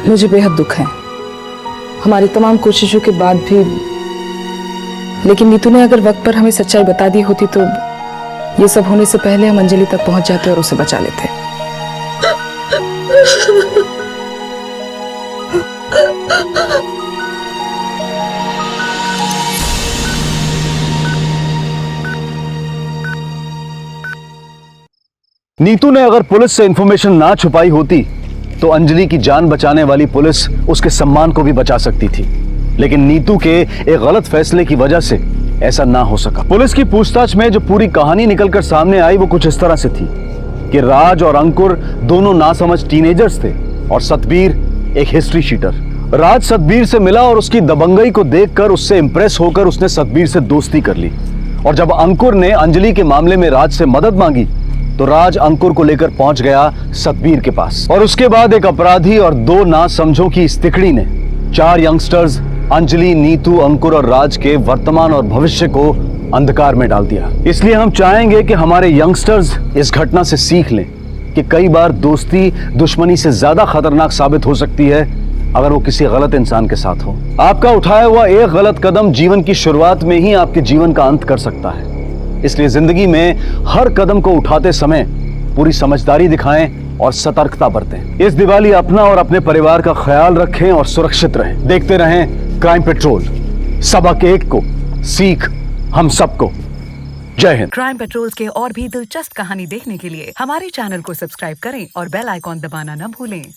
L: मुझे बेहद दुख है, हमारी तमाम कोशिशों के बाद भी। लेकिन नीतू ने अगर वक्त पर हमें सच्चाई बता दी होती तो ये सब होने से पहले हम अंजलि तक पहुंच जाते और उसे बचा लेते।
C: नीतू ने अगर पुलिस से इंफॉर्मेशन ना छुपाई होती तो अंजलि की जान बचाने वाली पुलिस उसके सम्मान को भी बचा सकती थी। लेकिन नीतू के एक गलत फैसले की वजह से ऐसा ना हो सका। पुलिस की पूछताछ में जो पूरी कहानी निकलकर सामने आई वो कुछ इस तरह से थी कि राज और अंकुर दोनों नासमझ टीनेजर्स थे और सतबीर एक हिस्ट्री शीटर। राज सतबीर से मिला और उसकी दबंगई को देखकर उससे इंप्रेस होकर उसने सतबीर से दोस्ती कर ली। और जब अंकुर ने अंजलि के मामले में राज से मदद मांगी तो राज अंकुर को लेकर पहुंच गया सतबीर के पास। और उसके बाद एक अपराधी और दो नासमझों की इस तिकड़ी ने 4 यंगस्टर्स अंजलि, नीतू, अंकुर और राज के वर्तमान और भविष्य को अंधकार में डाल दिया। इसलिए हम चाहेंगे कि हमारे यंगस्टर्स इस घटना से सीख लें कि कई बार दोस्ती दुश्मनी से ज्यादा खतरनाक साबित हो सकती है अगर वो किसी गलत इंसान के साथ हो। आपका उठाया हुआ एक गलत कदम जीवन की शुरुआत में ही आपके जीवन का अंत कर सकता है। इसलिए जिंदगी में हर कदम को उठाते समय पूरी समझदारी दिखाएं और सतर्कता बरतें। इस दिवाली अपना और अपने परिवार का ख्याल रखें और सुरक्षित रहें। देखते रहें क्राइम पेट्रोल, सबक एक को, सीख हम सबको। जय हिंद।
E: क्राइम पेट्रोल के और भी दिलचस्प कहानी देखने के लिए हमारे चैनल को सब्सक्राइब करें और बेल आइकॉन दबाना न भूलें।